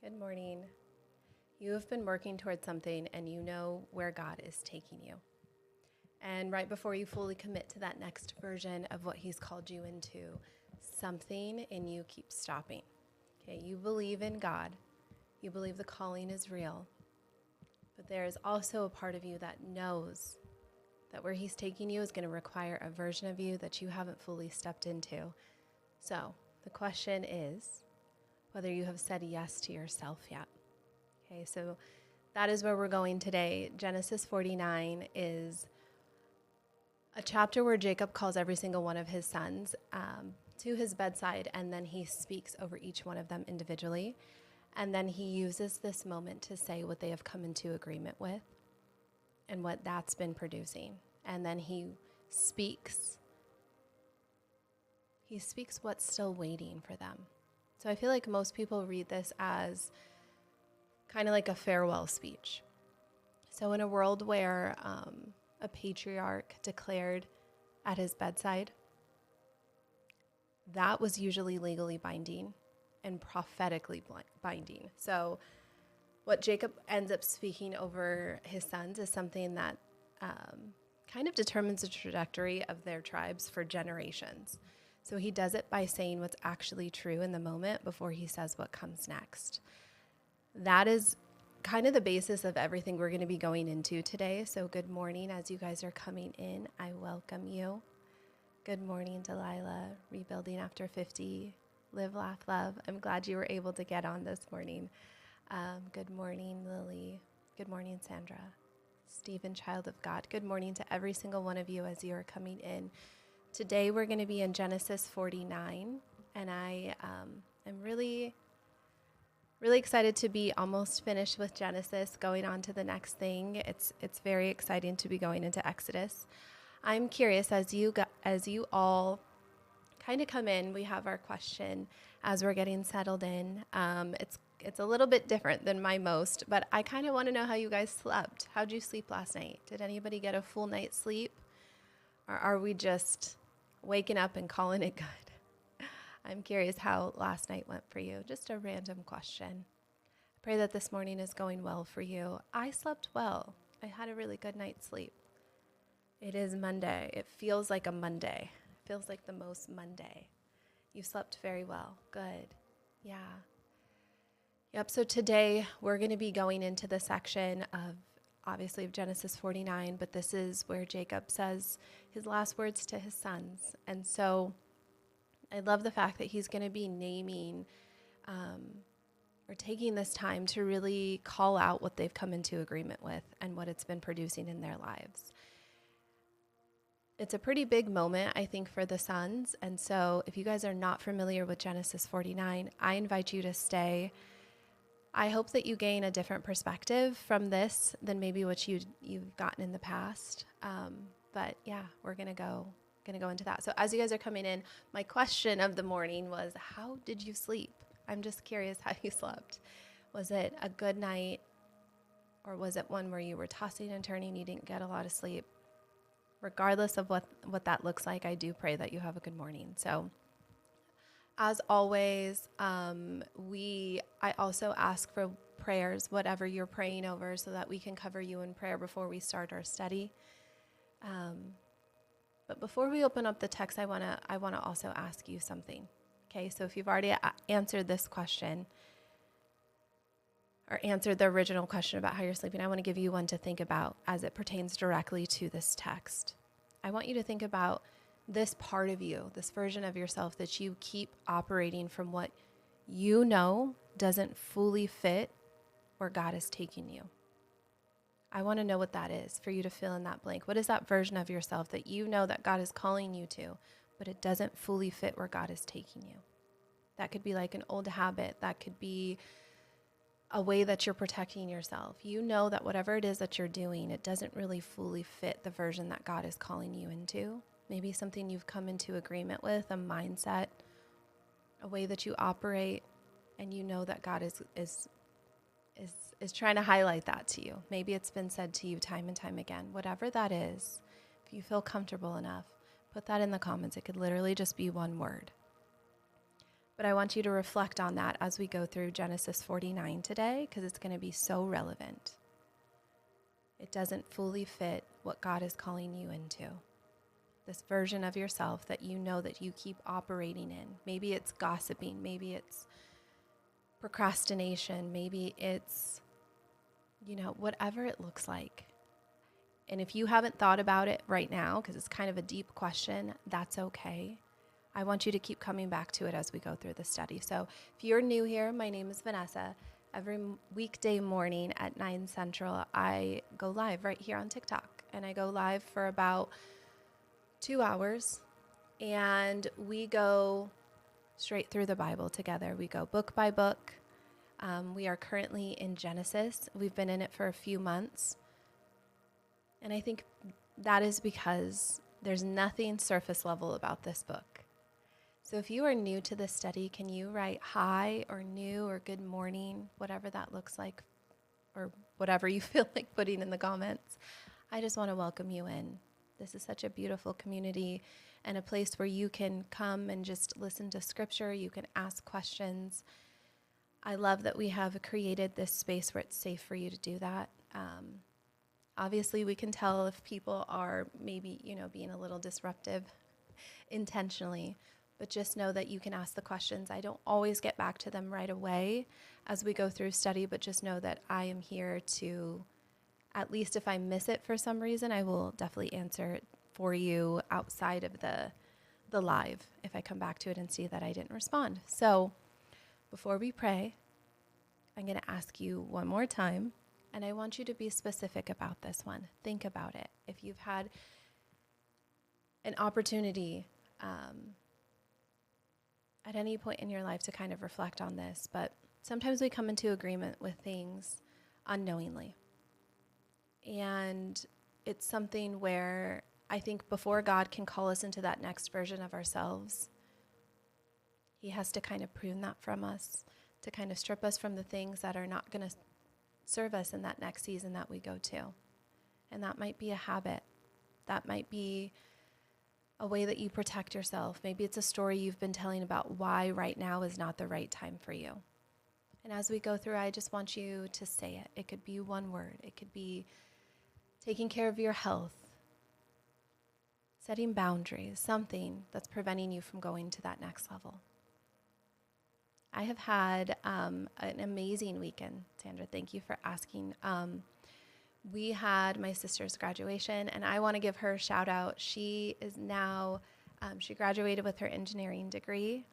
Good morning. You have been working towards something and you know where God is taking you. And right before you fully commit to that next version of what He's called you into, something in you keeps stopping. Okay, you believe in God, you believe the calling is real, but there is also a part of you that knows that where He's taking you is going to require a version of you that you haven't fully stepped into. So the question is whether you have said yes to yourself yet. Okay, so that is where we're going today. Genesis 49 is a chapter where Jacob calls every single one of his sons to his bedside, and then he speaks over each one of them individually. And then he uses this moment to say what they have come into agreement with and what that's been producing. And then he speaks what's still waiting for them. So I feel like most people read this as kind of like a farewell speech. So in a world where a patriarch declared at his bedside, that was usually legally binding and prophetically binding. So what Jacob ends up speaking over his sons is something that kind of determines the trajectory of their tribes for generations. So he does it by saying what's actually true in the moment before he says what comes next. That is kind of the basis of everything we're going to be going into today. So good morning as you guys are coming in. I welcome you. Good morning, Delilah. Rebuilding after 50. Live, laugh, love. I'm glad you were able to get on this morning. Good morning, Lily. Good morning, Sandra. Stephen, child of God. Good morning to every single one of you as you are coming in. Today we're going to be in Genesis 49, and I am really excited to be almost finished with Genesis, going on to the next thing. It's very exciting to be going into Exodus. I'm curious as you all kind of come in. We have our question as we're getting settled in. It's a little bit different than my most, but I kind of want to know how you guys slept. How'd you sleep last night? Did anybody get a full night's sleep, or are we just waking up and calling it good? I'm curious how last night went for you. Just a random question. I pray that this morning is going well for you. I slept well. I had a really good night's sleep. It is Monday. It feels like a Monday. It feels like the most Monday. You slept very well. Good. Yeah. Yep. So today we're going to be going into the section of Genesis 49, but this is where Jacob says his last words to his sons. And so I love the fact that he's going to be naming or taking this time to really call out what they've come into agreement with and what it's been producing in their lives. It's a pretty big moment, I think, for the sons. And so if you guys are not familiar with Genesis 49, I invite you to stay. I hope that you gain a different perspective from this than maybe what you've gotten in the past. But yeah, we're gonna go into that. So as you guys are coming in, my question of the morning was, how did you sleep? I'm just curious how you slept. Was it a good night, or was it one where you were tossing and turning, you didn't get a lot of sleep? Regardless of what that looks like, I do pray that you have a good morning. So as always, I also ask for prayers, whatever you're praying over, so that we can cover you in prayer before we start our study. But before we open up the text, I wanna also ask you something. Okay, so if you've already answered this question or answered the original question about how you're sleeping, I want to give you one to think about as it pertains directly to this text. I want you to think about this part of you, this version of yourself that you keep operating from what you know doesn't fully fit where God is taking you. I want to know what that is, for you to fill in that blank. What is that version of yourself that you know that God is calling you to, but it doesn't fully fit where God is taking you? That could be like an old habit. That could be a way that you're protecting yourself. You know that whatever it is that you're doing, it doesn't really fully fit the version that God is calling you into. Maybe something you've come into agreement with, a mindset, a way that you operate, and you know that God is trying to highlight that to you. Maybe it's been said to you time and time again. Whatever that is, if you feel comfortable enough, put that in the comments. It could literally just be one word. But I want you to reflect on that as we go through Genesis 49 today, because it's going to be so relevant. It doesn't fully fit what God is calling you into. This version of yourself that you know that you keep operating in. Maybe it's gossiping, maybe it's procrastination, maybe it's, whatever it looks like. And if you haven't thought about it right now, because it's kind of a deep question, that's okay. I want you to keep coming back to it as we go through the study. So if you're new here, my name is Vanessa. Every weekday morning at 9 Central, I go live right here on TikTok. And I go live for about 2 hours. And we go straight through the Bible together. We go book by book. We are currently in Genesis. We've been in it for a few months. And I think that is because there's nothing surface level about this book. So if you are new to this study, can you write hi or new or good morning, whatever that looks like, or whatever you feel like putting in the comments. I just want to welcome you in. This is such a beautiful community and a place where you can come and just listen to scripture. You can ask questions. I love that we have created this space where it's safe for you to do that. Obviously, we can tell if people are maybe, being a little disruptive intentionally, but just know that you can ask the questions. I don't always get back to them right away as we go through study, but just know that I am here to, at least if I miss it for some reason, I will definitely answer it for you outside of the live if I come back to it and see that I didn't respond. So before we pray, I'm going to ask you one more time, and I want you to be specific about this one. Think about it. If you've had an opportunity at any point in your life to kind of reflect on this, but sometimes we come into agreement with things unknowingly. And it's something where I think before God can call us into that next version of ourselves, he has to kind of prune that from us, to kind of strip us from the things that are not going to serve us in that next season that we go to. And that might be a habit. That might be a way that you protect yourself. Maybe it's a story you've been telling about why right now is not the right time for you. And as we go through, I just want you to say it. It could be one word. It could be taking care of your health, setting boundaries, something that's preventing you from going to that next level. I have had an amazing weekend, Sandra. Thank you for asking. We had my sister's graduation, and I want to give her a shout out. She is now, she graduated with her engineering degree,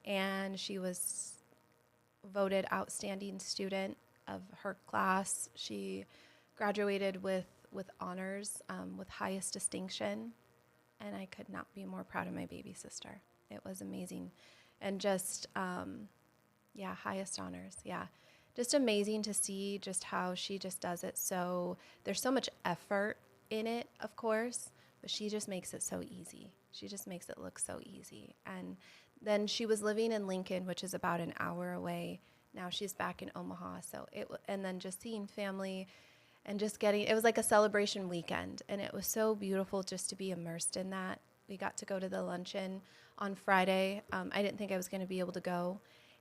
and she was voted outstanding student of her class. She graduated with honors, with highest distinction, and I could not be more proud of my baby sister. It was amazing. And just, highest honors, yeah. Just amazing to see just how she just does it. So there's so much effort in it, of course, but she just makes it so easy. She just makes it look so easy. And then she was living in Lincoln, which is about an hour away. Now she's back in Omaha. And then just seeing family and just it was like a celebration weekend. And it was so beautiful just to be immersed in that. We got to go to the luncheon on Friday. I didn't think I was going to be able to go.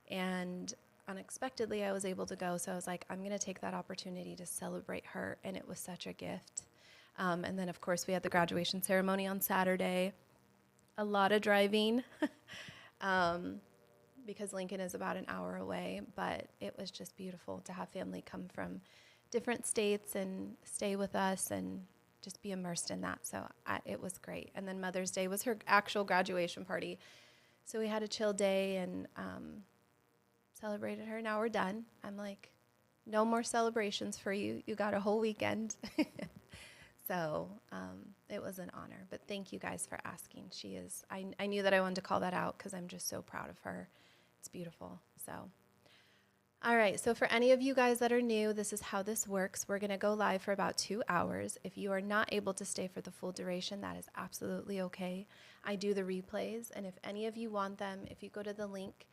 And unexpectedly, I was able to go. So I was like, I'm going to take that opportunity to celebrate her. And it was such a gift. And then, of course, we had the graduation ceremony on Saturday. A lot of driving because Lincoln is about an hour away. But it was just beautiful to have family come from different states and stay with us and just be immersed in that. So it was great. And then Mother's Day was her actual graduation party. So we had a chill day and celebrated her. Now we're done. I'm like, no more celebrations for you. You got a whole weekend. So it was an honor. But thank you guys for asking. She is, I knew that I wanted to call that out because I'm just so proud of her. It's beautiful. So, all right. So for any of you guys that are new, this is how this works. We're going to go live for about 2 hours. If you are not able to stay for the full duration, that is absolutely okay. I do the replays. And if any of you want them, if you go to the link,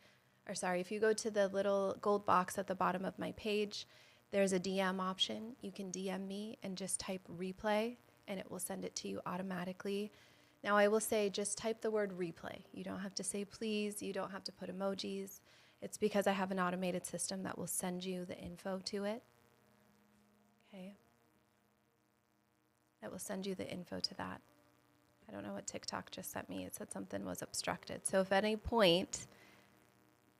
if you go to the little gold box at the bottom of my page, there's a DM option. You can DM me and just type replay, and it will send it to you automatically. Now, I will say just type the word replay. You don't have to say please. You don't have to put emojis. It's because I have an automated system that will send you the info to it. Okay. That will send you the info to that. I don't know what TikTok just sent me. It said something was obstructed. So if at any point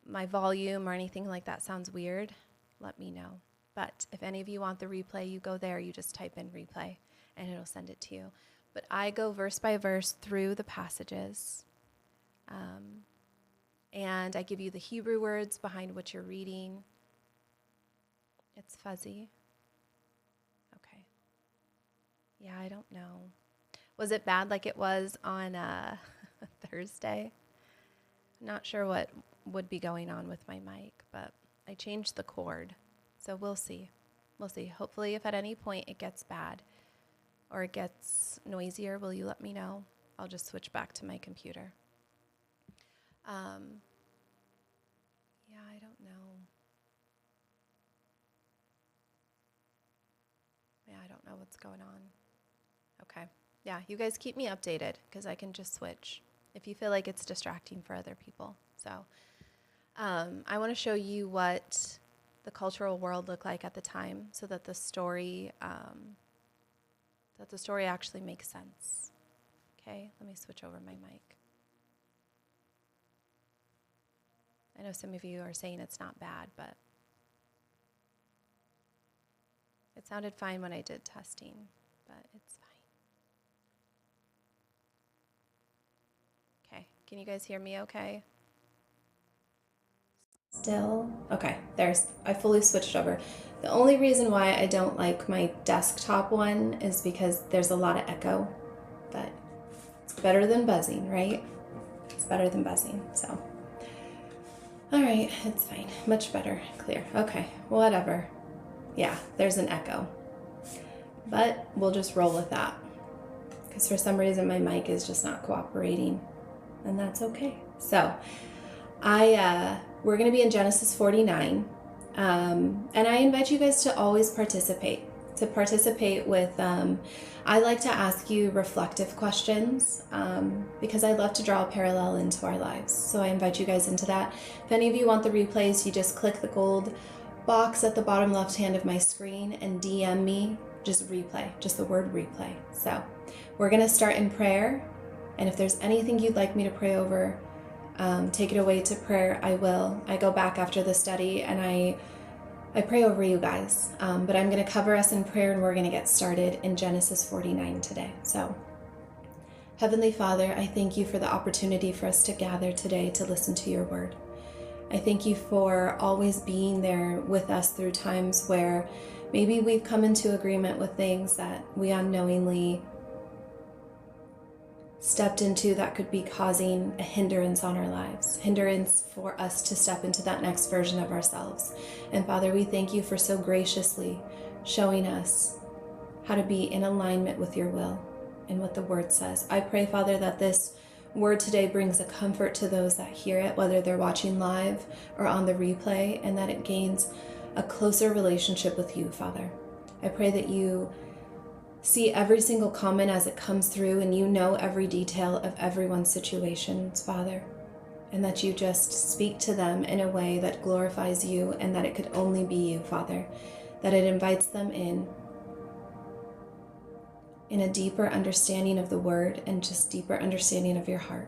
my volume or anything like that sounds weird, let me know. But if any of you want the replay, you go there, you just type in replay, and it'll send it to you. But I go verse by verse through the passages, and I give you the Hebrew words behind what you're reading. It's fuzzy. Okay. Yeah, I don't know. Was it bad like it was on Thursday? Not sure what would be going on with my mic, but I changed the cord. So we'll see. We'll see. Hopefully if at any point it gets bad or it gets noisier, will you let me know? I'll just switch back to my computer. Yeah, I don't know. Yeah, I don't know what's going on. Okay. Yeah, you guys keep me updated because I can just switch if you feel like it's distracting for other people. So I want to show you what the cultural world looked like at the time so that the story actually makes sense. Okay, let me switch over my mic. I know some of you are saying it's not bad, but it sounded fine when I did testing, but it's fine. Okay, can you guys hear me okay? Still? Okay, I fully switched over. The only reason why I don't like my desktop one is because there's a lot of echo, but it's better than buzzing, right? It's better than buzzing, so. All right, it's fine. Much better, clear. Okay, whatever. Yeah, there's an echo, but we'll just roll with that because for some reason my mic is just not cooperating, and that's okay. So we're going to be in Genesis 49, and I invite you guys to always participate with, I like to ask you reflective questions because I love to draw a parallel into our lives. So I invite you guys into that. If any of you want the replays, you just click the gold box at the bottom left hand of my screen and DM me, just replay, just the word replay. So we're going to start in prayer. And if there's anything you'd like me to pray over, take it away to prayer. I will. I go back after the study and I pray over you guys. But I'm going to cover us in prayer and we're going to get started in Genesis 49 today. So Heavenly Father, I thank you for the opportunity for us to gather today to listen to your word. I thank you for always being there with us through times where maybe we've come into agreement with things that we unknowingly stepped into that could be causing a hindrance on our lives, hindrance for us to step into that next version of ourselves. And Father, we thank you for so graciously showing us how to be in alignment with your will and what the word says. I pray, Father, that this word today brings a comfort to those that hear it, whether they're watching live or on the replay, and that it gains a closer relationship with you, Father. I pray that you see every single comment as it comes through and you know every detail of everyone's situations, Father, and that you just speak to them in a way that glorifies you and that it could only be you, Father, that it invites them in a deeper understanding of the word and just deeper understanding of your heart.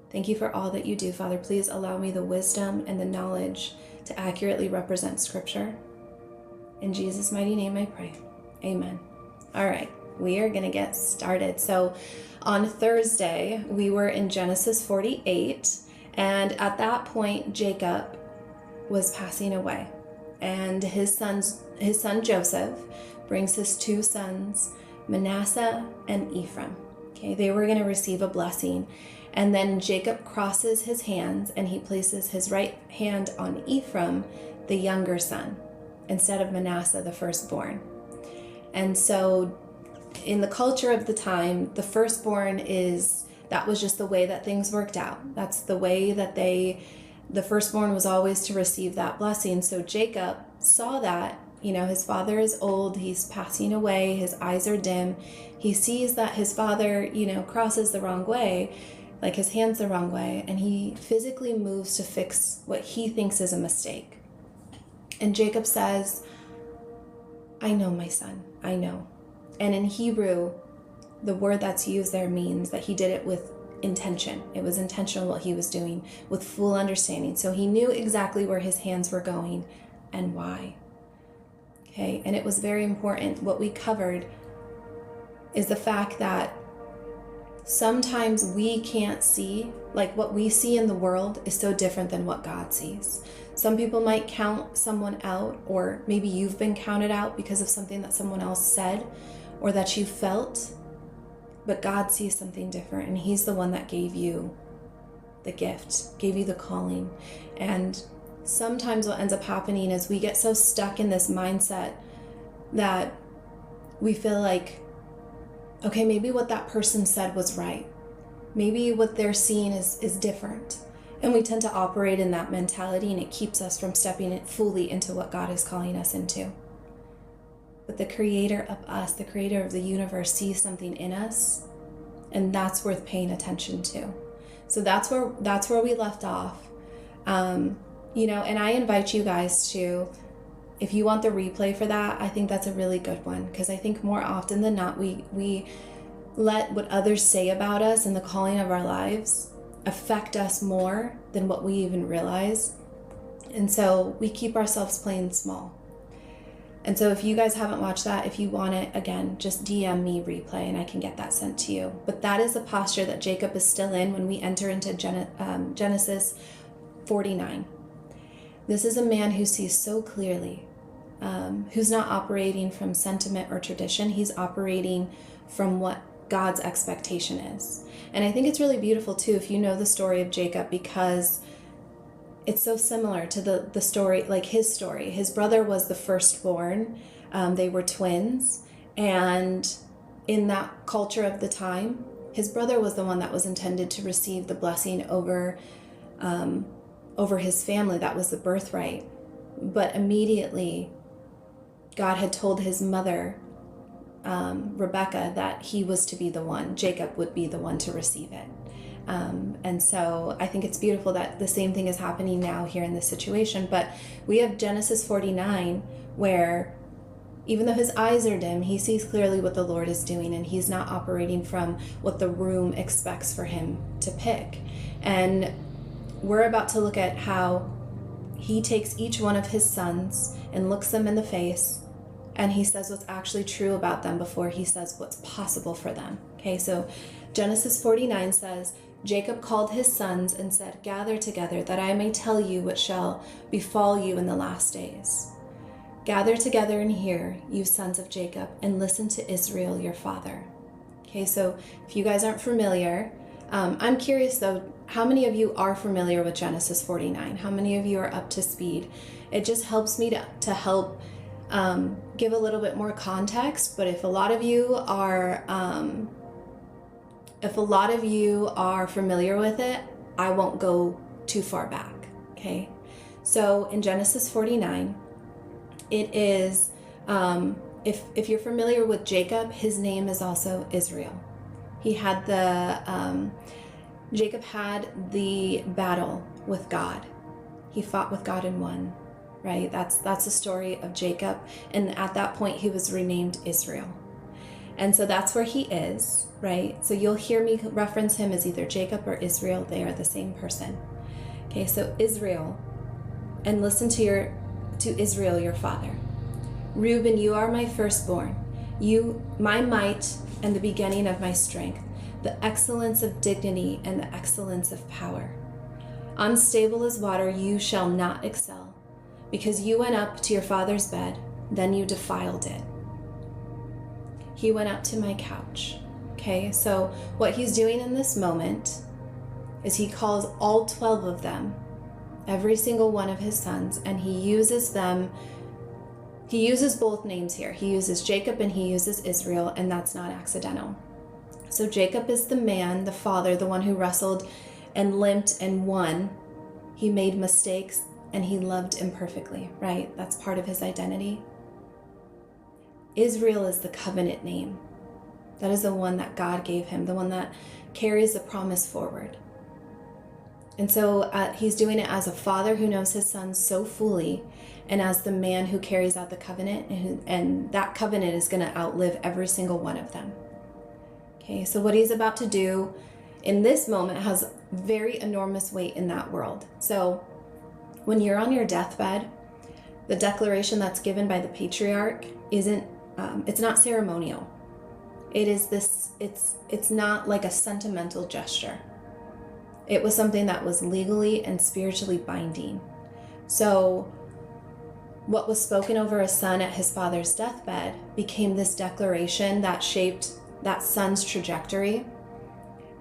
Thank you for all that you do, Father. Please allow me the wisdom and the knowledge to accurately represent Scripture. In Jesus' mighty name I pray. Amen. All right, we are going to get started. So on Thursday, we were in Genesis 48, and at that point, Jacob was passing away, and his son Joseph brings his two sons, Manasseh and Ephraim. Okay, they were going to receive a blessing, and then Jacob crosses his hands and he places his right hand on Ephraim, the younger son, instead of Manasseh, the firstborn. And so in the culture of the time, the firstborn that was just the way that things worked out. That's the way that the firstborn was always to receive that blessing. So Jacob saw that His father is old, he's passing away, his eyes are dim. He sees that his father, crosses the wrong way, like his hand's the wrong way, and he physically moves to fix what he thinks is a mistake. And Jacob says, I know, my son, I know. And in Hebrew, the word that's used there means that he did it with intention. It was intentional what he was doing, with full understanding. So he knew exactly where his hands were going and why. Okay, and it was very important. What we covered is the fact that sometimes we can't see, like what we see in the world is so different than what God sees. Some people might count someone out, or maybe you've been counted out because of something that someone else said or that you felt, but God sees something different, and he's the one that gave you the gift, gave you the calling. And sometimes what ends up happening is we get so stuck in this mindset that we feel like, okay, maybe what that person said was right. Maybe what they're seeing is different. And we tend to operate in that mentality, and it keeps us from stepping fully into what God is calling us into. But the creator of us, the creator of the universe, sees something in us, and that's worth paying attention to. So that's where we left off. And I invite you guys to, if you want the replay for that, I think that's a really good one, because I think more often than not, we let what others say about us and the calling of our lives affect us more than what we even realize. And so we keep ourselves playing small. And so if you guys haven't watched that, if you want it, again, just DM me replay and I can get that sent to you. But that is the posture that Jacob is still in when we enter into Genesis 49. This is a man who sees so clearly, who's not operating from sentiment or tradition. He's operating from what God's expectation is. And I think it's really beautiful too, if you know the story of Jacob, because it's so similar to the story, like his story. His brother was the firstborn. They were twins. And in that culture of the time, his brother was the one that was intended to receive the blessing over his family. That was the birthright. But immediately, God had told his mother, Rebecca, that he was to be the one, Jacob would be the one to receive it. And so I think it's beautiful that the same thing is happening now here in this situation. But we have Genesis 49, where even though his eyes are dim, he sees clearly what the Lord is doing, and he's not operating from what the room expects for him to pick. And we're about to look at how he takes each one of his sons and looks them in the face, and he says what's actually true about them before he says what's possible for them. Okay, so Genesis 49 says, Jacob called his sons and said, "Gather together, that I may tell you what shall befall you in the last days. Gather together and hear, you sons of Jacob, and listen to Israel, your father." Okay, so if you guys aren't familiar, I'm curious though, how many of you are familiar with Genesis 49? How many of you are up to speed? It just helps me to help give a little bit more context. But if a lot of you are familiar with it, I won't go too far back. Okay, so in Genesis 49, it is if you're familiar with Jacob, his name is also Israel. He had Jacob had the battle with God. He fought with God and won. Right? That's the story of Jacob. And at that point, he was renamed Israel. And so that's where he is, right? So you'll hear me reference him as either Jacob or Israel. They are the same person. Okay, so Israel, and listen to Israel, your father. Reuben, you are my firstborn. You, my might and the beginning of my strength, the excellence of dignity and the excellence of power. Unstable as water, you shall not excel. Because you went up to your father's bed, then you defiled it. He went up to my couch. Okay, so what he's doing in this moment is he calls all 12 of them, every single one of his sons, and he uses both names here. He uses Jacob and he uses Israel, and that's not accidental. So Jacob is the man, the father, the one who wrestled and limped and won. He made mistakes, and he loved imperfectly, right? That's part of his identity. Israel is the covenant name. That is the one that God gave him, the one that carries the promise forward. And so he's doing it as a father who knows his sons so fully, and as the man who carries out the covenant, and that covenant is going to outlive every single one of them. Okay, so what he's about to do in this moment has very enormous weight in that world. So when you're on your deathbed, the declaration that's given by the patriarch isn't, it's not ceremonial. It is this, it's not like a sentimental gesture. It was something that was legally and spiritually binding. So what was spoken over a son at his father's deathbed became this declaration that shaped that son's trajectory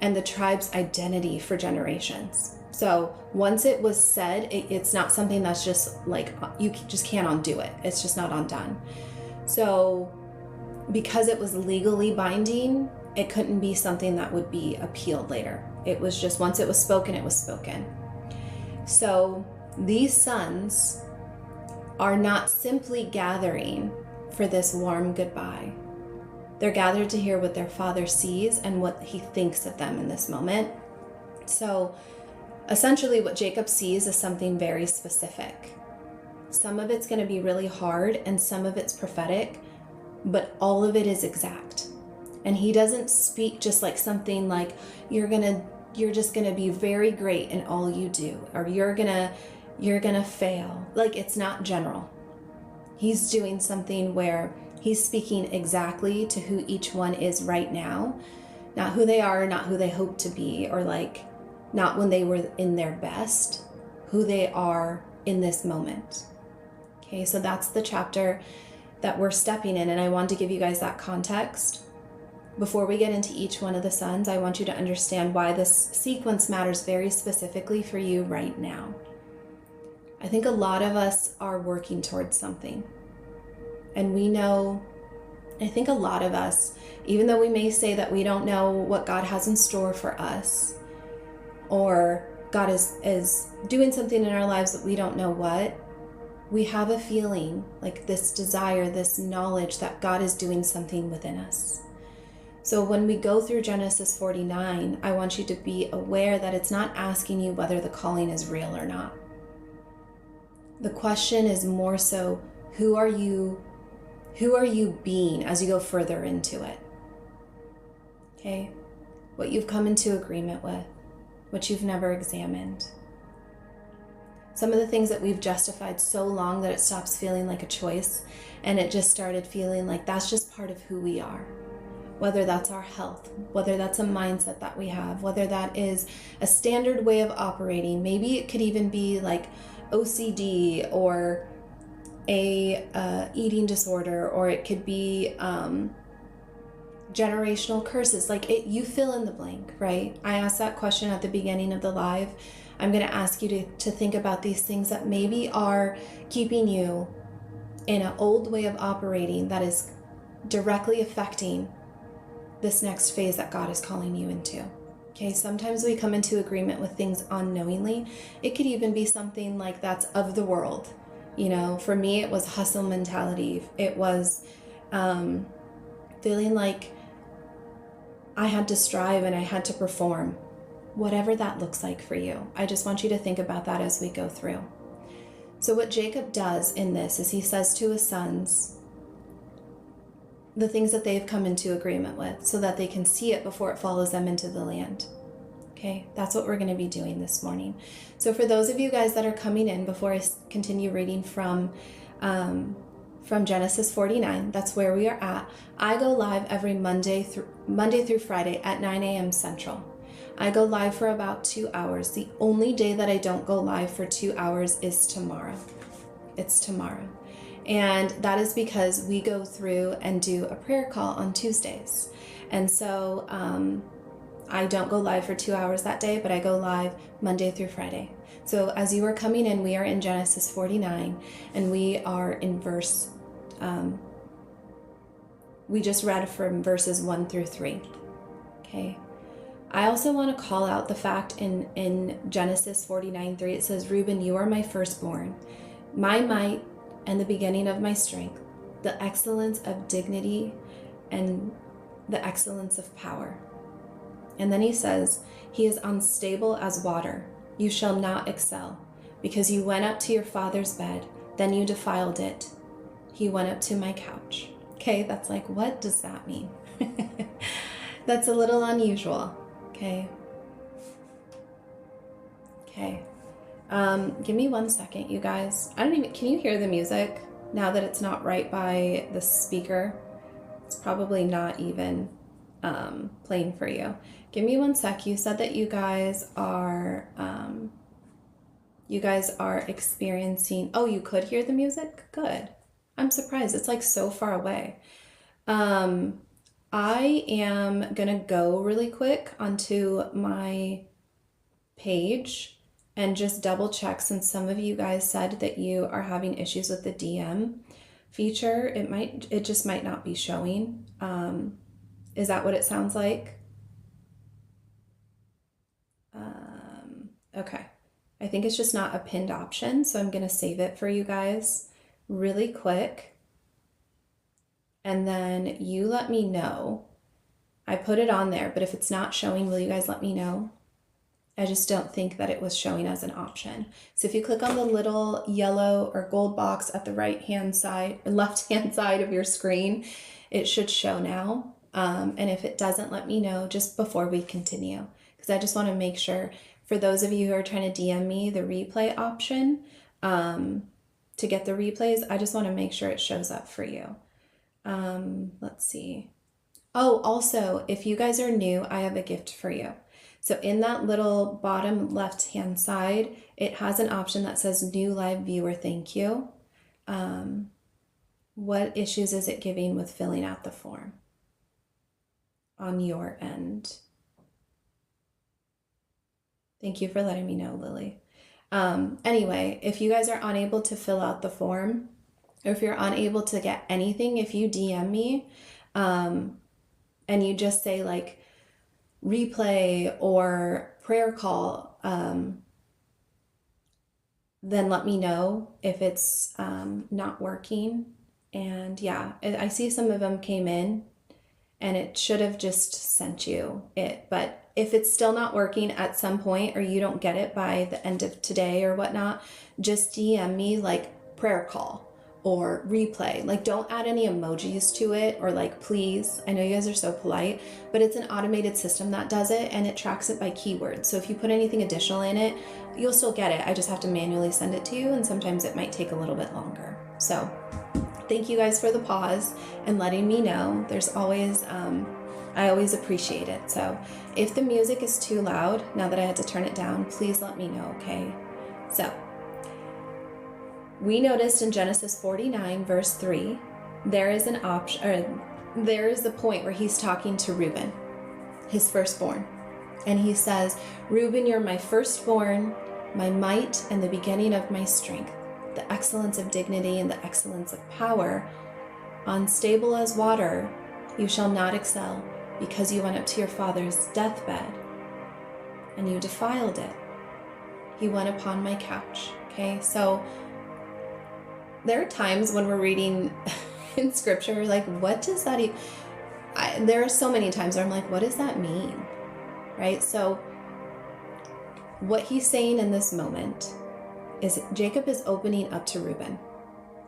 and the tribe's identity for generations. So once it was said, it's not something that's just like, you just can't undo it. It's just not undone. So because it was legally binding, it couldn't be something that would be appealed later. It was just, once it was spoken, it was spoken. So these sons are not simply gathering for this warm goodbye. They're gathered to hear what their father sees and what he thinks of them in this moment. So essentially what Jacob sees is something very specific. Some of it's going to be really hard and some of it's prophetic, but all of it is exact. And he doesn't speak just like something like, you're just gonna be very great in all you do, or you're gonna fail. Like, it's not general. He's doing something where he's speaking exactly to who each one is right now, not who they are, not who they hope to be, or like not when they were in their best, who they are in this moment. Okay, so that's the chapter that we're stepping in, and I want to give you guys that context. Before we get into each one of the sons, I want you to understand why this sequence matters very specifically for you right now. I think a lot of us are working towards something. And we know, I think a lot of us, even though we may say that we don't know what God has in store for us, or God is doing something in our lives that we don't know what, we have a feeling, like this desire, this knowledge that God is doing something within us. So when we go through Genesis 49, I want you to be aware that it's not asking you whether the calling is real or not. The question is more so, who are you being as you go further into it? Okay? What you've come into agreement with, what you've never examined. Some of the things that we've justified so long that it stops feeling like a choice, and it just started feeling like that's just part of who we are. Whether that's our health, whether that's a mindset that we have, whether that is a standard way of operating. Maybe it could even be like OCD or a eating disorder, or it could be generational curses. Like you fill in the blank, right? I asked that question at the beginning of the live. I'm going to ask you to think about these things that maybe are keeping you in an old way of operating that is directly affecting this next phase that God is calling you into. Okay, sometimes we come into agreement with things unknowingly. It could even be something like that's of the world. You know, for me, it was hustle mentality. It was feeling like I had to strive and I had to perform. Whatever that looks like for you. I just want you to think about that as we go through. So what Jacob does in this is he says to his sons the things that they've come into agreement with so that they can see it before it follows them into the land. Okay, that's what we're going to be doing this morning. So for those of you guys that are coming in, before I continue reading from Genesis 49, that's where we are at. I go live every Monday through Friday at 9 a.m. Central. I go live for about 2 hours. The only day that I don't go live for 2 hours is tomorrow. It's tomorrow. And that is because we go through and do a prayer call on Tuesdays. And so I don't go live for 2 hours that day, but I go live Monday through Friday. So as you are coming in, we are in Genesis 49, and we are in verse, we just read from verses 1 through 3. Okay. I also want to call out the fact in Genesis 49:3, it says, Reuben, you are my firstborn, my might, and the beginning of my strength. the excellence of dignity and the excellence of power. And then he says, he is unstable as water. You shall not excel, because you went up to your father's bed, then you defiled it. He went up to my couch. Okay, that's like, what does that mean? That's a little unusual. Okay. Okay. Give me 1 second, you guys. Can you hear the music now that it's not right by the speaker? It's probably not even playing for you. Give me 1 sec. You said that you guys are experiencing, oh, you could hear the music? Good. I'm surprised. It's like so far away. I am gonna go really quick onto my page and just double check, since some of you guys said that you are having issues with the DM feature. It just might not be showing. Is that what it sounds like? Okay. I think it's just not a pinned option, so I'm going to save it for you guys really quick. And then you let me know. I put it on there, but if it's not showing, will you guys let me know? I just don't think that it was showing as an option. So if you click on the little yellow or gold box at the right-hand side, or left-hand side of your screen, it should show now. And if it doesn't, let me know just before we continue, because I just want to make sure, for those of you who are trying to DM me the replay option, to get the replays, I just want to make sure it shows up for you. Let's see. Oh, also, if you guys are new, I have a gift for you. So in that little bottom left-hand side, it has an option that says new live viewer, thank you. What issues is it giving with filling out the form on your end? Thank you for letting me know, Lily. Anyway, if you guys are unable to fill out the form, or if you're unable to get anything, if you DM me, and you just say like replay or prayer call, then let me know if it's not working. And yeah, I see some of them came in and it should have just sent you it. But if it's still not working at some point, or you don't get it by the end of today or whatnot, just DM me like prayer call or replay. Like, don't add any emojis to it, or like, please. I know you guys are so polite, but it's an automated system that does it, and it tracks it by keywords. So if you put anything additional in it, you'll still get it. I just have to manually send it to you, and sometimes it might take a little bit longer. So thank you guys for the pause and letting me know. There's always, I always appreciate it. So if the music is too loud, now that I had to turn it down, please let me know, okay? So we noticed in Genesis 49, verse 3, there is an option, or there is the point where he's talking to Reuben, his firstborn. And he says, Reuben, you're my firstborn, my might, and the beginning of my strength, the excellence of dignity and the excellence of power. Unstable as water, you shall not excel, because you went up to your father's deathbed, and you defiled it. He went upon my couch. Okay, so there are times when we're reading in scripture, like, what does that even, there are so many times where I'm like, what does that mean? Right? So what he's saying in this moment is Jacob is opening up to Reuben.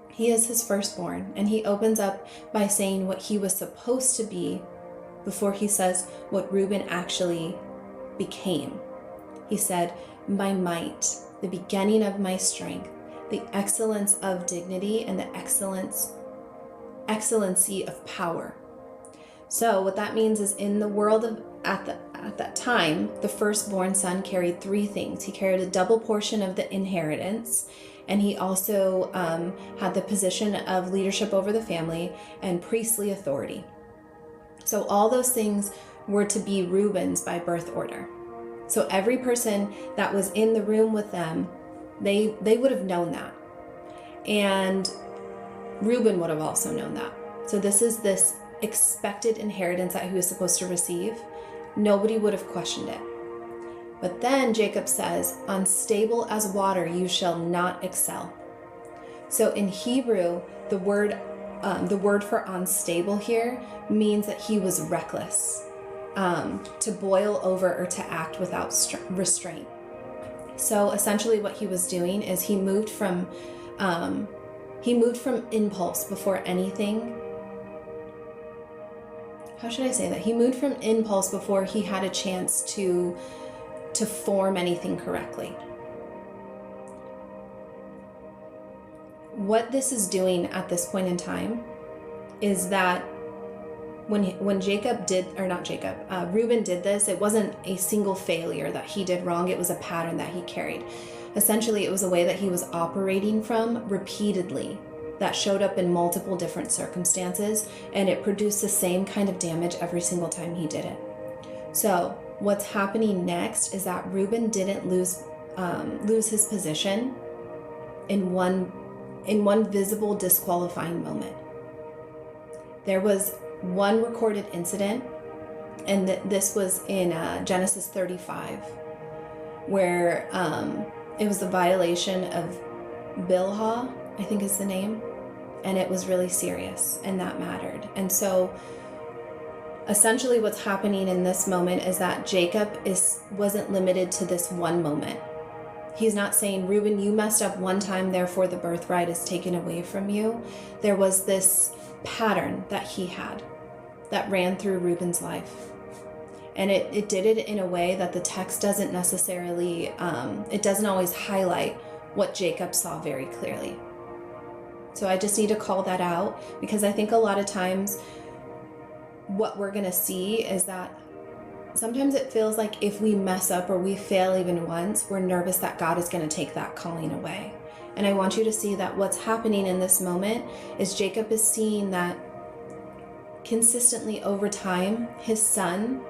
He is his firstborn, and he opens up by saying what he was supposed to be before he says what Reuben actually became. He said, my might, the beginning of my strength, the excellence of dignity, and the excellency of power. So what that means is, in the world of at that time, the firstborn son carried three things. He carried a double portion of the inheritance, and he also had the position of leadership over the family and priestly authority. So all those things were to be Reuben's by birth order. So every person that was in the room with them, they would have known that. And Reuben would have also known that. So this is this expected inheritance that he was supposed to receive. Nobody would have questioned it. But then Jacob says, unstable as water, you shall not excel. So in Hebrew, the word the word for unstable here means that he was reckless, to boil over or to act without restraint. So essentially what he was doing is he moved from impulse before anything. How should I say that? He moved from impulse before he had a chance to form anything correctly. What this is doing at this point in time is that when Reuben did this, it wasn't a single failure that he did wrong. It was a pattern that he carried. Essentially, it was a way that he was operating from repeatedly that showed up in multiple different circumstances, and it produced the same kind of damage every single time he did it. So what's happening next is that Reuben didn't lose his position in one visible disqualifying moment. There was one recorded incident, and this was in Genesis 35, where it was the violation of Bilhah, I think is the name, and it was really serious, and that mattered. And so essentially what's happening in this moment is that Jacob wasn't limited to this one moment. He's not saying, Reuben, you messed up one time, therefore the birthright is taken away from you. There was this pattern that he had that ran through Reuben's life. And it did it in a way that the text doesn't necessarily, it doesn't always highlight what Jacob saw very clearly. So I just need to call that out, because I think a lot of times what we're going to see is that sometimes it feels like if we mess up or we fail even once, we're nervous that God is going to take that calling away. And I want you to see that what's happening in this moment is Jacob is seeing that consistently over time, his son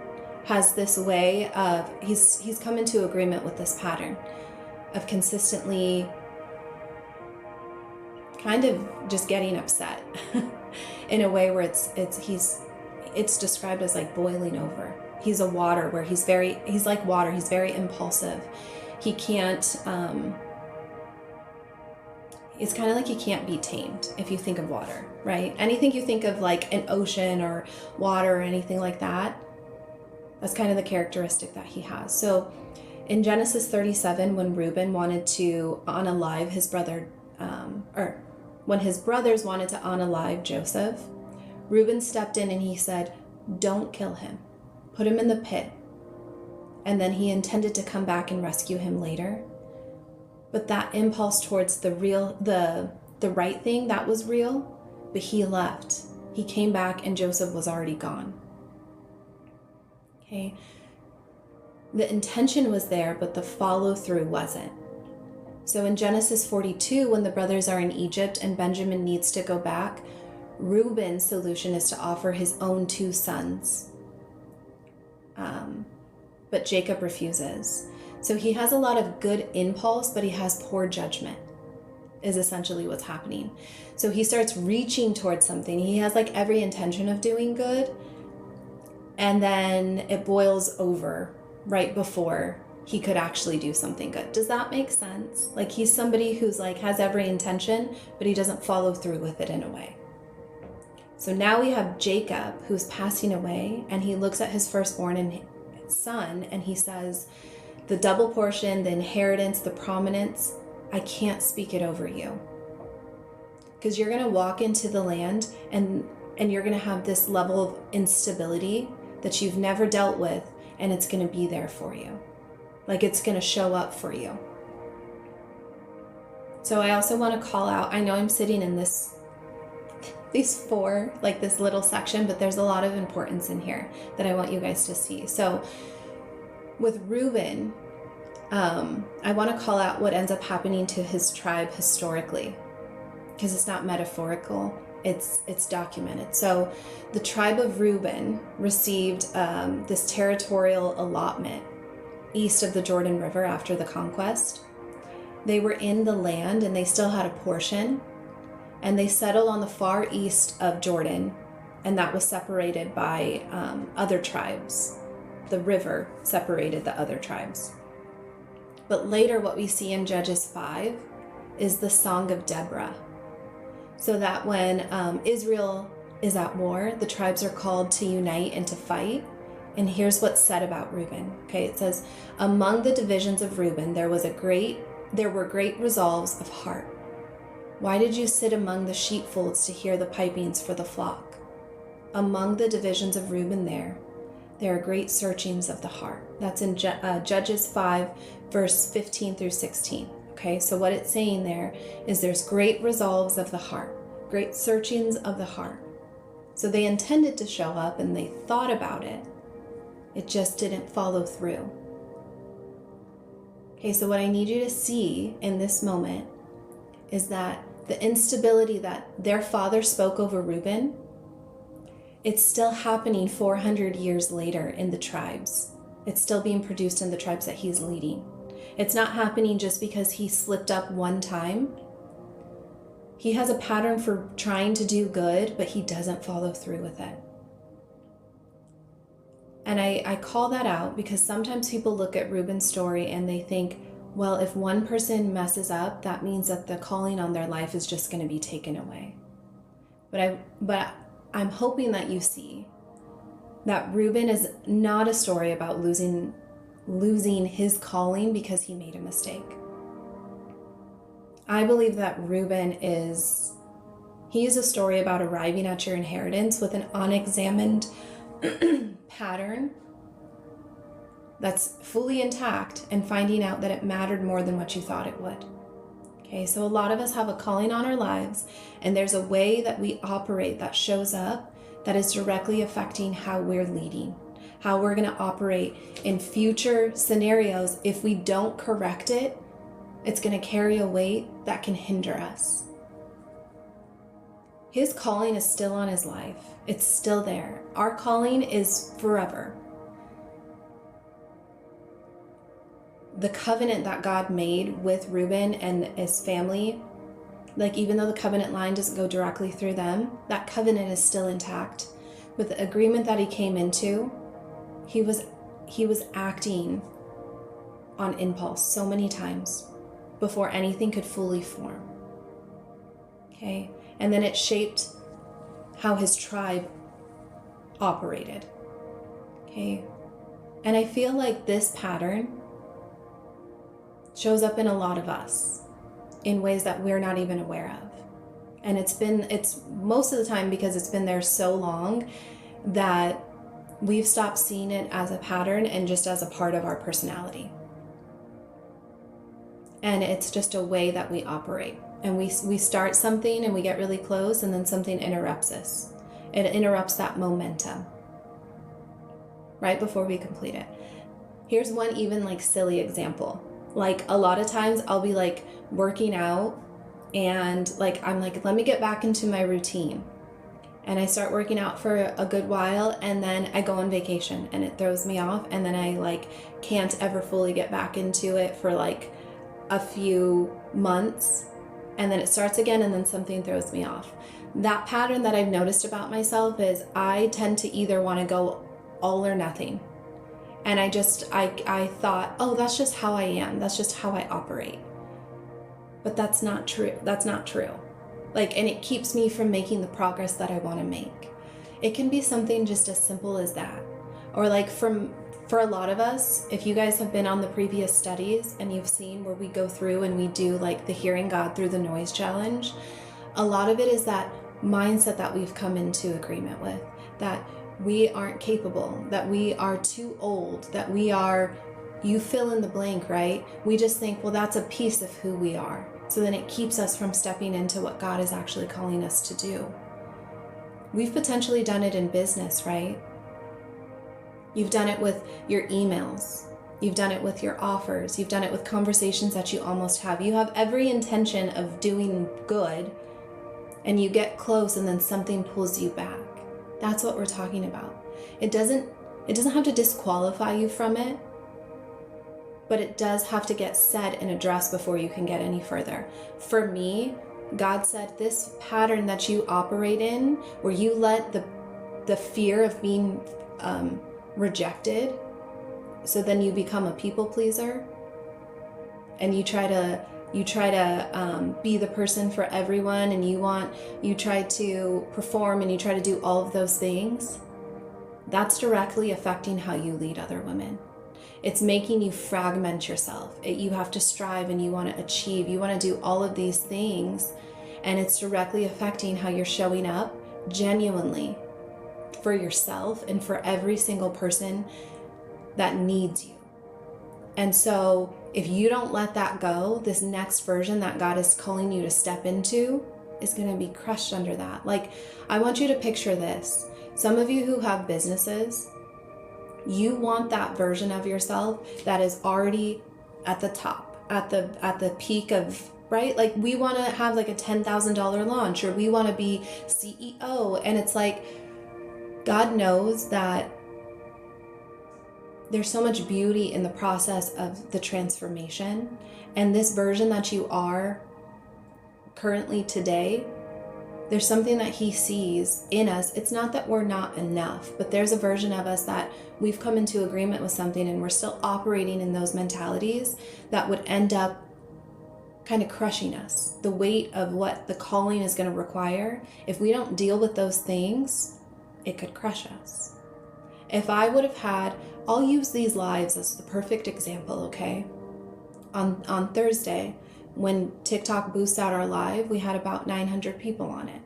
has this way of, he's come into agreement with this pattern of consistently kind of just getting upset in a way where it's described as like boiling over. He's a water where he's like water. He's very impulsive. He can't, it's kind of like he can't be tamed if you think of water, right? Anything you think of like an ocean or water or anything like that, that's kind of the characteristic that he has. So in Genesis 37, when Reuben wanted to unalive his brother, or when his brothers wanted to unalive Joseph, Reuben stepped in and he said, don't kill him. Put him in the pit. And then he intended to come back and rescue him later. But that impulse towards the right thing, that was real, but he left. He came back and Joseph was already gone. Okay. The intention was there, but the follow through wasn't. So in Genesis 42, when the brothers are in Egypt and Benjamin needs to go back, Reuben's solution is to offer his own 2 sons. But Jacob refuses. So he has a lot of good impulse, but he has poor judgment, is essentially what's happening. So he starts reaching towards something. He has like every intention of doing good, and then it boils over right before he could actually do something good. Does that make sense? Like he's somebody who's like has every intention, but he doesn't follow through with it in a way. So now we have Jacob who's passing away, and he looks at his firstborn and son and he says, the double portion, the inheritance, the prominence, I can't speak it over you. Because you're going to walk into the land and you're going to have this level of instability that you've never dealt with, and it's going to be there for you. Like it's going to show up for you. So I also want to call out, I know I'm sitting in these 4, like this little section, but there's a lot of importance in here that I want you guys to see. So with Reuben, I want to call out what ends up happening to his tribe historically, because it's not metaphorical, it's documented. So the tribe of Reuben received this territorial allotment east of the Jordan River after the conquest. They were in the land and they still had a portion, and they settled on the far east of Jordan, and that was separated by other tribes. The river separated the other tribes. But later what we see in Judges 5 is the Song of Deborah. so that when Israel is at war, the tribes are called to unite and to fight. And here's what's said about Reuben. Okay, it says, among the divisions of Reuben, there were great resolves of heart. Why did you sit among the sheepfolds to hear the pipings for the flock? Among the divisions of Reuben there are great searchings of the heart. That's in Judges 5, verse 15 through 16. Okay, so what it's saying there is there's great resolves of the heart, great searchings of the heart. So they intended to show up and they thought about it. It just didn't follow through. Okay, so what I need you to see in this moment is that the instability that their father spoke over Reuben, it's still happening 400 years later in the tribes. It's still being produced in the tribes that he's leading. It's not happening just because he slipped up one time. He has a pattern for trying to do good, but he doesn't follow through with it. And I call that out because sometimes people look at Reuben's story and they think, well, if one person messes up, that means that the calling on their life is just going to be taken away. But I'm hoping that you see that Reuben is not a story about losing his calling because he made a mistake. I believe that Reuben is a story about arriving at your inheritance with an unexamined pattern that's fully intact and finding out that it mattered more than what you thought it would. Okay, so a lot of us have a calling on our lives, and there's a way that we operate that shows up that is directly affecting how we're leading, how we're going to operate in future scenarios. If we don't correct it, it's going to carry a weight that can hinder us. His calling is still on his life. It's still there. Our calling is forever. The covenant that God made with Reuben and his family, like even though the covenant line doesn't go directly through them, that covenant is still intact. With the agreement that he came into, he was acting on impulse so many times before anything could fully form. Okay? And then it shaped how his tribe operated. Okay? And I feel like this pattern shows up in a lot of us in ways that we're not even aware of. And it's most of the time because it's been there so long that we've stopped seeing it as a pattern and just as a part of our personality. And it's just a way that we operate. And we start something and we get really close, and then something interrupts us. It interrupts that momentum right before we complete it. Here's one even like silly example. Like a lot of times I'll be like working out and like I'm like, let me get back into my routine. And I start working out for a good while, and then I go on vacation and it throws me off, and then I like can't ever fully get back into it for like a few months, and then it starts again, and then something throws me off. That pattern that I've noticed about myself is I tend to either want to go all or nothing. And I thought, oh, that's just how I am. That's just how I operate. But that's not true. That's not true. Like, and it keeps me from making the progress that I want to make. It can be something just as simple as that. Or like for a lot of us, if you guys have been on the previous studies and you've seen where we go through and we do like the hearing God through the noise challenge, a lot of it is that mindset that we've come into agreement with, that we aren't capable, that we are too old, that we are, you fill in the blank, right? We just think, well, that's a piece of who we are. So then it keeps us from stepping into what God is actually calling us to do. We've potentially done it in business, right? You've done it with your emails. You've done it with your offers. You've done it with conversations that you almost have. You have every intention of doing good, and you get close and then something pulls you back. That's what we're talking about. It doesn't have to disqualify you from it, but it does have to get said and addressed before you can get any further. For me, God said this pattern that you operate in, where you let the fear of being rejected, so then you become a people pleaser and you try to You try to be the person for everyone, and you try to perform, and you try to do all of those things. That's directly affecting how you lead other women. It's making you fragment yourself. You have to strive, and you want to achieve. You want to do all of these things, and it's directly affecting how you're showing up genuinely for yourself and for every single person that needs you. And so if you don't let that go, this next version that God is calling you to step into is going to be crushed under that. Like, I want you to picture this. Some of you who have businesses, you want that version of yourself that is already at the top, at the peak of, right? Like, we want to have like a $10,000 launch, or we want to be CEO. And it's like, God knows that there's so much beauty in the process of the transformation. And this version that you are currently today, there's something that He sees in us. It's not that we're not enough, but there's a version of us that we've come into agreement with something, and we're still operating in those mentalities that would end up kind of crushing us. The weight of what the calling is going to require, if we don't deal with those things, it could crush us. If I would have had, I'll use these lives as the perfect example, okay? On Thursday, when TikTok boosts out our live, we had about 900 people on it.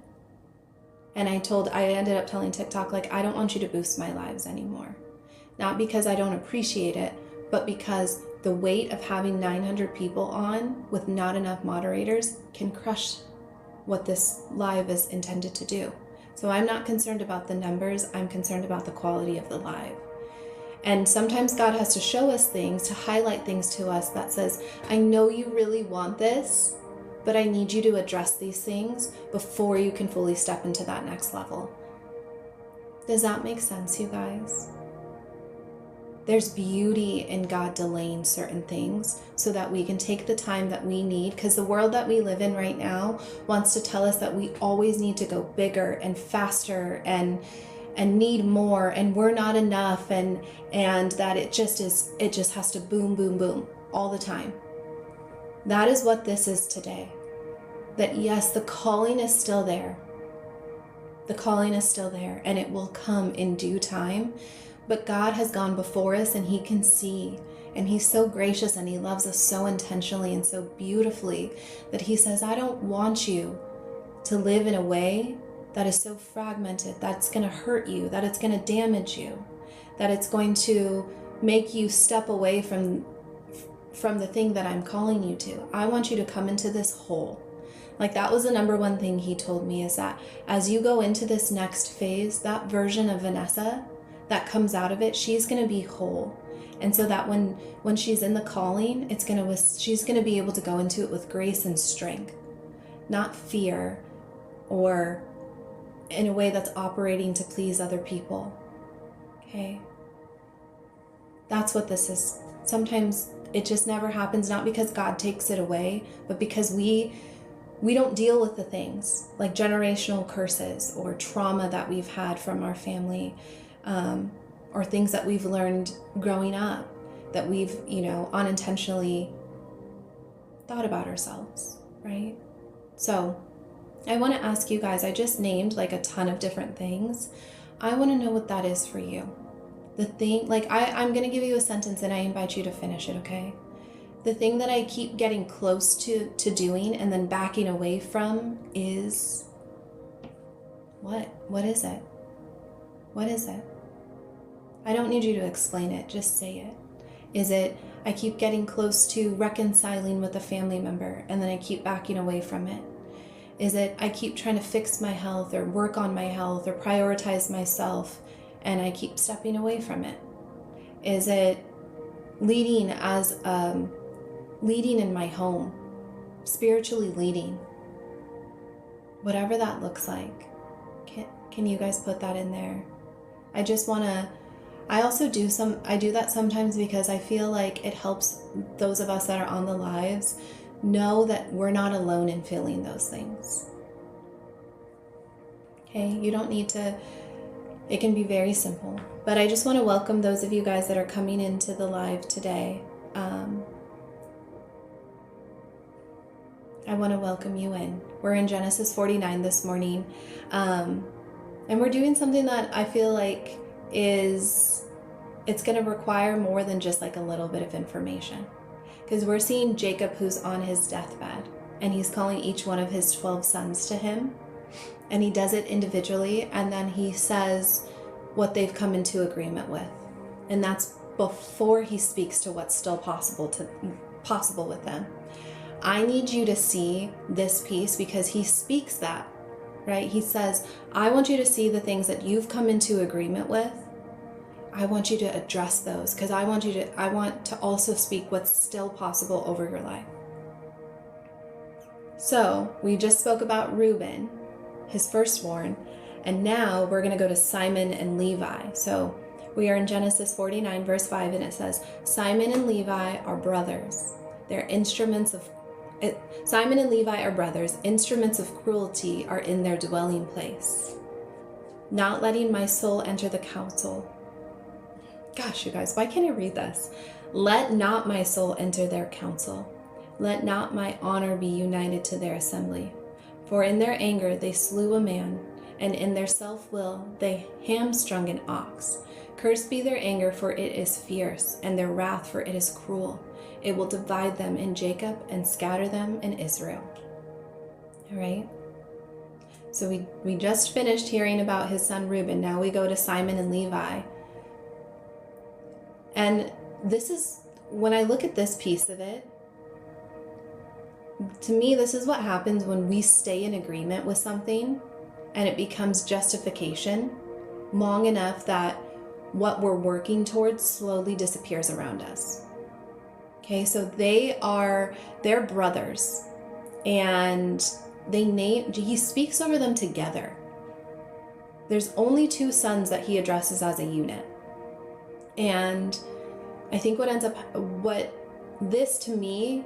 And I ended up telling TikTok, like, I don't want you to boost my lives anymore. Not because I don't appreciate it, but because the weight of having 900 people on with not enough moderators can crush what this live is intended to do. So I'm not concerned about the numbers, I'm concerned about the quality of the live. And sometimes God has to show us things, to highlight things to us that says, I know you really want this, but I need you to address these things before you can fully step into that next level. Does that make sense, you guys? There's beauty in God delaying certain things so that we can take the time that we need, because the world that we live in right now wants to tell us that we always need to go bigger and faster and need more, and we're not enough, and that it just has to boom, boom, boom all the time. That is what this is today. That yes, the calling is still there. The calling is still there, and it will come in due time. But God has gone before us, and He can see, and He's so gracious, and He loves us so intentionally and so beautifully that He says, I don't want you to live in a way that is so fragmented, that's going to hurt you, that it's going to damage you, that it's going to make you step away from the thing that I'm calling you to. I want you to come into this whole. Like, that was the number one thing He told me, is that as you go into this next phase, that version of Vanessa that comes out of it, she's going to be whole. And so that when she's in the calling, she's going to be able to go into it with grace and strength, not fear or in a way that's operating to please other people. Okay? That's what this is. Sometimes it just never happens, not because God takes it away, but because we don't deal with the things like generational curses or trauma that we've had from our family, or things that we've learned growing up that we've, unintentionally thought about ourselves, right? So I want to ask you guys, I just named like a ton of different things. I want to know what that is for you. The thing, like I'm going to give you a sentence and I invite you to finish it, okay? The thing that I keep getting close to doing and then backing away from is what? What is it? What is it? I don't need you to explain it, just say it. Is it, I keep getting close to reconciling with a family member and then I keep backing away from it? Is it, I keep trying to fix my health or work on my health or prioritize myself and I keep stepping away from it? Is it leading leading in my home, spiritually leading? Whatever that looks like, can you guys put that in there? I do that sometimes because I feel like it helps those of us that are on the lives know that we're not alone in feeling those things. Okay, you don't need to, it can be very simple. But I just want to welcome those of you guys that are coming into the live today. I want to welcome you in. We're in Genesis 49 this morning. And we're doing something that I feel like it's going to require more than just like a little bit of information. Because we're seeing Jacob who's on his deathbed, and he's calling each one of his 12 sons to him. And he does it individually, and then he says what they've come into agreement with. And that's before he speaks to what's still possible with them. I need you to see this piece because he speaks that, right? He says, I want you to see the things that you've come into agreement with. I want you to address those because I want to also speak what's still possible over your life. So we just spoke about Reuben, his firstborn, and now we're going to go to Simon and Levi. So we are in Genesis 49 verse 5, and it says, Simon and Levi are brothers. Simon and Levi are brothers. Instruments of cruelty are in their dwelling place, not letting my soul enter the council. Gosh, you guys, why can't I read this? Let not my soul enter their council. Let not my honor be united to their assembly. For in their anger they slew a man, and in their self-will they hamstrung an ox. Cursed be their anger, for it is fierce, and their wrath, for it is cruel. It will divide them in Jacob and scatter them in Israel. All right. So we just finished hearing about his son Reuben. Now we go to Simon and Levi. And this is, when I look at this piece of it, to me, this is what happens when we stay in agreement with something and it becomes justification long enough that what we're working towards slowly disappears around us. Okay, so they're brothers, and he speaks over them together. There's only two sons that he addresses as a unit. And I think what this to me,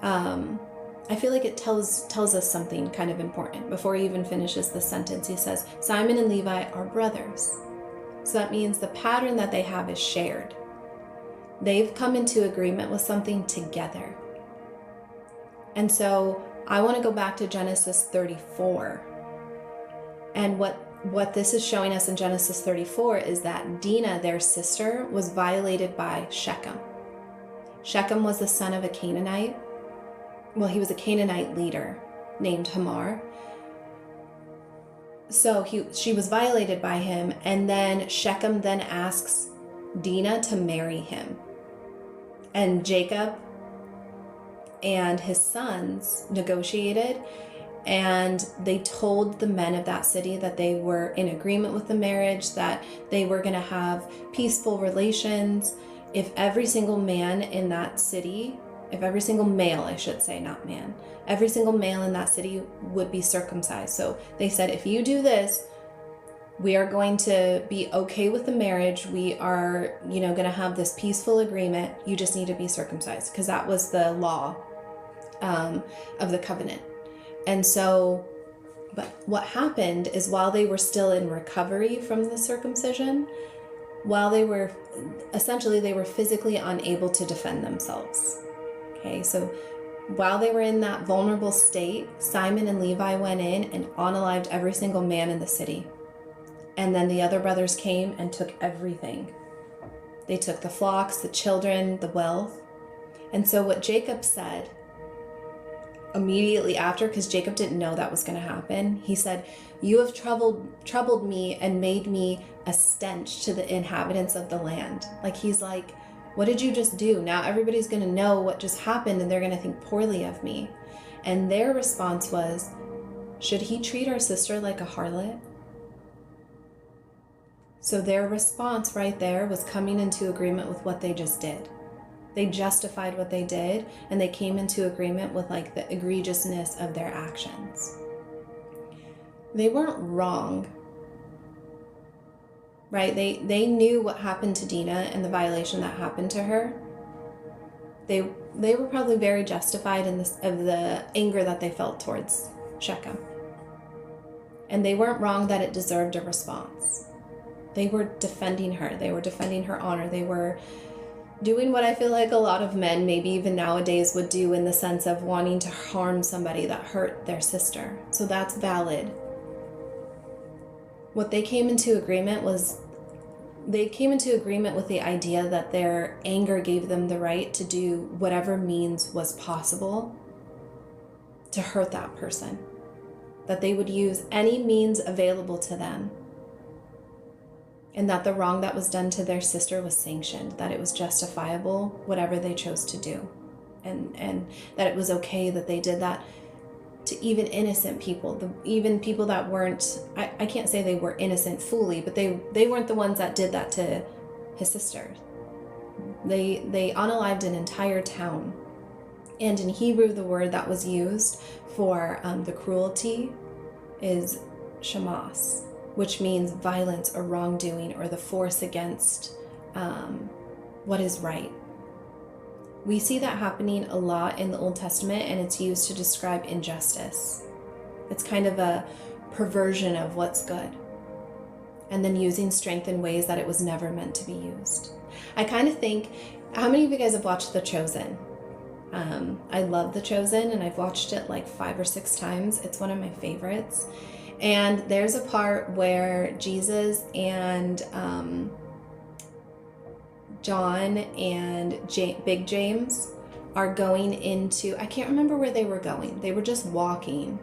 I feel like it tells us something kind of important. Before he even finishes the sentence, he says, Simon and Levi are brothers. So that means the pattern that they have is shared. They've come into agreement with something together. And so I want to go back to Genesis 34. And what this is showing us in Genesis 34 is that Dinah, their sister, was violated by Shechem. Shechem was the son of a Canaanite. Well, he was a Canaanite leader named Hamor. So she was violated by him, and then Shechem then asks Dinah to marry him. And Jacob and his sons negotiated, and they told the men of that city that they were in agreement with the marriage, that they were going to have peaceful relations if every single man in that city, if every single male, I should say, not man, every single male in that city would be circumcised. So they said, if you do this, we are going to be okay with the marriage. We are, going to have this peaceful agreement. You just need to be circumcised, because that was the law of the covenant. And so, but what happened is while they were still in recovery from the circumcision, while they were physically unable to defend themselves. Okay, so while they were in that vulnerable state, Simon and Levi went in and unalived every single man in the city. And then the other brothers came and took everything. They took the flocks, the children, the wealth. And so what Jacob said immediately after, because Jacob didn't know that was going to happen, he said, you have troubled me and made me a stench to the inhabitants of the land. Like, he's like, what did you just do? Now everybody's going to know what just happened, and they're going to think poorly of me. And their response was, should he treat our sister like a harlot? So their response right there was coming into agreement with what they just did. They justified what they did, and they came into agreement with like the egregiousness of their actions. They weren't wrong, right? They knew what happened to Dinah and the violation that happened to her. They were probably very justified in the anger that they felt towards Shechem. And they weren't wrong that it deserved a response. They were defending her. They were defending her honor. They were doing what I feel like a lot of men, maybe even nowadays, would do, in the sense of wanting to harm somebody that hurt their sister. So that's valid. What they came into agreement was, they came into agreement with the idea that their anger gave them the right to do whatever means was possible to hurt that person. That they would use any means available to them. And that the wrong that was done to their sister was sanctioned, that it was justifiable, whatever they chose to do. And that it was okay that they did that to even innocent people, even people that weren't, I can't say they were innocent fully, but they weren't the ones that did that to his sister. They unalived an entire town. And in Hebrew, the word that was used for the cruelty is shamas, which means violence or wrongdoing, or the force against what is right. We see that happening a lot in the Old Testament, and it's used to describe injustice. It's kind of a perversion of what's good, and then using strength in ways that it was never meant to be used. I kind of think, how many of you guys have watched The Chosen? I love The Chosen, and I've watched it like 5 or 6 times. It's one of my favorites. And there's a part where Jesus and John and Big James are going into, I can't remember where they were going. They were just walking.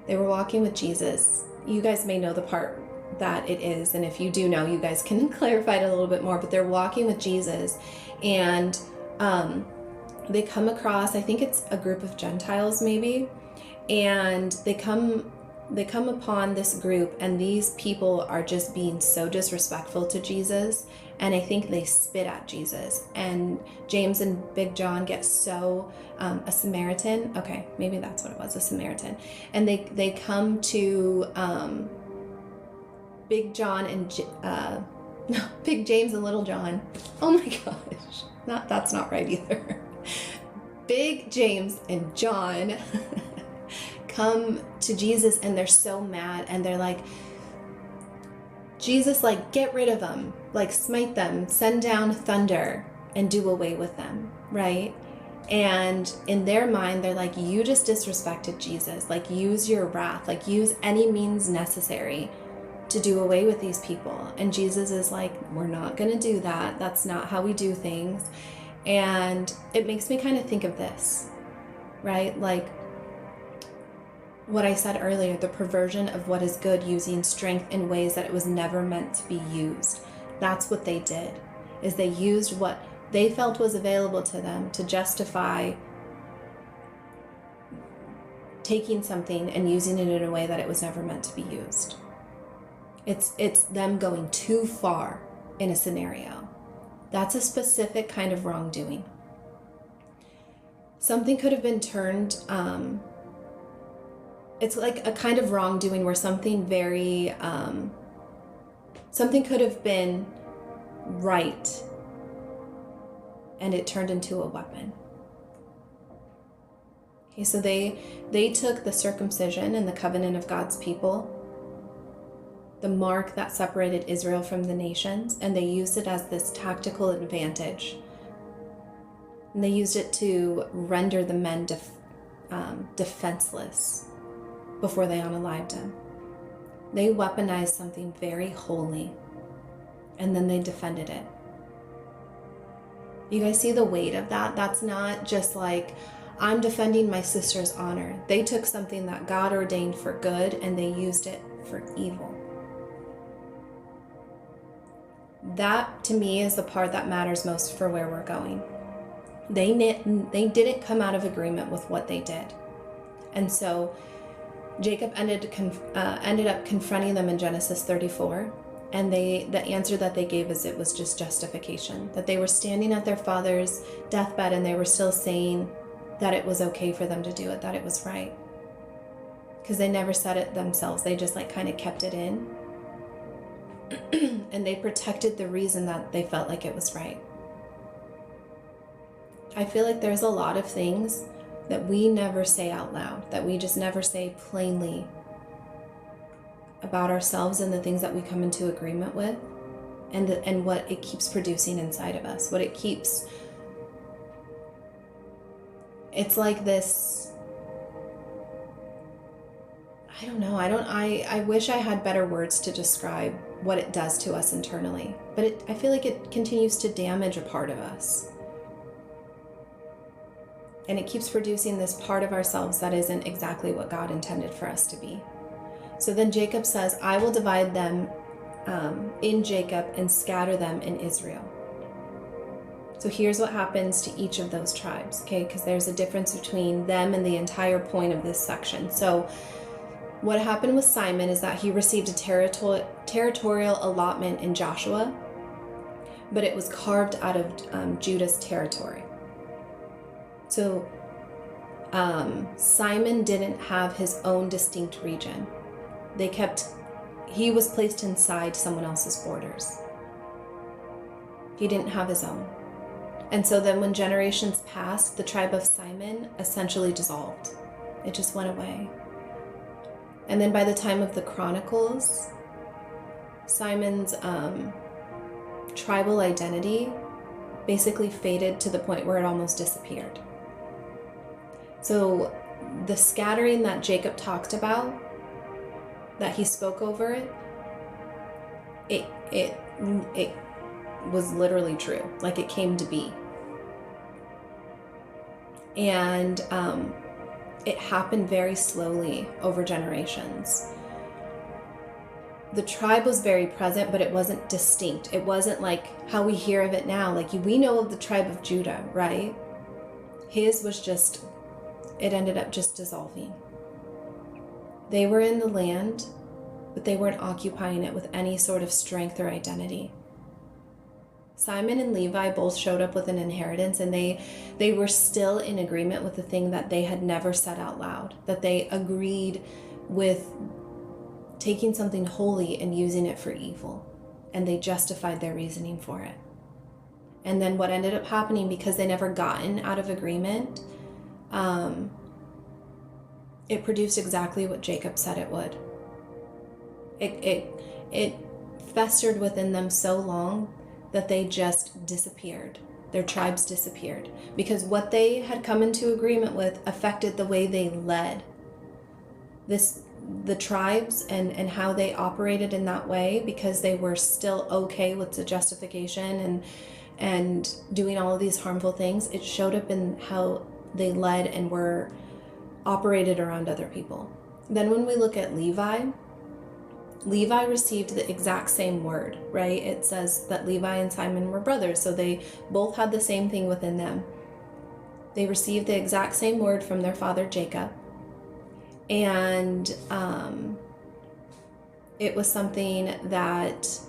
They were walking with Jesus. You guys may know the part that it is, and if you do know, you guys can clarify it a little bit more, but they're walking with Jesus, and they come across, I think it's a group of Gentiles maybe, and they come upon this group, and these people are just being so disrespectful to Jesus, and I think they spit at Jesus, and James and Big John get so, a Samaritan, okay, maybe that's what it was, a Samaritan, and they come to Big John and Big James and Little John. Oh my gosh, that's not right either. Big James and John come to Jesus, and they're so mad, and they're like, Jesus, like, get rid of them, like, smite them, send down thunder and do away with them, right? And in their mind, they're like, you just disrespected Jesus, like, use your wrath, like, use any means necessary to do away with these people. And Jesus is like, we're not gonna do that. That's not how we do things. And it makes me kind of think of this, right? Like what I said earlier, the perversion of what is good, using strength in ways that it was never meant to be used. That's what they did, is they used what they felt was available to them to justify taking something and using it in a way that it was never meant to be used. It's them going too far in a scenario. That's a specific kind of wrongdoing. Something could have been turned, it's like a kind of wrongdoing where something very, something could have been right and it turned into a weapon. Okay, so they took the circumcision and the covenant of God's people, the mark that separated Israel from the nations, and they used it as this tactical advantage. And they used it to render the men defenseless before they unalived him. They weaponized something very holy, and then they defended it. You guys see the weight of that? That's not just like, I'm defending my sister's honor. They took something that God ordained for good and they used it for evil. That, to me, is the part that matters most for where we're going. They didn't come out of agreement with what they did. And so Jacob ended up confronting them in Genesis 34. And the answer that they gave is it was just justification. That they were standing at their father's deathbed and they were still saying that it was okay for them to do it, that it was right. Because they never said it themselves. They just like kind of kept it in. And they protected the reason that they felt like it was right. I feel like there's a lot of things that we never say out loud, that we just never say plainly about ourselves and the things that we come into agreement with. and what it keeps producing inside of us, it's like this, I don't know, I wish I had better words to describe what it does to us internally, but I feel like it continues to damage a part of us. And it keeps producing this part of ourselves that isn't exactly what God intended for us to be. So then Jacob says, I will divide them in Jacob and scatter them in Israel. So here's what happens to each of those tribes, okay? Because there's a difference between them and the entire point of this section. So what happened with Simon is that he received a territorial allotment in Joshua, but it was carved out of Judah's territory. So Simon didn't have his own distinct region. He was placed inside someone else's borders. He didn't have his own. And so then when generations passed, the tribe of Simon essentially dissolved. It just went away. And then by the time of the Chronicles, Simon's tribal identity basically faded to the point where it almost disappeared. So the scattering that Jacob talked about, that he spoke over it was literally true. Like, it came to be. And it happened very slowly over generations. The tribe was very present, but it wasn't distinct. It wasn't like how we hear of it now. Like, we know of the tribe of Judah, right? His was just, it ended up just dissolving. They were in the land, but they weren't occupying it with any sort of strength or identity. Simon and Levi both showed up with an inheritance, and they were still in agreement with the thing that they had never said out loud, that they agreed with taking something holy and using it for evil, and they justified their reasoning for it. And then what ended up happening, because they never gotten out of agreement, it produced exactly what Jacob said it would. It festered within them so long that they just disappeared. Their tribes disappeared because what they had come into agreement with affected the way they led the tribes and how they operated in that way, because they were still okay with the justification and doing all of these harmful things. It showed up in how they led and were operated around other people. Then when we look at Levi received the exact same word, right? It says that Levi and Simon were brothers, so they both had the same thing within them. They received the exact same word from their father Jacob, and it was something that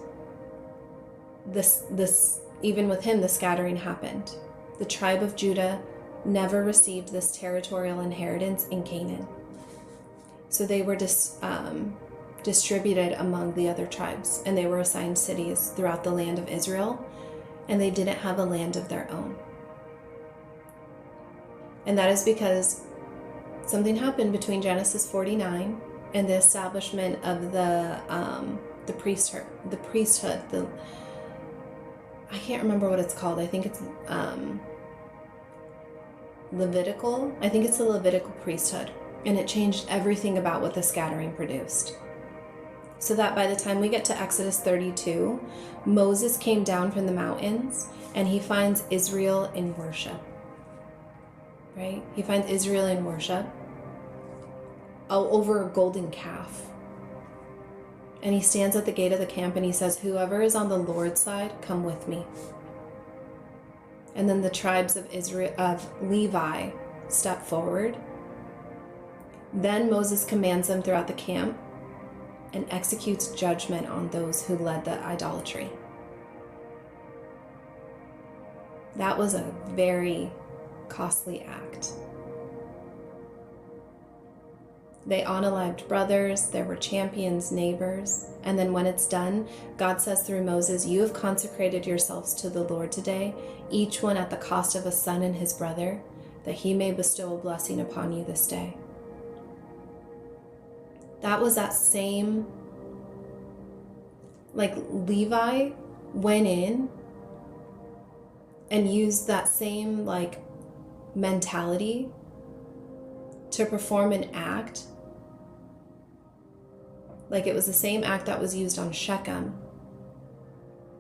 this even with him, the scattering happened. The tribe of Judah never received this territorial inheritance in Canaan, so they were distributed among the other tribes, and they were assigned cities throughout the land of Israel, and they didn't have a land of their own. And that is because something happened between Genesis 49 and the establishment of the priesthood. I can't remember what it's called. I think it's Levitical. I think it's the Levitical priesthood, and it changed everything about what the scattering produced. So that by the time we get to Exodus 32, Moses came down from the mountains and he finds Israel in worship, right? He finds Israel in worship over a golden calf. And he stands at the gate of the camp and he says, whoever is on the Lord's side, come with me. And then the tribes of Levi step forward. Then Moses commands them throughout the camp and executes judgment on those who led the idolatry. That was a very costly act. They unalived brothers, there were champions, neighbors, and then when it's done, God says through Moses, you have consecrated yourselves to the Lord today, each one at the cost of a son and his brother, that he may bestow a blessing upon you this day. That was that same, like Levi went in and used that same like mentality to perform an act, like it was the same act that was used on Shechem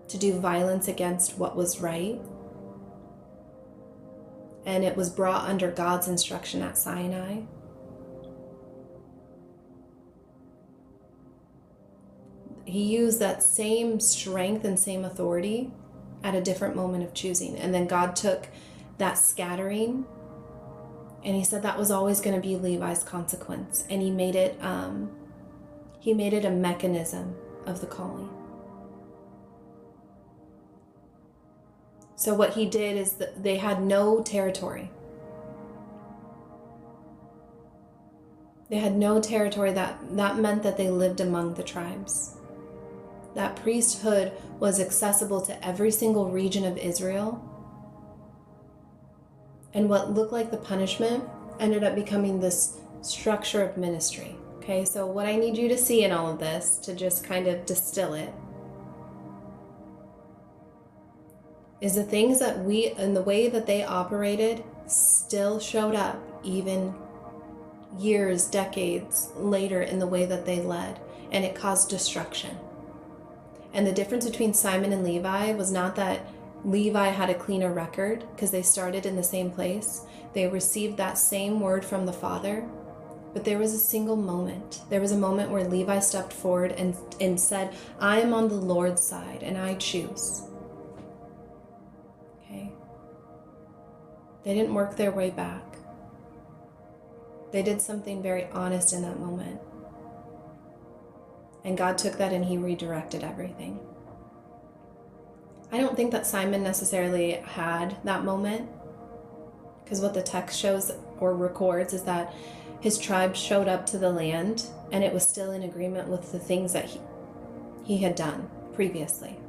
to do violence against what was right, and it was brought under God's instruction at Sinai. He used that same strength and same authority at a different moment of choosing. And then God took that scattering and he said that was always going to be Levi's consequence. And he made it a mechanism of the calling. So what he did is that they had no territory. They had no territory. That meant that they lived among the tribes. That priesthood was accessible to every single region of Israel. And what looked like the punishment ended up becoming this structure of ministry. Okay, so what I need you to see in all of this, to just kind of distill it, is the things that we, and the way that they operated, still showed up even years, decades later in the way that they led, and it caused destruction. And the difference between Simon and Levi was not that Levi had a cleaner record because they started in the same place. They received that same word from the Father, but there was a single moment. There was a moment where Levi stepped forward and said, I am on the Lord's side and I choose. Okay? They didn't work their way back. They did something very honest in that moment. And God took that and he redirected everything. I don't think that Simon necessarily had that moment, because what the text shows or records is that his tribe showed up to the land and it was still in agreement with the things that he had done previously.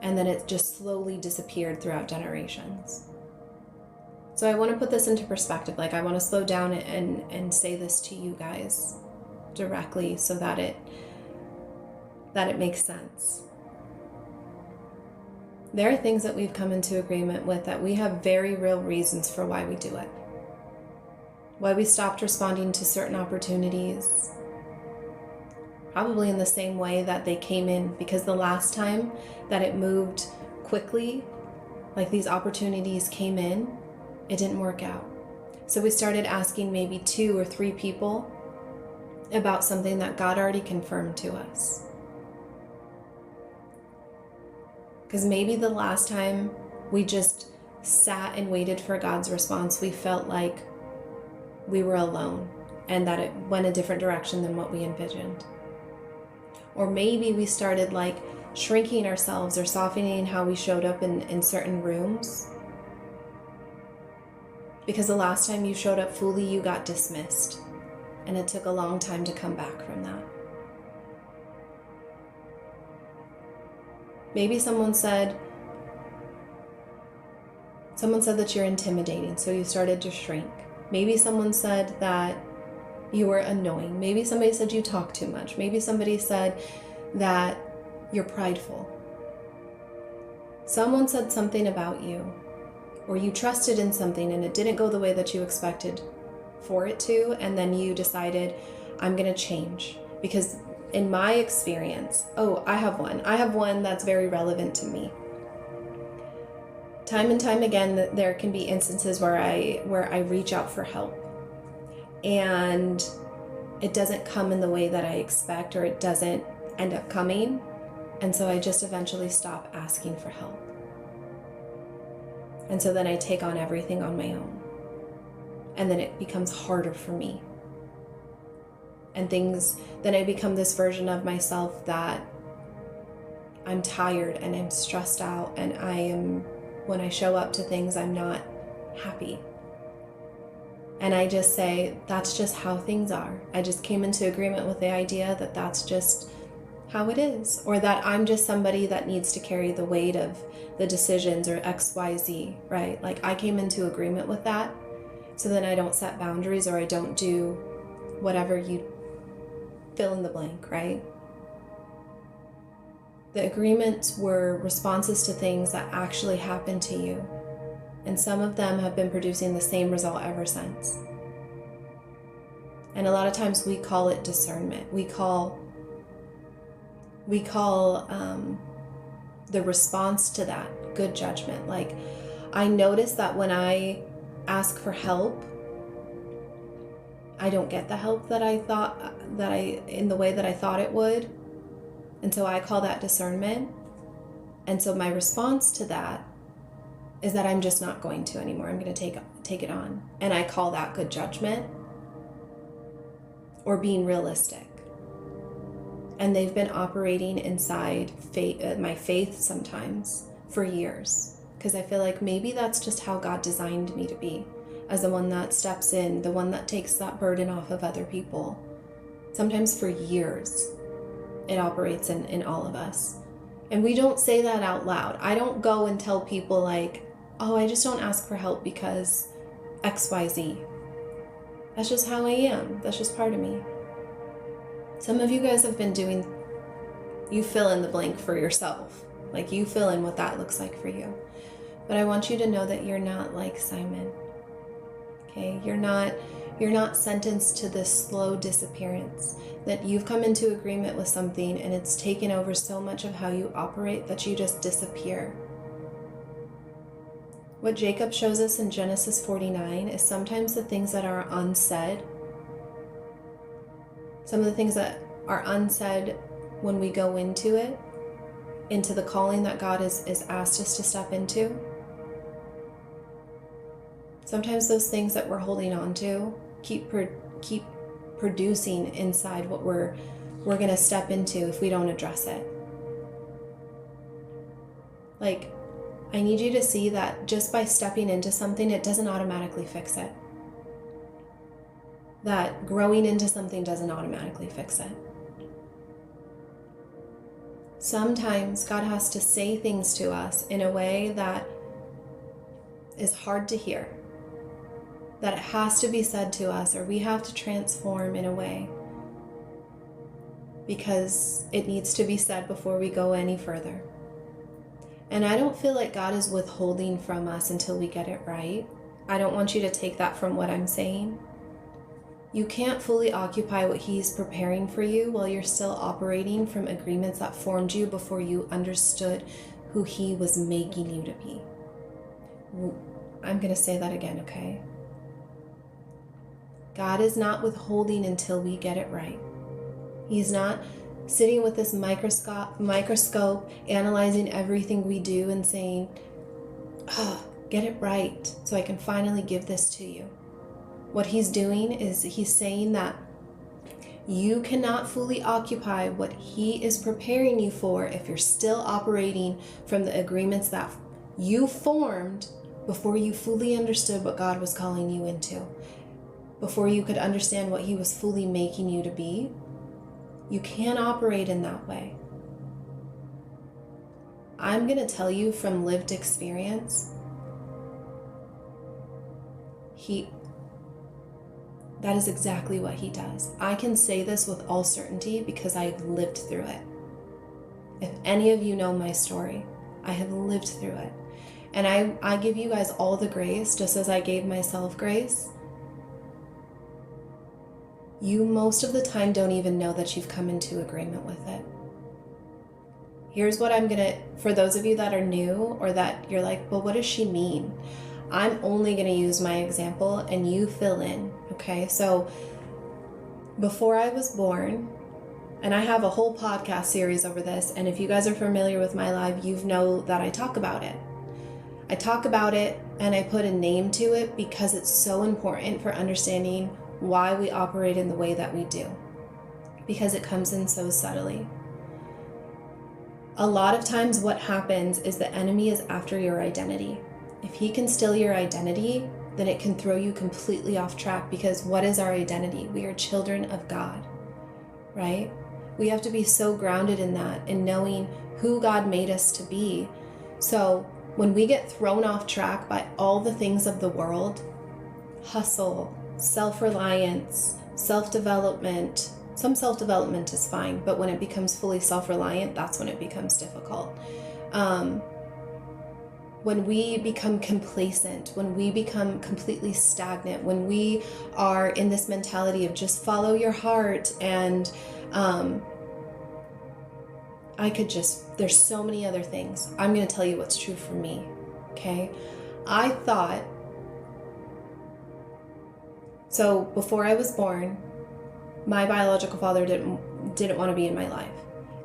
And then it just slowly disappeared throughout generations. So I want to put this into perspective. Like, I want to slow down and say this to you guys directly so that it makes sense. There are things that we've come into agreement with that we have very real reasons for why we do it. Why we stopped responding to certain opportunities, probably in the same way that they came in, because the last time that it moved quickly, like these opportunities came in, it didn't work out. So we started asking maybe 2 or 3 people about something that God already confirmed to us. Because maybe the last time we just sat and waited for God's response, we felt like we were alone and that it went a different direction than what we envisioned. Or maybe we started like shrinking ourselves or softening how we showed up in certain rooms. Because the last time you showed up fully, you got dismissed. And it took a long time to come back from that. Maybe someone said that you're intimidating, so you started to shrink. Maybe someone said that you were annoying. Maybe somebody said you talk too much. Maybe somebody said that you're prideful. Someone said something about you, or you trusted in something and it didn't go the way that you expected for it to, and then you decided, I'm going to change. Because in my experience, I have one that's very relevant to me. Time and time again, there can be instances where I reach out for help and it doesn't come in the way that I expect, or it doesn't end up coming, and so I just eventually stop asking for help. And so then I take on everything on my own, and then it becomes harder for me. And then I become this version of myself that I'm tired and I'm stressed out, and when I show up to things, I'm not happy. And I just say, that's just how things are. I just came into agreement with the idea that that's just how it is, or that I'm just somebody that needs to carry the weight of the decisions or XYZ, right? Like, I came into agreement with that, so then I don't set boundaries, or I don't do whatever you fill in the blank, right? The agreements were responses to things that actually happened to you. And some of them have been producing the same result ever since. And a lot of times we call it discernment. We call the response to that good judgment. Like, I notice that when I ask for help, I don't get the help that I thought in the way that I thought it would. And so I call that discernment. And so my response to that is that I'm just not going to anymore. I'm going to take it on. And I call that good judgment or being realistic. And they've been operating inside my faith sometimes for years, because I feel like maybe that's just how God designed me to be, as the one that steps in, the one that takes that burden off of other people. Sometimes for years it operates in all of us. And we don't say that out loud. I don't go and tell people like, oh, I just don't ask for help because XYZ. That's just how I am. That's just part of me. Some of you guys have been doing, you fill in the blank for yourself. Like, you fill in what that looks like for you. But I want you to know that you're not like Simon. Okay? You're not sentenced to this slow disappearance. That you've come into agreement with something and it's taken over so much of how you operate that you just disappear. What Jacob shows us in Genesis 49 is sometimes the things that are unsaid, some of the things that are unsaid when we go into it, into the calling that God has asked us to step into. Sometimes those things that we're holding on to keep producing inside what we're going to step into if we don't address it. Like, I need you to see that just by stepping into something, it doesn't automatically fix it. That growing into something doesn't automatically fix it. Sometimes God has to say things to us in a way that is hard to hear. That it has to be said to us, or we have to transform in a way, because it needs to be said before we go any further. And I don't feel like God is withholding from us until we get it right. I don't want you to take that from what I'm saying. You can't fully occupy what He's preparing for you while you're still operating from agreements that formed you before you understood who He was making you to be. I'm going to say that again, okay? God is not withholding until we get it right. He's not sitting with this microscope, analyzing everything we do and saying, get it right so I can finally give this to you. What He's doing is He's saying that you cannot fully occupy what He is preparing you for if you're still operating from the agreements that you formed before you fully understood what God was calling you into. Before you could understand what He was fully making you to be. You can't operate in that way. I'm going to tell you from lived experience, that is exactly what He does. I can say this with all certainty because I've lived through it. If any of you know my story, I have lived through it. And I give you guys all the grace, just as I gave myself grace. You most of the time don't even know that you've come into agreement with it. Here's what for those of you that are new or that you're like, well, what does she mean? I'm only going to use my example and you fill in, okay? So before I was born, and I have a whole podcast series over this, and if you guys are familiar with my life, you know that I talk about it. I talk about it and I put a name to it because it's so important for understanding why we operate in the way that we do, because it comes in so subtly. A lot of times what happens is the enemy is after your identity. If he can steal your identity, then it can throw you completely off track, because what is our identity? We are children of God, right? We have to be so grounded in that and knowing who God made us to be. So when we get thrown off track by all the things of the world, hustle, self-reliance, self-development, Some self-development is fine, but when it becomes fully self-reliant, that's when it becomes difficult. When we become complacent, when we become completely stagnant, when we are in this mentality of just follow your heart, and there's so many other things. I'm going to tell you what's true for me, okay? I thought, so before I was born, my biological father didn't want to be in my life.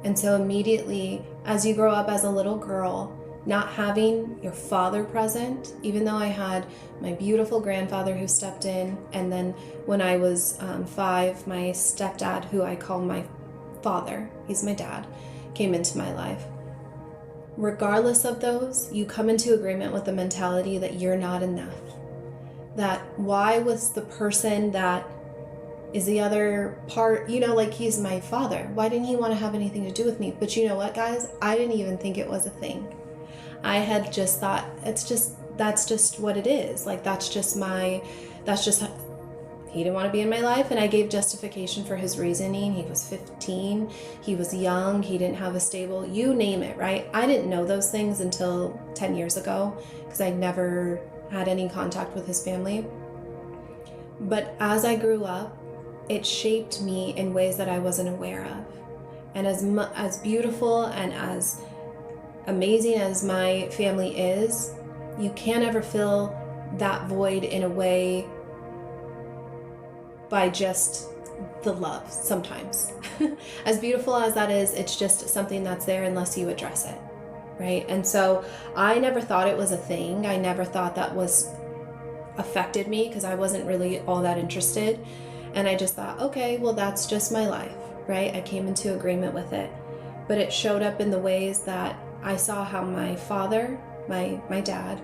And so immediately, as you grow up as a little girl, not having your father present, even though I had my beautiful grandfather who stepped in, and then when I was 5, my stepdad, who I call my father, he's my dad, came into my life. Regardless of those, you come into agreement with the mentality that you're not enough. That why was the person that is the other part, like he's my father, why didn't he want to have anything to do with me? But you know what, guys? I didn't even think it was a thing. I had just thought that's just what it is. Like he didn't want to be in my life, and I gave justification for his reasoning. He was 15, he was young, he didn't have a stable, you name it, right? I didn't know those things until 10 years ago because I never had any contact with his family. But as I grew up, it shaped me in ways that I wasn't aware of. And as beautiful and as amazing as my family is, you can't ever fill that void in a way by just the love sometimes. As beautiful as that is, it's just something that's there unless you address it, right? And so I never thought it was a thing. I never thought that was affected me because I wasn't really all that interested. And I just thought, okay, well, that's just my life, right? I came into agreement with it. But it showed up in the ways that I saw how my father, my dad,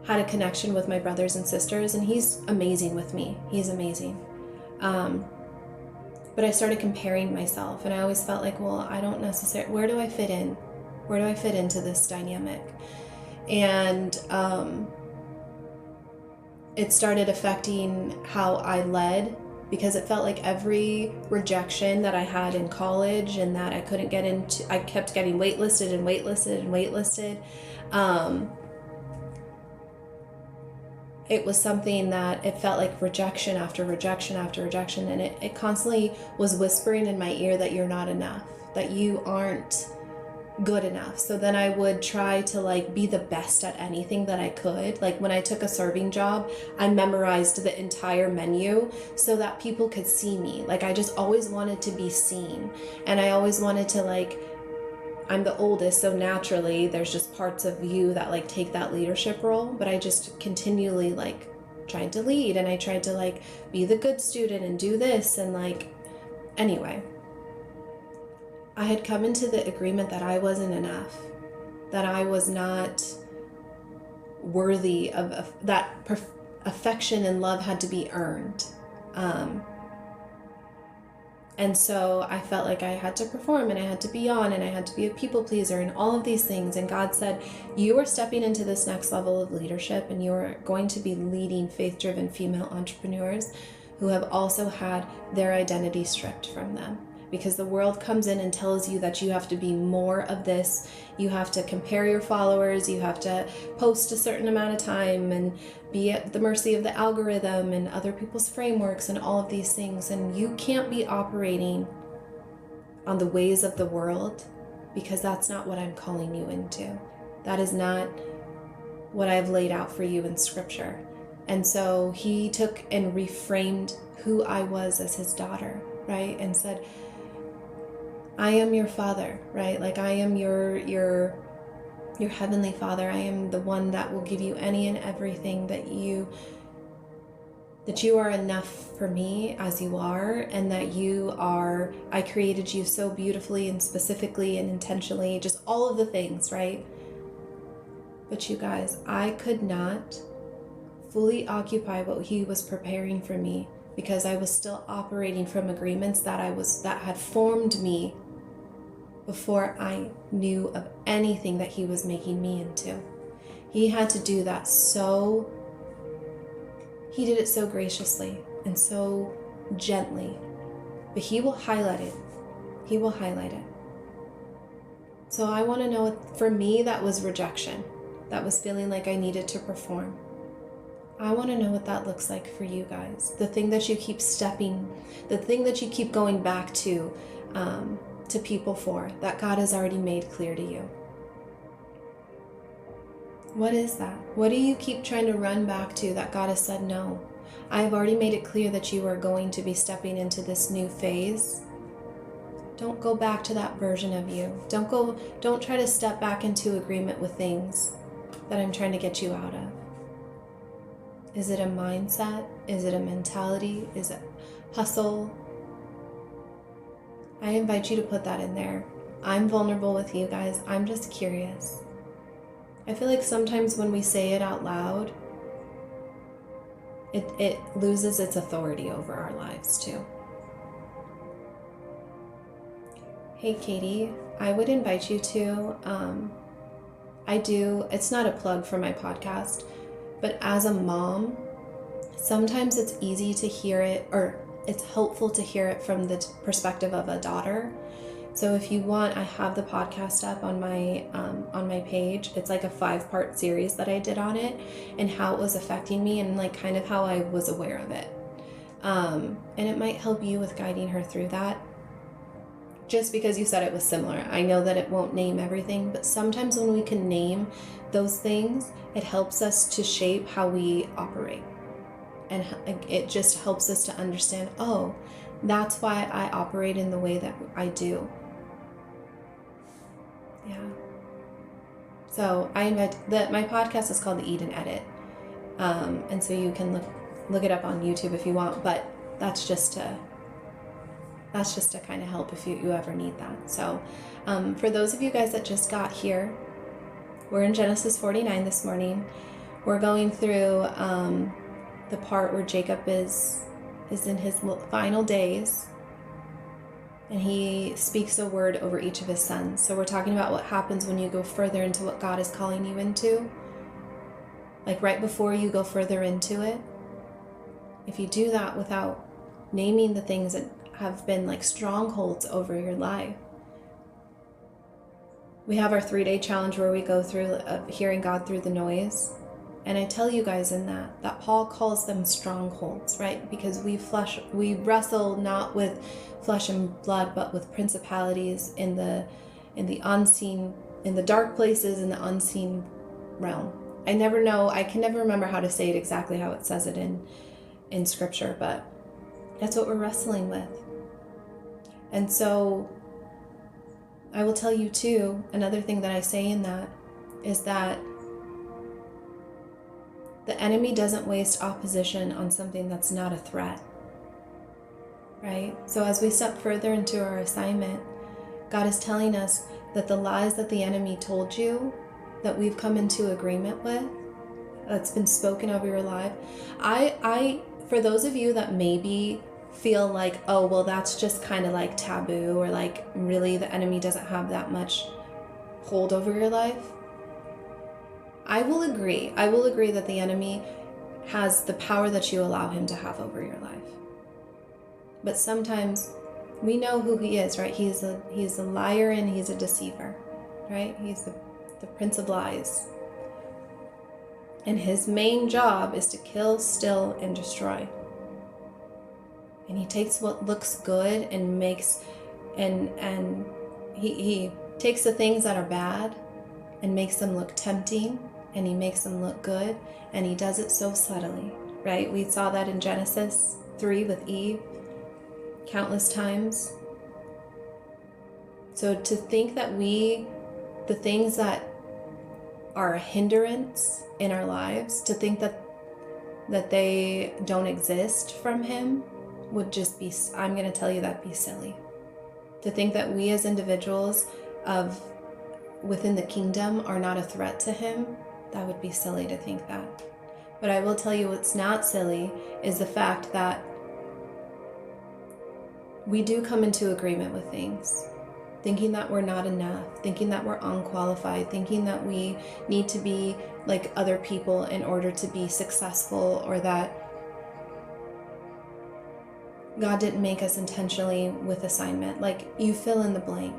had a connection with my brothers and sisters, and he's amazing with me. He's amazing. But I started comparing myself, and I always felt like, well, I don't necessarily, where do I fit in? Where do I fit into this dynamic? And it started affecting how I led, because it felt like every rejection that I had in college and that I couldn't get into, I kept getting waitlisted and waitlisted and waitlisted. It was something that it felt like rejection after rejection after rejection, and it constantly was whispering in my ear that you're not enough, that you aren't good enough. So then I would try to be the best at anything that I could. Like when I took a serving job, I memorized the entire menu so that people could see me. Like I just always wanted to be seen, and I always wanted to I'm the oldest, so naturally there's just parts of you that take that leadership role, but I just continually tried to lead, and I tried to be the good student and do this, and anyway, I had come into the agreement that I wasn't enough, that I was not worthy of that affection and love had to be earned. And so I felt like I had to perform, and I had to be on, and I had to be a people pleaser, and all of these things. And God said, you are stepping into this next level of leadership, and you are going to be leading faith-driven female entrepreneurs who have also had their identity stripped from them. Because the world comes in and tells you that you have to be more of this. You have to compare your followers. You have to post a certain amount of time and be at the mercy of the algorithm and other people's frameworks and all of these things. And you can't be operating on the ways of the world, because that's not what I'm calling you into. That is not what I've laid out for you in Scripture. And so he took and reframed who I was as his daughter, right? And said, I am your father, right? I am your heavenly father. I am the one that will give you any and everything that you are enough for me as you are, and that I created you so beautifully and specifically and intentionally, just all of the things, right? But you guys, I could not fully occupy what he was preparing for me, because I was still operating from agreements that had formed me before I knew of anything that he was making me into. He had to do that he did it so graciously and so gently, but He will highlight it. He will highlight it. So I want to know, for me, that was rejection. That was feeling like I needed to perform. I want to know what that looks like for you guys. The thing that you keep the thing that you keep going back to people for, that God has already made clear to you. What is that? What do you keep trying to run back to that God has said no? I have already made it clear that you are going to be stepping into this new phase. Don't go back to that version of you. Don't try to step back into agreement with things that I'm trying to get you out of. Is it a mindset? Is it a mentality? Is it hustle? I invite you to put that in there. I'm vulnerable with you guys. I'm just curious. I feel like sometimes when we say it out loud, it loses its authority over our lives too. Hey Katie, I would invite you to, it's not a plug for my podcast, but as a mom, sometimes it's easy to hear it, or it's helpful to hear it from the perspective of a daughter. So if you want, I have the podcast up on my page. It's like a 5-part series that I did on it and how it was affecting me and like kind of how I was aware of it. And it might help you with guiding her through that. Just because you said it was similar. I know that it won't name everything, but sometimes when we can name those things, it helps us to shape how we operate. And it just helps us to understand, oh, that's why I operate in the way that I do. Yeah. So I invite my podcast is called The Eat and Edit. And so you can look it up on YouTube if you want, but that's just to kind of help if you ever need that. So for those of you guys that just got here, we're in Genesis 49 this morning. We're going through the part where Jacob is in his final days, and he speaks a word over each of his sons. So we're talking about what happens when you go further into what God is calling you into. Like right before you go further into it, if you do that without naming the things that have been like strongholds over your life. We have our 3-day challenge where we go through hearing God through the noise. And I tell you guys in that Paul calls them strongholds, right? Because we wrestle not with flesh and blood, but with principalities in the unseen, in the dark places, in the unseen realm. I can never remember how to say it exactly how it says it in scripture, but that's what we're wrestling with. And so I will tell you too, another thing that I say in that is that the enemy doesn't waste opposition on something that's not a threat, right? So as we step further into our assignment, God is telling us that the lies that the enemy told you, that we've come into agreement with, that's been spoken over your life. I for those of you that maybe feel like, oh, well, that's just kind of like taboo, or like really the enemy doesn't have that much hold over your life, I will agree that the enemy has the power that you allow him to have over your life. But sometimes we know who he is, right? He's a liar and he's a deceiver, right? He's the prince of lies. And his main job is to kill, steal, and destroy. And he takes what looks good and makes, and he takes the things that are bad and makes them look tempting, and he makes them look good, and he does it so subtly, right? We saw that in Genesis 3 with Eve countless times. So to think that the things that are a hindrance in our lives, to think that they don't exist from him would just be, I'm going to tell you, that'd be silly. To think that we as individuals within the kingdom are not a threat to him, that would be silly to think that. But I will tell you what's not silly is the fact that we do come into agreement with things, thinking that we're not enough, thinking that we're unqualified, thinking that we need to be like other people in order to be successful, or that God didn't make us intentionally with assignment. Like, you fill in the blank.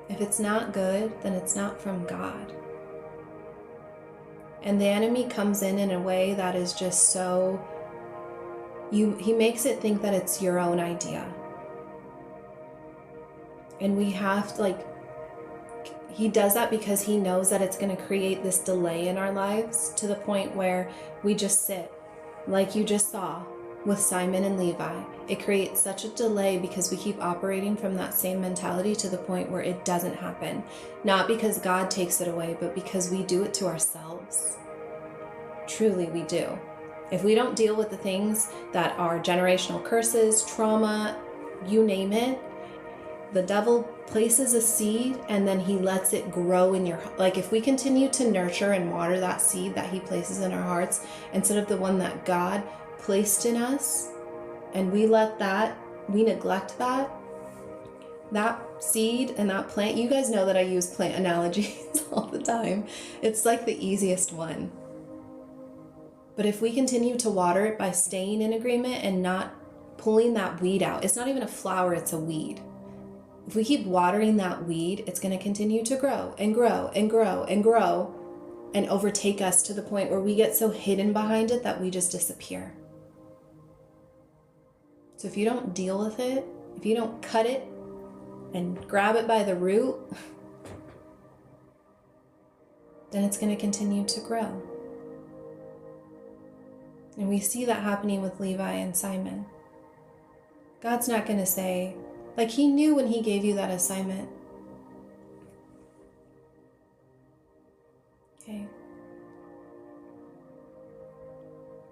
If it's not good, then it's not from God. And the enemy comes in a way that is just so, he makes it think that it's your own idea. And we have to, like, he does that because he knows that it's going to create this delay in our lives to the point where we just sit, like you just saw with Simon and Levi. It creates such a delay because we keep operating from that same mentality to the point where it doesn't happen. Not because God takes it away, but because we do it to ourselves. Truly, we do. If we don't deal with the things that are generational curses, trauma, you name it, the devil places a seed and then he lets it grow in your, like, if we continue to nurture and water that seed that he places in our hearts instead of the one that God placed in us, and we neglect that seed and that plant. You guys know that I use plant analogies all the time. It's like the easiest one. But if we continue to water it by staying in agreement and not pulling that weed out, it's not even a flower, it's a weed. If we keep watering that weed, it's going to continue to grow and grow and grow and grow and overtake us to the point where we get so hidden behind it that we just disappear. So if you don't deal with it, if you don't cut it and grab it by the root, then it's going to continue to grow. And we see that happening with Levi and Simon. God's not going to say, like, he knew when he gave you that assignment. Okay.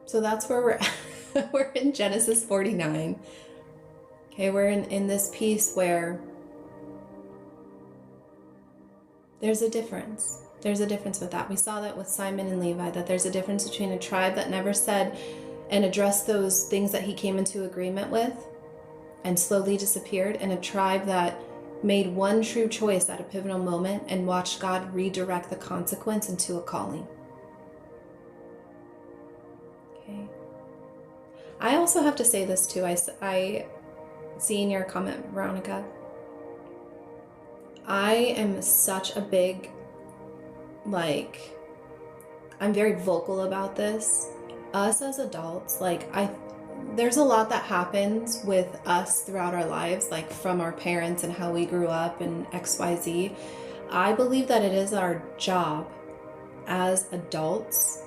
So that's where we're at. We're in Genesis 49. Okay, we're in this piece where there's a difference. There's a difference with that. We saw that with Simon and Levi, that there's a difference between a tribe that never said and addressed those things that he came into agreement with and slowly disappeared, and a tribe that made one true choice at a pivotal moment and watched God redirect the consequence into a calling. Okay. I also have to say this too. I see in your comment, Veronica, I am such a big, like, I'm very vocal about this. Us as adults, like, there's a lot that happens with us throughout our lives, like from our parents and how we grew up and XYZ. I believe that it is our job as adults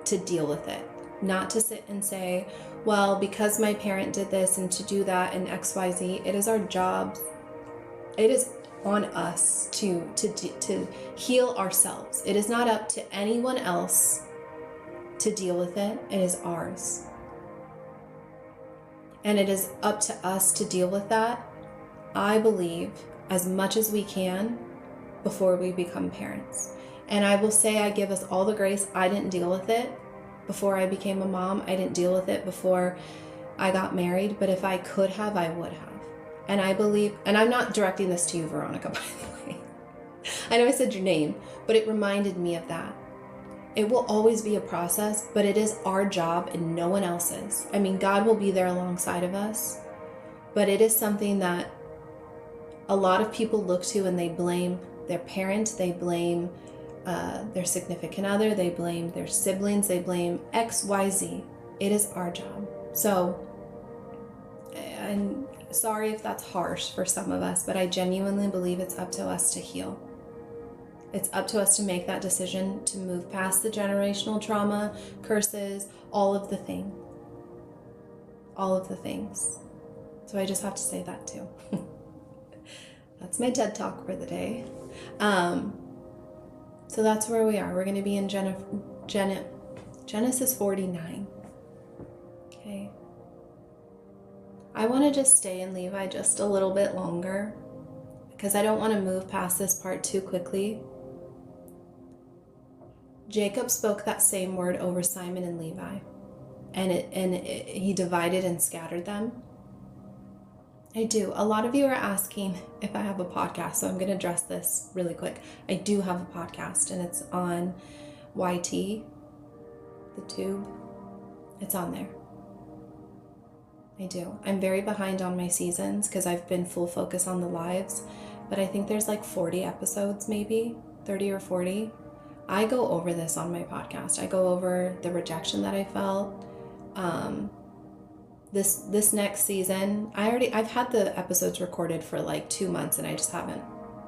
to deal with it, not to sit and say, well, because my parent did this and to do that and XYZ. It is our job. It is on us to heal ourselves. It is not up to anyone else to deal with it. It is ours. And it is up to us to deal with that, I believe, as much as we can before we become parents. And I will say, I give us all the grace. I didn't deal with it before I became a mom. I didn't deal with it before I got married. But if I could have, I would have. And I believe, and I'm not directing this to you, Veronica, by the way. I know I said your name, but it reminded me of that. It will always be a process, but it is our job and no one else's. I mean, God will be there alongside of us, but it is something that a lot of people look to and they blame their parent, they blame their significant other, they blame their siblings, they blame XYZ. It is our job. So, I'm sorry if that's harsh for some of us, but I genuinely believe it's up to us to heal. It's up to us to make that decision to move past the generational trauma, curses, all of the things. All of the things. So I just have to say that too. That's my TED Talk for the day. So that's where we are. We're going to be in Genesis 49. Okay. I want to just stay in Levi just a little bit longer because I don't want to move past this part too quickly. Jacob spoke that same word over Simon and Levi, and he divided and scattered them. I do. A lot of you are asking if I have a podcast, so I'm going to address this really quick. I do have a podcast, and it's on YT, the tube. It's on there. I do. I'm very behind on my seasons because I've been full focus on the lives, but I think there's like 40 episodes, maybe 30 or 40. I go over this on my podcast. I go over the rejection that I felt. This next season, I've had the episodes recorded for like 2 months and I just haven't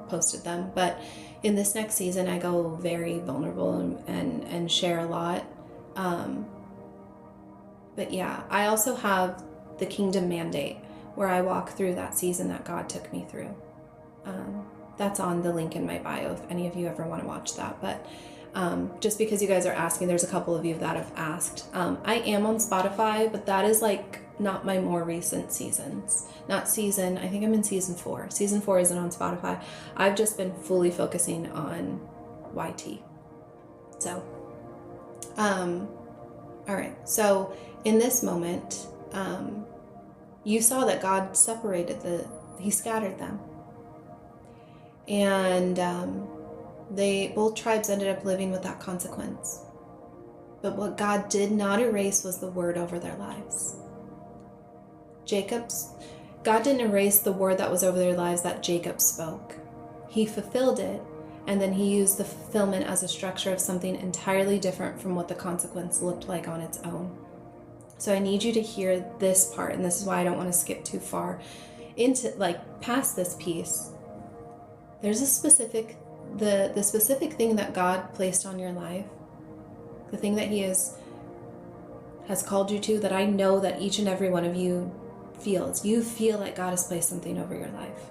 posted them. But in this next season, I go very vulnerable and share a lot. But yeah, I also have the Kingdom Mandate where I walk through that season that God took me through. That's on the link in my bio if any of you ever want to watch that. But just because you guys are asking, there's a couple of you that have asked. I am on Spotify, but that is like not my more recent seasons. I think I'm in season 4. Season 4 isn't on Spotify. I've just been fully focusing on YT. So, all right. So in this moment, you saw that God He scattered them. And both tribes ended up living with that consequence. But what God did not erase was the word over their lives. God didn't erase the word that was over their lives that Jacob spoke. He fulfilled it, and then he used the fulfillment as a structure of something entirely different from what the consequence looked like on its own. So I need you to hear this part, and this is why I don't want to skip too far into, like, past this piece. There's the specific thing that God placed on your life, the thing that he has called you to, that I know that each and every one of you feels. You feel like God has placed something over your life.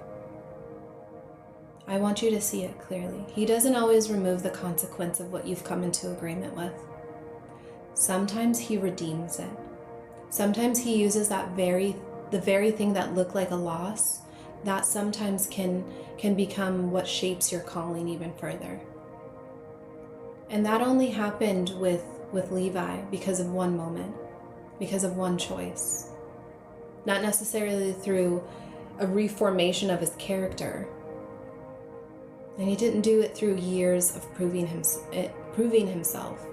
I want you to see it clearly. He doesn't always remove the consequence of what you've come into agreement with. Sometimes he redeems it. Sometimes he uses the very thing that looked like a loss, that sometimes can become what shapes your calling even further. And that only happened with Levi because of one moment, because of one choice. Not necessarily through a reformation of his character. And he didn't do it through years of proving himself.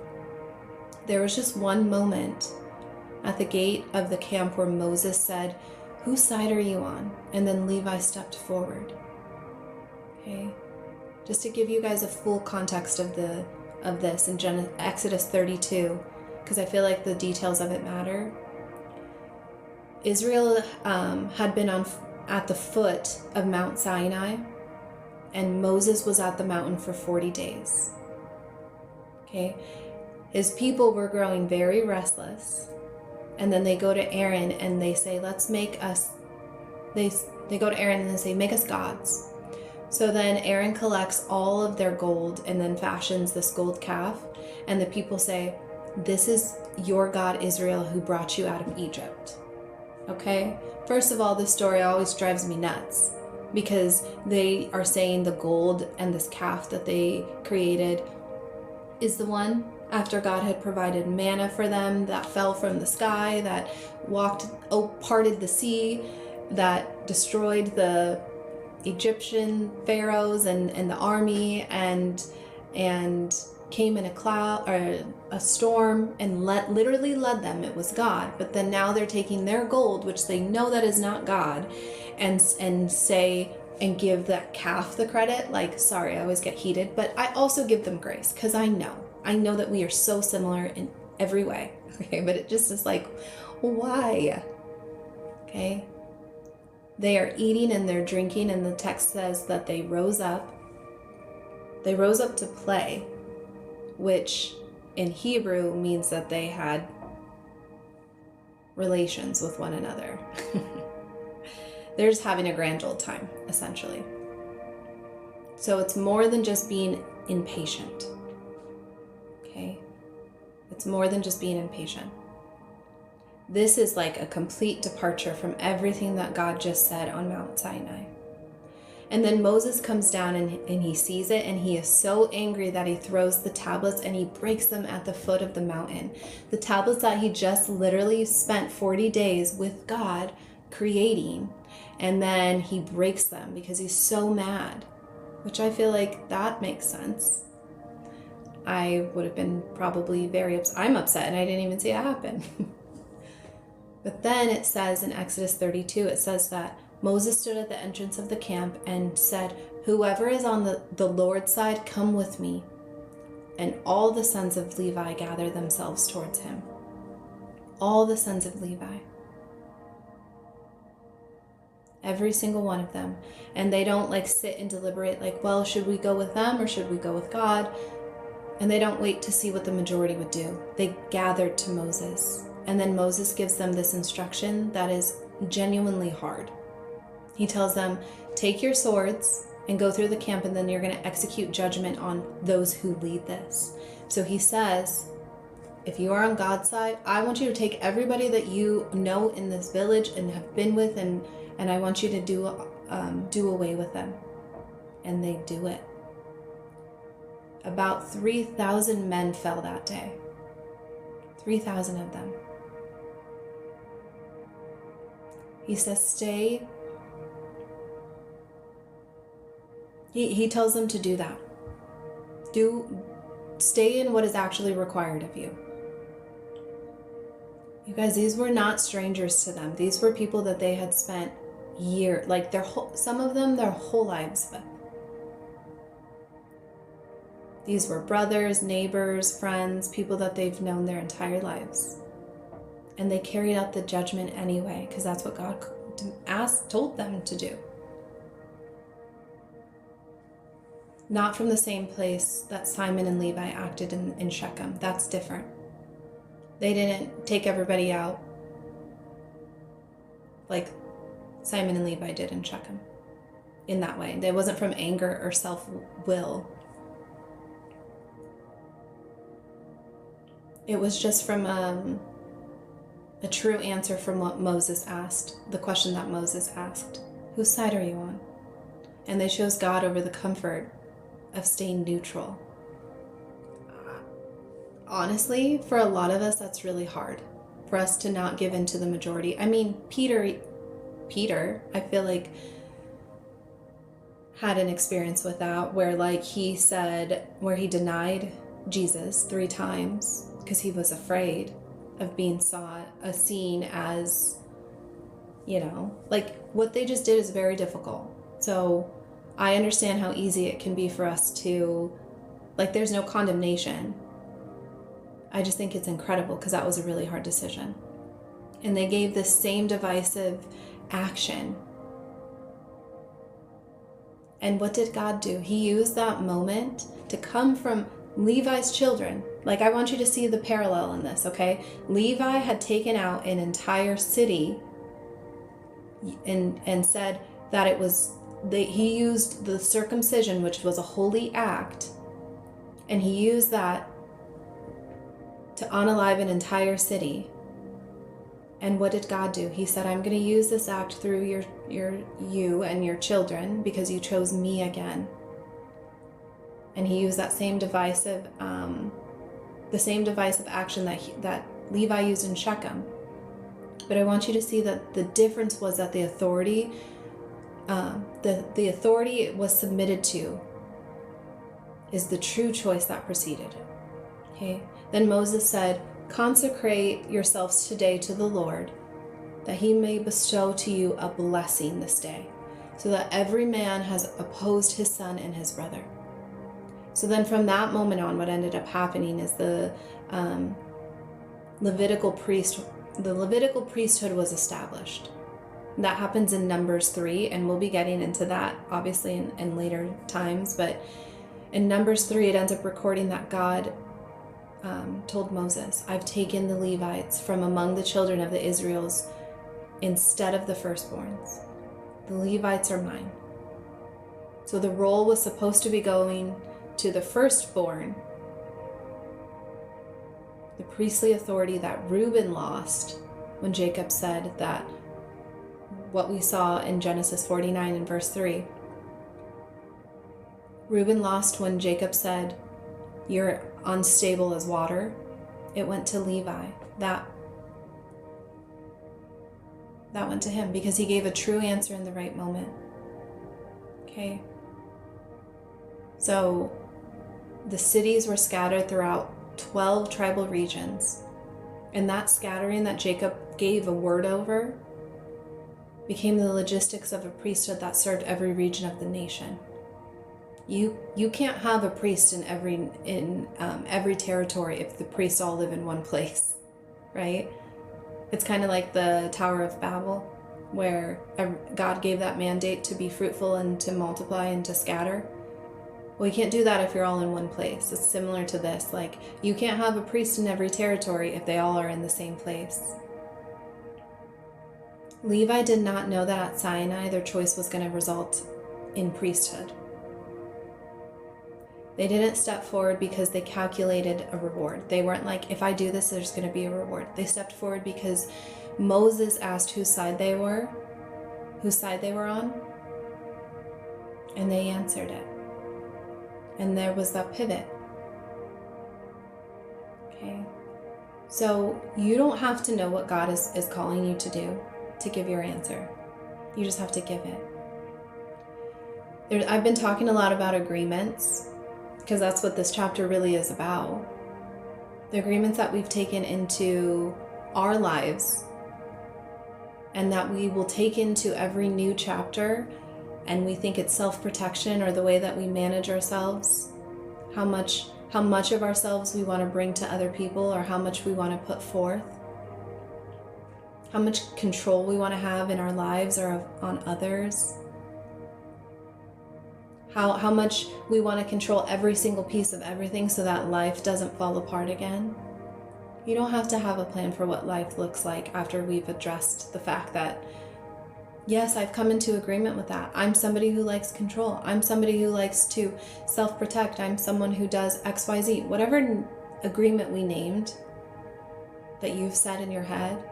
There was just one moment at the gate of the camp where Moses said, "Whose side are you on?" And then Levi stepped forward. Okay? Just to give you guys a full context of this in Exodus 32, because I feel like the details of it matter. Israel had been at the foot of Mount Sinai, and Moses was at the mountain for 40 days. Okay? His people were growing very restless, and then they go to Aaron and they say, they go to Aaron and they say, "Make us gods." So then Aaron collects all of their gold and then fashions this gold calf, and the people say, "This is your God Israel who brought you out of Egypt." Okay? First of all, this story always drives me nuts because they are saying the gold and this calf that they created is the one after God had provided manna for them that fell from the sky, that parted the sea, that destroyed the Egyptian pharaohs and the army, and came in a cloud or a storm and literally led them. It was God. But then now they're taking their gold, which they know that is not God, and say and give that calf the credit. Like, sorry, I always get heated, but I also give them grace because I know that we are so similar in every way. Okay, but it just is like, why? Okay. They are eating and they're drinking, and the text says that they rose up. They rose up to play, which in Hebrew means that they had relations with one another. They're just having a grand old time, essentially. So it's more than just being impatient. Okay? It's more than just being impatient. This is like a complete departure from everything that God just said on Mount Sinai. And then Moses comes down and he sees it, and he is so angry that he throws the tablets and he breaks them at the foot of the mountain. The tablets that he just literally spent 40 days with God creating, and then he breaks them because he's so mad, which I feel like that makes sense. I would have been probably very upset. I'm upset and I didn't even see it happen. But then it says in Exodus 32, it says that Moses stood at the entrance of the camp and said, "Whoever is on the Lord's side, come with me." And all the sons of Levi gathered themselves towards him. All the sons of Levi. Every single one of them. And they don't like sit and deliberate like, well, should we go with them or should we go with God? And they don't wait to see what the majority would do. They gathered to Moses. And then Moses gives them this instruction that is genuinely hard. He tells them, take your swords and go through the camp, and then you're going to execute judgment on those who lead this. So he says, if you are on God's side, I want you to take everybody that you know in this village and have been with, and I want you to do away with them. And they do it. About 3,000 men fell that day. 3,000 of them. He says, stay. He tells them to do that. Stay in what is actually required of you. You guys, these were not strangers to them. These were people that they had spent years, like some of them their whole lives with. These were brothers, neighbors, friends, people that they've known their entire lives. And they carried out the judgment anyway, because that's what God told them to do. Not from the same place that Simon and Levi acted in Shechem. That's different. They didn't take everybody out like Simon and Levi did in Shechem in that way. It wasn't from anger or self-will. It was just from a true answer from what Moses asked, the question that Moses asked. Whose side are you on? And they chose God over the comfort of staying neutral. Honestly, for a lot of us, that's really hard. For us to not give in to the majority. I mean, Peter, I feel like, had an experience with that where where he denied Jesus 3 times because he was afraid of being seen as, like what they just did is very difficult. So I understand how easy it can be for us to, there's no condemnation. I just think it's incredible because that was a really hard decision. And they gave this same divisive action. And what did God do? He used that moment to come from Levi's children. I want you to see the parallel in this, okay? Levi had taken out an entire city and said that it was, he used the circumcision, which was a holy act, and he used that to unalive an entire city. And what did God do? He said, I'm going to use this act through you and your children because you chose me again. And he used that same divisive action that Levi used in Shechem. But I want you to see that the difference was that the authority it was submitted to is the true choice that preceded. Okay. Then Moses said, consecrate yourselves today to the Lord, that he may bestow to you a blessing this day, so that every man has opposed his son and his brother. So then from that moment on, what ended up happening is the Levitical priesthood was established. That happens in Numbers 3, and we'll be getting into that obviously in later times, but in Numbers 3 it ends up recording that God told Moses, I've taken the Levites from among the children of the Israels instead of the firstborns. The Levites are mine. So the role was supposed to be going to the firstborn, the priestly authority that Reuben lost when Jacob said that what we saw in Genesis 49 and verse 3. Reuben lost when Jacob said, you're unstable as water. It went to Levi. That went to him because he gave a true answer in the right moment. Okay. So the cities were scattered throughout 12 tribal regions. And that scattering that Jacob gave a word over became the logistics of a priesthood that served every region of the nation. You can't have a priest in every territory if the priests all live in one place, right? It's kind of like the Tower of Babel, where God gave that mandate to be fruitful and to multiply and to scatter. Well, you can't do that if you're all in one place. It's similar to this. Like, you can't have a priest in every territory if they all are in the same place. Levi did not know that at Sinai their choice was going to result in priesthood. They didn't step forward because they calculated a reward. They weren't like, if I do this, there's going to be a reward. They stepped forward because Moses asked whose side they were on, and they answered it. And there was that pivot. Okay? So you don't have to know what God is calling you to do to give your answer. You just have to give it. I've been talking a lot about agreements, because that's what this chapter really is about. The agreements that we've taken into our lives and that we will take into every new chapter, and we think it's self-protection or the way that we manage ourselves, how much of ourselves we want to bring to other people or how much we want to put forth, how much control we want to have in our lives or on others, how much we want to control every single piece of everything so that life doesn't fall apart again. You don't have to have a plan for what life looks like after we've addressed the fact that, yes, I've come into agreement with that. I'm somebody who likes control. I'm somebody who likes to self-protect. I'm someone who does X, Y, Z. Whatever agreement we named that you've said in your head,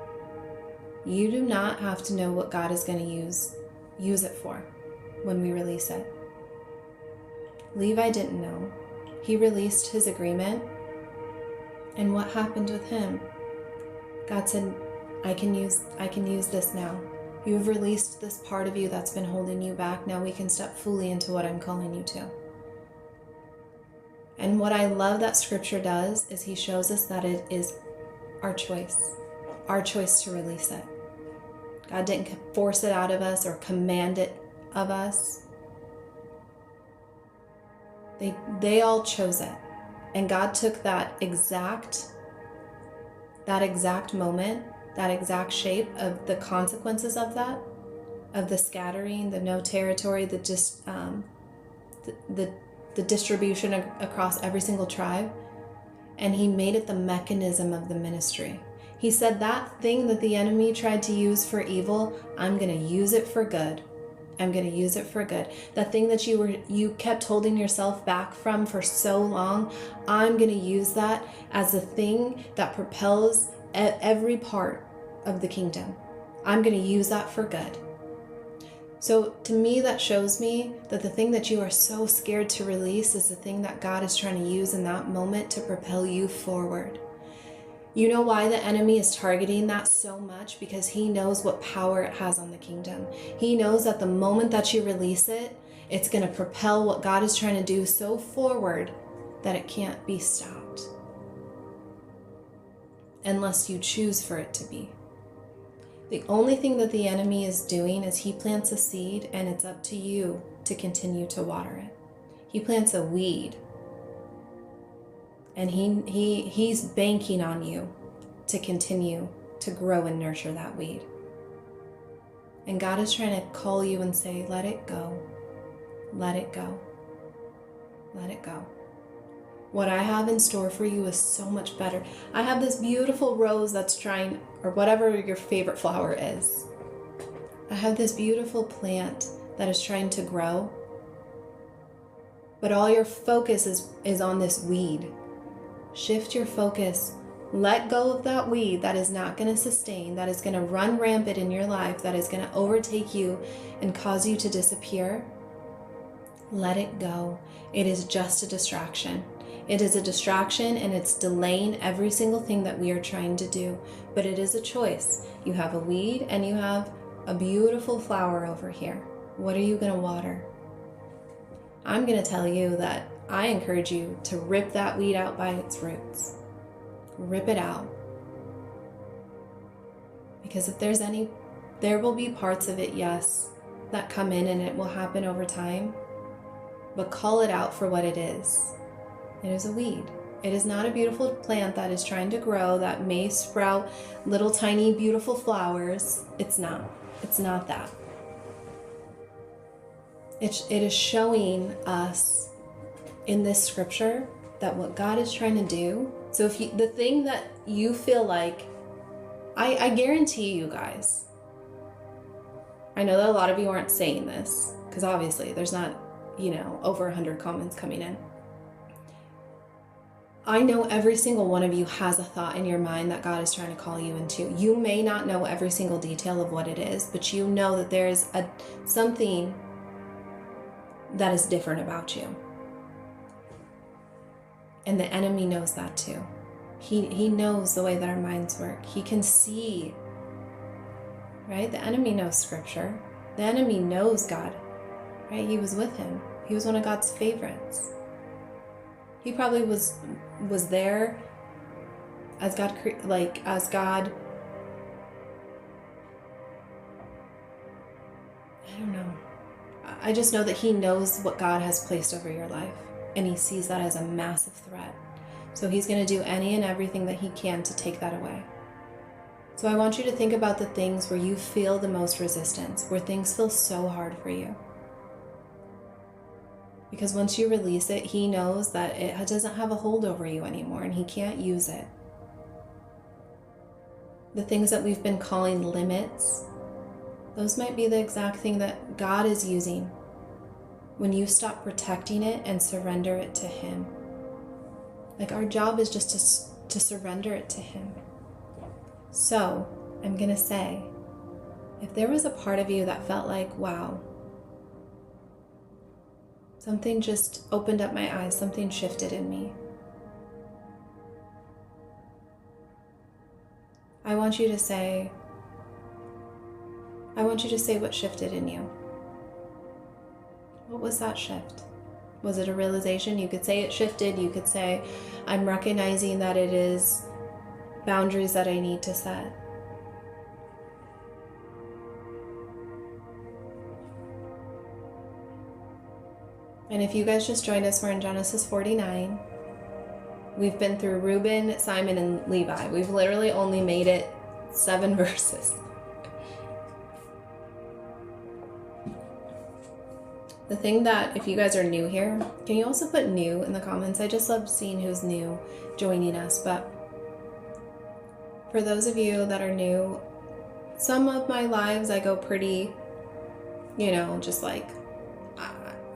you do not have to know what God is going to use it for when we release it. Levi didn't know. He released his agreement, and what happened with him? God said, I can use this now. You've released this part of you that's been holding you back. Now we can step fully into what I'm calling you to. And what I love that scripture does is he shows us that it is our choice to release it. God didn't force it out of us or command it of us. They all chose it. And God took that exact moment, that exact shape of the consequences of that, of the scattering, the no territory, the distribution across every single tribe, and he made it the mechanism of the ministry. He said, that thing that the enemy tried to use for evil, I'm going to use it for good. I'm going to use it for good. That thing that you kept holding yourself back from for so long, I'm going to use that as a thing that propels every part of the kingdom. I'm going to use that for good. So to me, that shows me that the thing that you are so scared to release is the thing that God is trying to use in that moment to propel you forward. You know why the enemy is targeting that so much? Because he knows what power it has on the kingdom. He knows that the moment that you release it, it's going to propel what God is trying to do so forward that it can't be stopped. Unless you choose for it to be. The only thing that the enemy is doing is he plants a seed, and it's up to you to continue to water it. He plants a weed. And he's banking on you to continue to grow and nurture that weed. And God is trying to call you and say, let it go. Let it go. Let it go. What I have in store for you is so much better. I have this beautiful rose that's trying, or whatever your favorite flower is. I have this beautiful plant that is trying to grow. But all your focus is on this weed. Shift your focus. Let go of that weed that is not going to sustain, that is going to run rampant in your life, that is going to overtake you and cause you to disappear. Let it go. It is just a distraction. It is a distraction, and it's delaying every single thing that we are trying to do. But it is a choice. You have a weed and you have a beautiful flower over here. What are you going to water? I'm going to tell you that I encourage you to rip that weed out by its roots. Rip it out. Because if there's any, there will be parts of it, yes, that come in, and it will happen over time. But call it out for what it is. It is a weed. It is not a beautiful plant that is trying to grow, that may sprout little tiny beautiful flowers. It's not. It's not that. It is showing us in this scripture that what God is trying to do. So if you, the thing that you feel like, I guarantee you guys, I know that a lot of you aren't saying this because obviously there's not, over 100 comments coming in. I know every single one of you has a thought in your mind that God is trying to call you into. You may not know every single detail of what it is, but you know that there is something that is different about you. And the enemy knows that too. He knows the way that our minds work. He can see, right? The enemy knows scripture. The enemy knows God, right? He was with him. He was one of God's favorites. He probably was there as God, as God, I don't know. I just know that he knows what God has placed over your life, and he sees that as a massive threat. So he's going to do any and everything that he can to take that away. So I want you to think about the things where you feel the most resistance, where things feel so hard for you. Because once you release it, he knows that it doesn't have a hold over you anymore, and he can't use it. The things that we've been calling limits, those might be the exact thing that God is using when you stop protecting it and surrender it to him. Like, our job is just to surrender it to him. So I'm going to say, if there was a part of you that felt like, wow, something just opened up my eyes, something shifted in me, I want you to say what shifted in you. What was that shift? Was it a realization? You could say it shifted. You could say, I'm recognizing that it is boundaries that I need to set. And if you guys just joined us, we're in Genesis 49. We've been through Reuben, Simon, and Levi. We've literally only made it 7 verses. The thing that, if you guys are new here, can you also put new in the comments? I just love seeing who's new joining us. But for those of you that are new, some of my lives I go pretty, just like,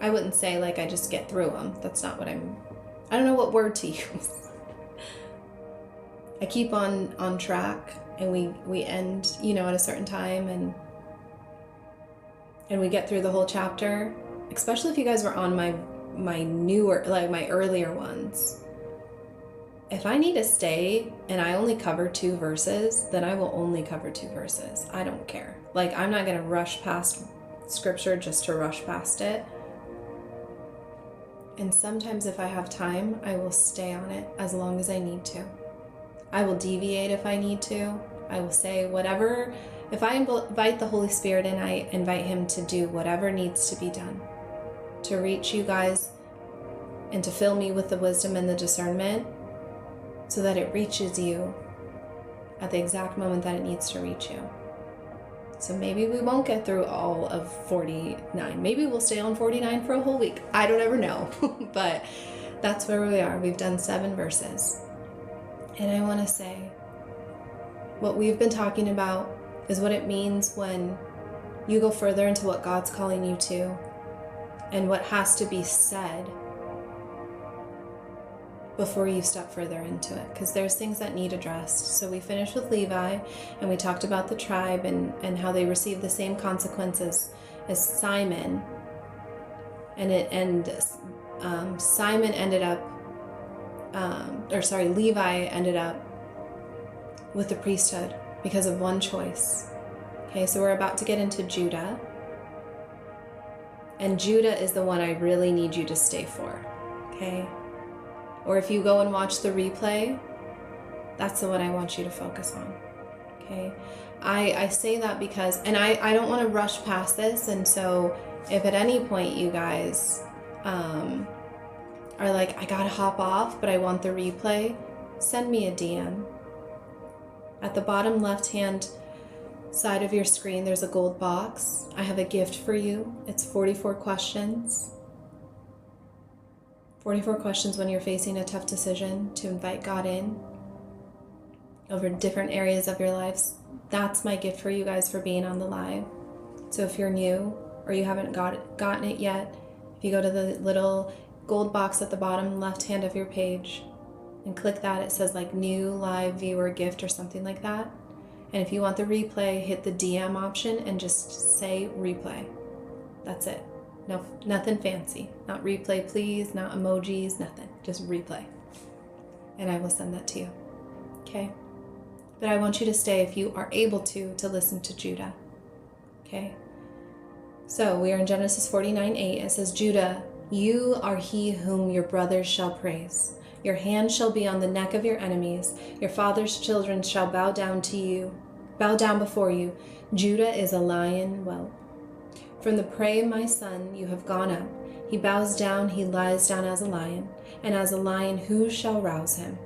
I wouldn't say like I just get through them. That's not what I don't know what word to use. I keep on track, and we end, at a certain time, and we get through the whole chapter. Especially if you guys were on my newer, like my earlier ones. If I need to stay and I only cover 2 verses, then I will only cover 2 verses. I don't care. Like, I'm not going to rush past scripture just to rush past it. And sometimes if I have time, I will stay on it as long as I need to. I will deviate if I need to. I will say whatever. If I invite the Holy Spirit in, I invite him to do whatever needs to be done to reach you guys and to fill me with the wisdom and the discernment so that it reaches you at the exact moment that it needs to reach you. So maybe we won't get through all of 49. Maybe we'll stay on 49 for a whole week. I don't ever know. But that's where we are. We've done 7 verses. And I want to say, what we've been talking about is what it means when you go further into what God's calling you to, and what has to be said before you step further into it, because there's things that need addressed. So we finished with Levi, and we talked about the tribe and how they received the same consequences as Simon, Simon ended up, Levi ended up with the priesthood because of one choice. Okay, so we're about to get into Judah. And Judah is the one I really need you to stay for, okay? Or if you go and watch the replay, that's the one I want you to focus on, okay? Okay. I say that because, and I don't want to rush past this. And so if at any point you guys are like, I gotta hop off, but I want the replay, send me a DM. At the bottom left-hand side of your screen, there's a gold box. I have a gift for you. It's 44 questions. 44 questions when you're facing a tough decision to invite God in over different areas of your lives. That's my gift for you guys for being on the live. So if you're new or you haven't gotten it yet, if you go to the little gold box at the bottom left hand of your page and click that, it says like new live viewer gift or something like that. And if you want the replay, hit the DM option and just say replay. That's it. No, nothing fancy. Not replay please, not emojis, nothing. Just replay. And I will send that to you. Okay? But I want you to stay, if you are able to listen to Judah. Okay? So we are in Genesis 49:8. It says, Judah, you are he whom your brothers shall praise. Your hand shall be on the neck of your enemies. Your father's children shall bow down before you. Judah is a lion whelp. From the prey, my son, you have gone up. He bows down, he lies down as a lion, and as a lion who shall rouse him?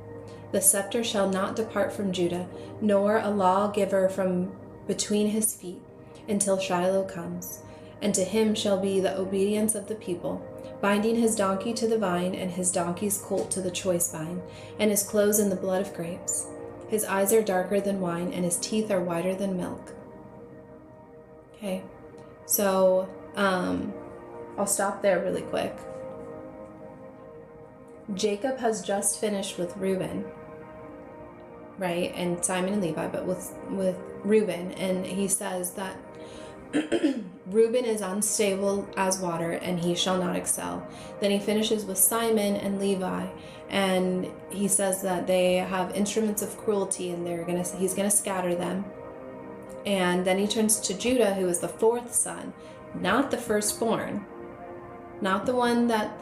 The scepter shall not depart from Judah, nor a lawgiver from between his feet, until Shiloh comes. And to him shall be the obedience of the people, binding his donkey to the vine, and his donkey's colt to the choice vine, and his clothes in the blood of grapes. His eyes are darker than wine, and his teeth are whiter than milk. Okay, so I'll stop there really quick. Jacob has just finished with Reuben, right? And Simon and Levi, but with Reuben, and he says that Reuben is unstable as water, and he shall not excel. Then he finishes with Simon and Levi, and he says that they have instruments of cruelty, and he's gonna scatter them. And then he turns to Judah, who is the fourth son, not the firstborn, not the one that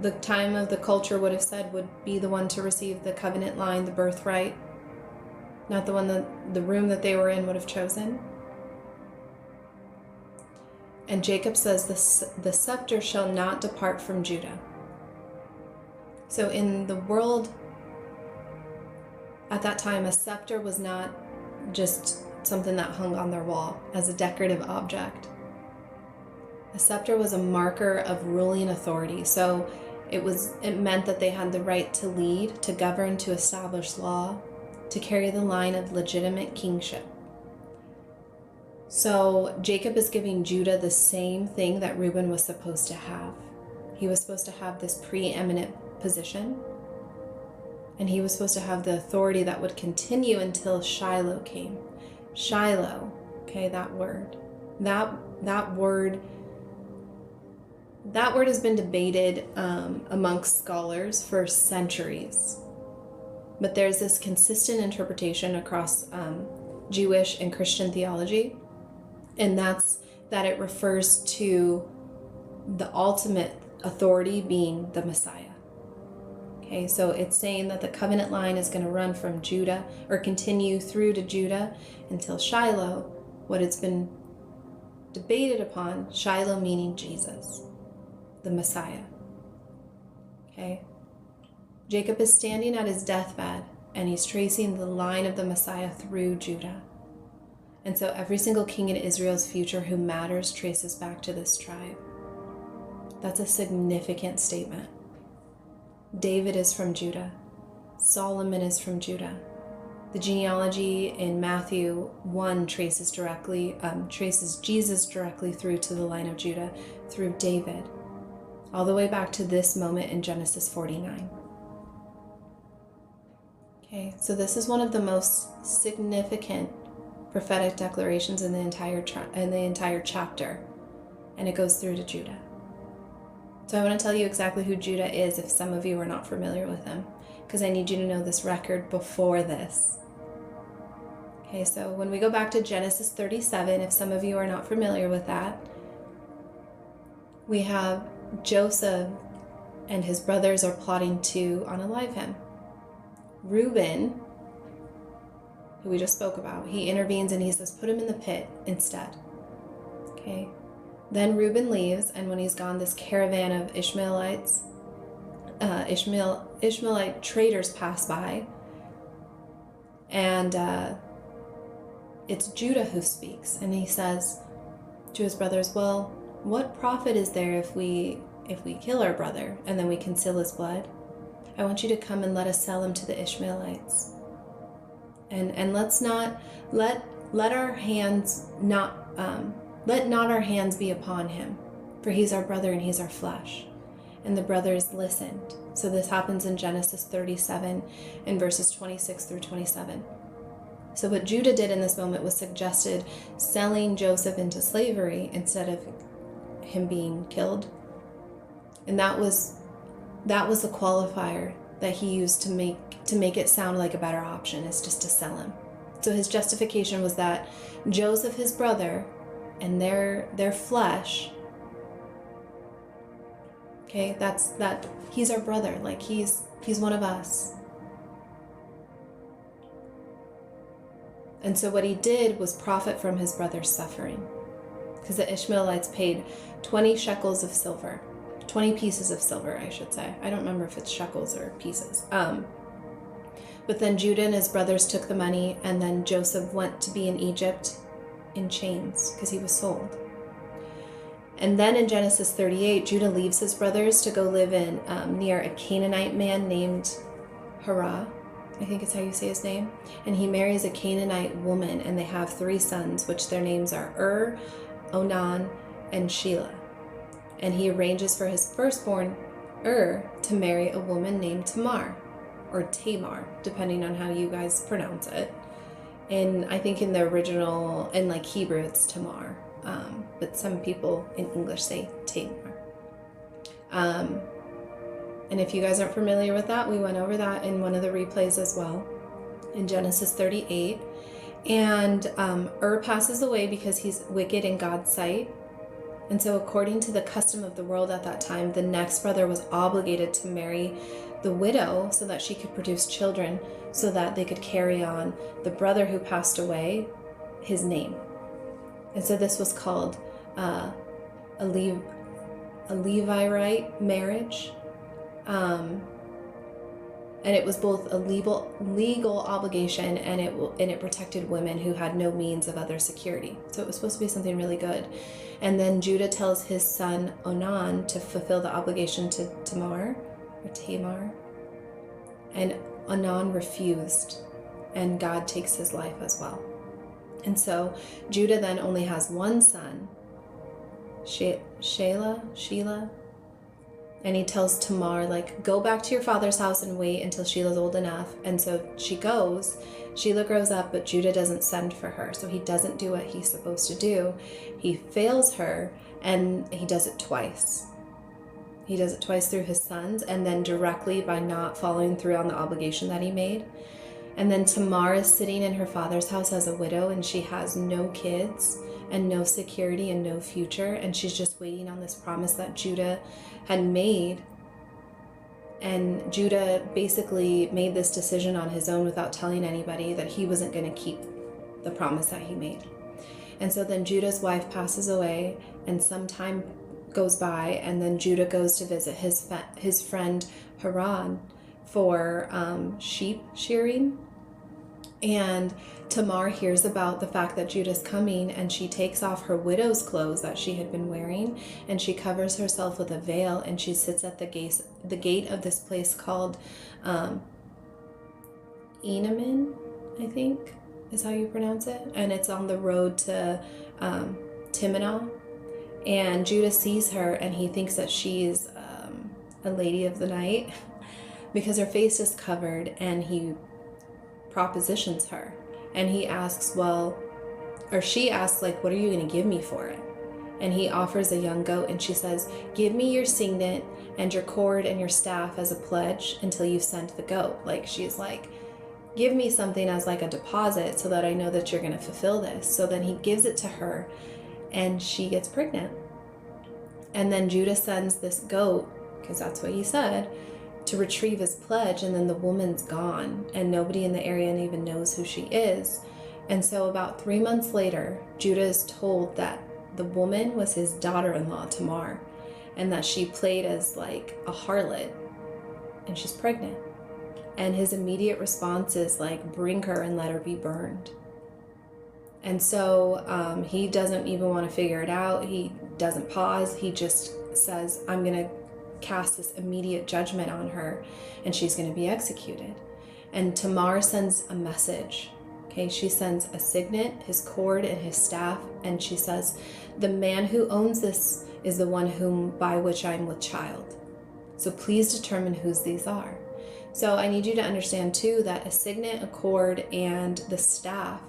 the time of the culture would have said would be the one to receive the covenant line, the birthright, not the one that the room that they were in would have chosen. And Jacob says, the scepter shall not depart from Judah. So in the world at that time, a scepter was not just something that hung on their wall as a decorative object. A scepter was a marker of ruling authority. So it meant that they had the right to lead, to govern, to establish law, to carry the line of legitimate kingship. So Jacob is giving Judah the same thing that Reuben was supposed to have. He was supposed to have this preeminent position, and he was supposed to have the authority that would continue until Shiloh came. Shiloh, okay, that word has been debated amongst scholars for centuries. But there's this consistent interpretation across Jewish and Christian theology, and that's that it refers to the ultimate authority being the Messiah. Okay, so it's saying that the covenant line is going to run from Judah, or continue through to Judah until Shiloh, what it's been debated upon, Shiloh meaning Jesus, the Messiah. Okay, Jacob is standing at his deathbed, and he's tracing the line of the Messiah through Judah. And so every single king in Israel's future who matters traces back to this tribe. That's a significant statement. David is from Judah. Solomon is from Judah. The genealogy in Matthew 1 traces Jesus directly through to the line of Judah, through David, all the way back to this moment in Genesis 49. Okay, so this is one of the most significant prophetic declarations in the entire chapter, and it goes through to Judah. So I want to tell you exactly who Judah is if some of you are not familiar with him, because I need you to know this record before this. Okay, so when we go back to Genesis 37, if some of you are not familiar with that, we have Joseph and his brothers are plotting to unalive him. Reuben who we just spoke about, he intervenes and he says, put him in the pit instead. Okay. Then Reuben leaves, and when he's gone, this caravan of Ishmaelite traders pass by, and it's Judah who speaks, and he says to his brothers, well, what profit is there if we kill our brother and then we conceal his blood? I want you to come and let us sell him to the Ishmaelites. And let's not let our hands not let not our hands be upon him, for he's our brother and he's our flesh. And the brothers listened. So this happens in Genesis 37 in verses 26 through 27. So what Judah did in this moment was suggested selling Joseph into slavery instead of him being killed. And that was the qualifier that he used to make it sound like a better option, is just to sell him. So his justification was that Joseph, his brother, and their flesh, okay, that he's our brother, like he's one of us. And so what he did was profit from his brother's suffering, because the Ishmaelites paid 20 shekels of silver, 20 pieces of silver, I should say. I don't remember if it's shekels or pieces. But then Judah and his brothers took the money, and then Joseph went to be in Egypt in chains because he was sold. And then in Genesis 38, Judah leaves his brothers to go live in near a Canaanite man named Hurrah, I think it's how you say his name. And he marries a Canaanite woman, and they have 3 sons, which their names are Onan, and Shelah. And he arranges for his firstborn, to marry a woman named Tamar, or Tamar, depending on how you guys pronounce it. And I think in the original, in like Hebrew, it's Tamar. But some people in English say Tamar. And if you guys aren't familiar with that, we went over that in one of the replays as well, in Genesis 38. And passes away because he's wicked in God's sight. And so according to the custom of the world at that time, the next brother was obligated to marry the widow so that she could produce children, so that they could carry on the brother who passed away, his name. And so this was called a Levirate marriage. And it was both a legal obligation, and it protected women who had no means of other security. So it was supposed to be something really good. And then Judah tells his son Onan to fulfill the obligation to Tamar, and Onan refused, and God takes his life as well. And so Judah then only has one son, Shelah, and he tells Tamar, like, go back to your father's house and wait until Shelah's old enough. And so she goes. Shelah grows up, but Judah doesn't send for her, so he doesn't do what he's supposed to do. He fails her, and he does it twice. He does it twice through his sons, and then directly by not following through on the obligation that he made. And then Tamar is sitting in her father's house as a widow, and she has no kids and no security and no future, and she's just waiting on this promise that Judah had made. And Judah basically made this decision on his own without telling anybody that he wasn't going to keep the promise that he made. And so then Judah's wife passes away, and some time goes by, and then Judah goes to visit his friend Haran for sheep shearing. And Tamar hears about the fact that Judah's coming, and she takes off her widow's clothes that she had been wearing, and she covers herself with a veil, and she sits at the gate of this place called Enamin, I think is how you pronounce it, and it's on the road to Timnah. And Judah sees her, and he thinks that she's a lady of the night because her face is covered, and he propositions her, and he asks, she asks, like, what are you going to give me for it? And he offers a young goat, and she says, give me your signet and your cord and your staff as a pledge until you send the goat. Like, she's like, give me something as like a deposit so that I know that you're going to fulfill this. So then he gives it to her, and she gets pregnant. And then Judah sends this goat, because that's what he said, to retrieve his pledge, and then the woman's gone and nobody in the area even knows who she is. And so about 3 months later, Judah is told that the woman was his daughter-in-law, Tamar, and that she played as like a harlot, and she's pregnant. And his immediate response is like, bring her and let her be burned. And so he doesn't even want to figure it out. He doesn't pause. He just says, I'm going to cast this immediate judgment on her, and she's going to be executed. And Tamar sends a message. Okay, she sends a signet, his cord, and his staff, and she says, the man who owns this is the one by which I'm with child. So please determine whose these are. So I need you to understand too that a signet, a cord, and the staff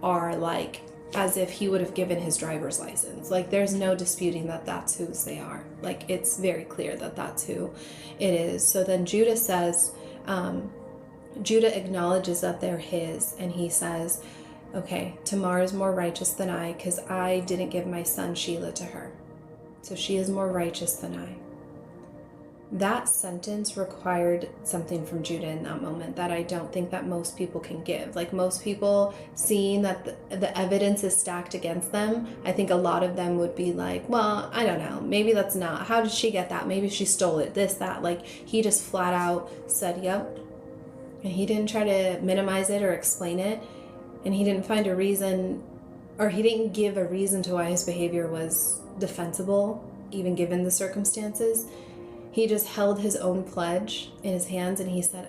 are like as if he would have given his driver's license. Like there's no disputing that that's whose they are. Like it's very clear that that's who it is. So then Judah says, Judah acknowledges that they're his, and he says, okay, Tamar is more righteous than I because I didn't give my son Shelah to her. So she is more righteous than I. That sentence required something from Judah in that moment that I don't think that most people can give. Like most people seeing that the evidence is stacked against them, I think a lot of them would be like, well, I don't know, maybe that's not, how did she get that? Maybe she stole it, this, that. Like he just flat out said, yep. And he didn't try to minimize it or explain it. And he didn't find a reason, or he didn't give a reason to why his behavior was defensible, even given the circumstances. He just held his own pledge in his hands and he said,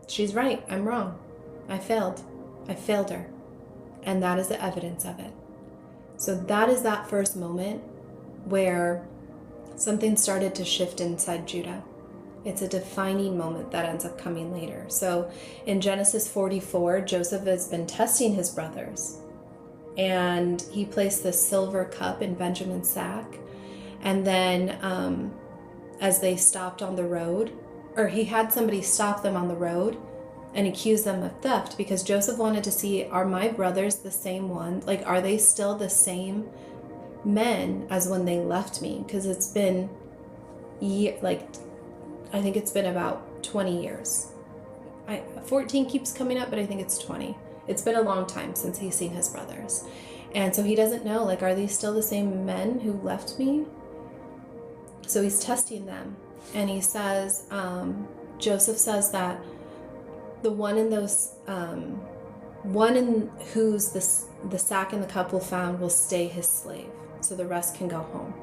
she's right, I'm wrong. I failed her. And that is the evidence of it. So that is that first moment where something started to shift inside Judah. It's a defining moment that ends up coming later. So in Genesis 44, Joseph has been testing his brothers, and he placed this silver cup in Benjamin's sack. And then as they stopped on the road, or he had somebody stop them on the road and accuse them of theft, because Joseph wanted to see, are my brothers the same one? Like, are they still the same men as when they left me? Because it's been, I think it's been about 20 years. 14 keeps coming up, but I think it's 20. It's been a long time since he's seen his brothers. And so he doesn't know, like, are these still the same men who left me? So he's testing them. And he says, Joseph says that the one in those, one in whose the sack and the cup will found will stay his slave. So the rest can go home.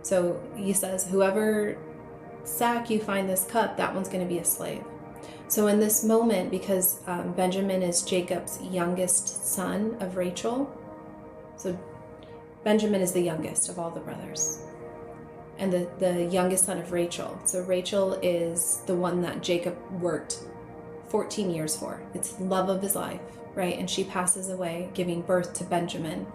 So he says, whoever sack you find this cup, that one's going to be a slave. So in this moment, because Benjamin is Jacob's youngest son of Rachel, so Benjamin is the youngest of all the brothers, and the youngest son of Rachel. So Rachel is the one that Jacob worked 14 years for. It's the love of his life, right? And she passes away, giving birth to Benjamin.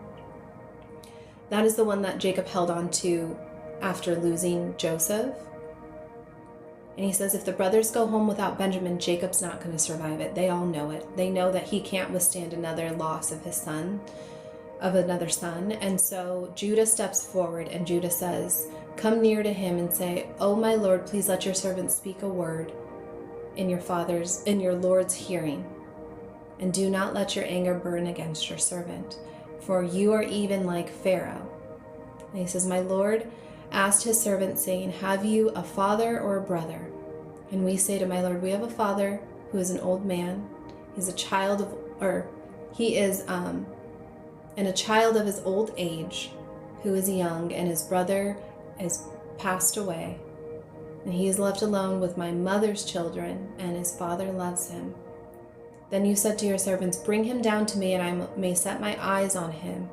That is the one that Jacob held on to after losing Joseph. And he says, if the brothers go home without Benjamin, Jacob's not going to survive it. They all know it. They know that he can't withstand another loss of his son, of another son. And so Judah steps forward, and Judah says, come near to him and say, oh, my Lord, please let your servant speak a word in your Lord's hearing. And do not let your anger burn against your servant, for you are even like Pharaoh. And he says, my Lord asked his servant, saying, have you a father or a brother? And we say to my Lord, we have a father who is an old man. He's a child of, or he is, and a child of his old age, who is young, and his brother is passed away. And he is left alone with my mother's children, and his father loves him. Then you said to your servants, bring him down to me, and I may set my eyes on him.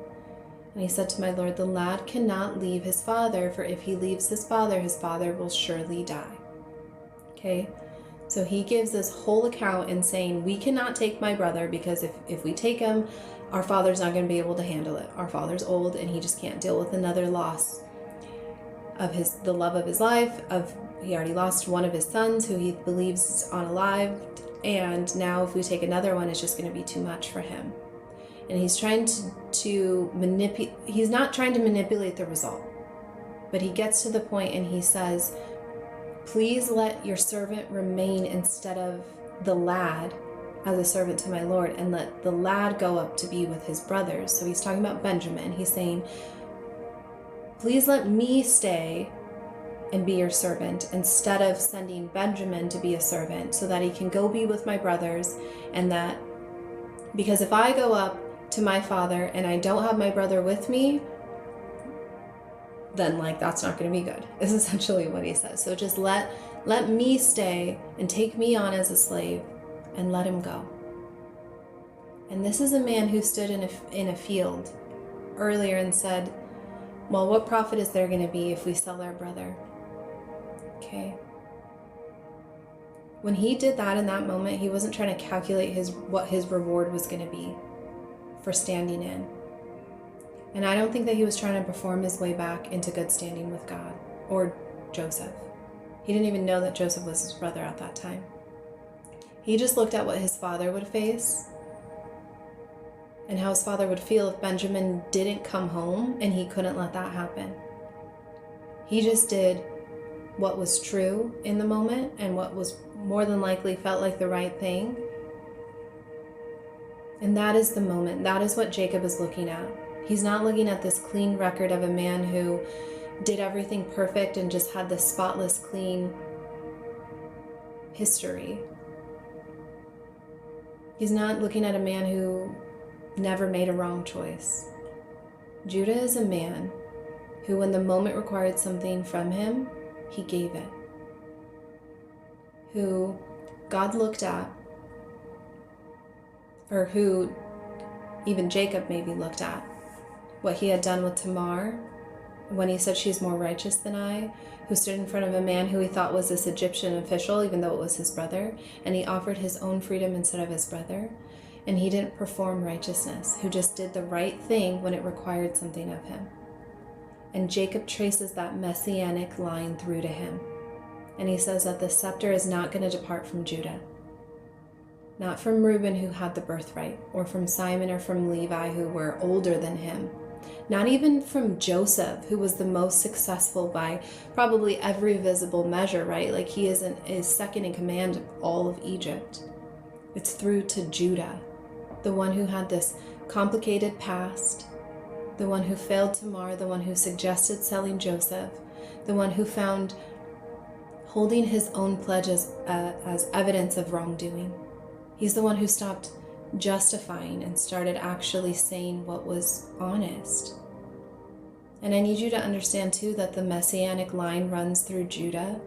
And he said to my Lord, the lad cannot leave his father, for if he leaves his father will surely die. Okay, so he gives this whole account in saying, we cannot take my brother, because if we take him, our father's not going to be able to handle it. Our father's old, and he just can't deal with another loss of the love of his life. He already lost one of his sons who he believes is unalived, and now if we take another one, it's just going to be too much for him. And he's trying to manipulate. He's not trying to manipulate the result, but he gets to the point and he says, please let your servant remain instead of the lad as a servant to my Lord, and let the lad go up to be with his brothers. So he's talking about Benjamin. He's saying, please let me stay and be your servant instead of sending Benjamin to be a servant, so that he can go be with my brothers. And that, because if I go up to my father and I don't have my brother with me, then like that's not going to be good, is essentially what he says. So just let me stay and take me on as a slave and let him go. And this is a man who stood in a field earlier and said, well, what profit is there going to be if we sell our brother? Okay. When he did that in that moment, he wasn't trying to calculate what his reward was going to be for standing in. And I don't think that he was trying to perform his way back into good standing with God or Joseph. He didn't even know that Joseph was his brother at that time. He just looked at what his father would face and how his father would feel if Benjamin didn't come home, and he couldn't let that happen. He just did what was true in the moment and what was more than likely felt like the right thing. And that is the moment. That is what Jacob is looking at. He's not looking at this clean record of a man who did everything perfect and just had this spotless, clean history. He's not looking at a man who never made a wrong choice. Judah is a man who, when the moment required something from him, he gave it. Who God looked at, or who even Jacob maybe looked at, what he had done with Tamar, when he said she's more righteous than I, who stood in front of a man who he thought was this Egyptian official, even though it was his brother, and he offered his own freedom instead of his brother, and he didn't perform righteousness, who just did the right thing when it required something of him. And Jacob traces that messianic line through to him. And he says that the scepter is not going to depart from Judah. Not from Reuben, who had the birthright, or from Simon or from Levi, who were older than him. Not even from Joseph, who was the most successful by probably every visible measure, right? Like he is second in command of all of Egypt. It's through to Judah, the one who had this complicated past, the one who failed Tamar, the one who suggested selling Joseph, the one who found holding his own pledges as evidence of wrongdoing. He's the one who stopped justifying and started actually saying what was honest. And I need you to understand too that the messianic line runs through Judah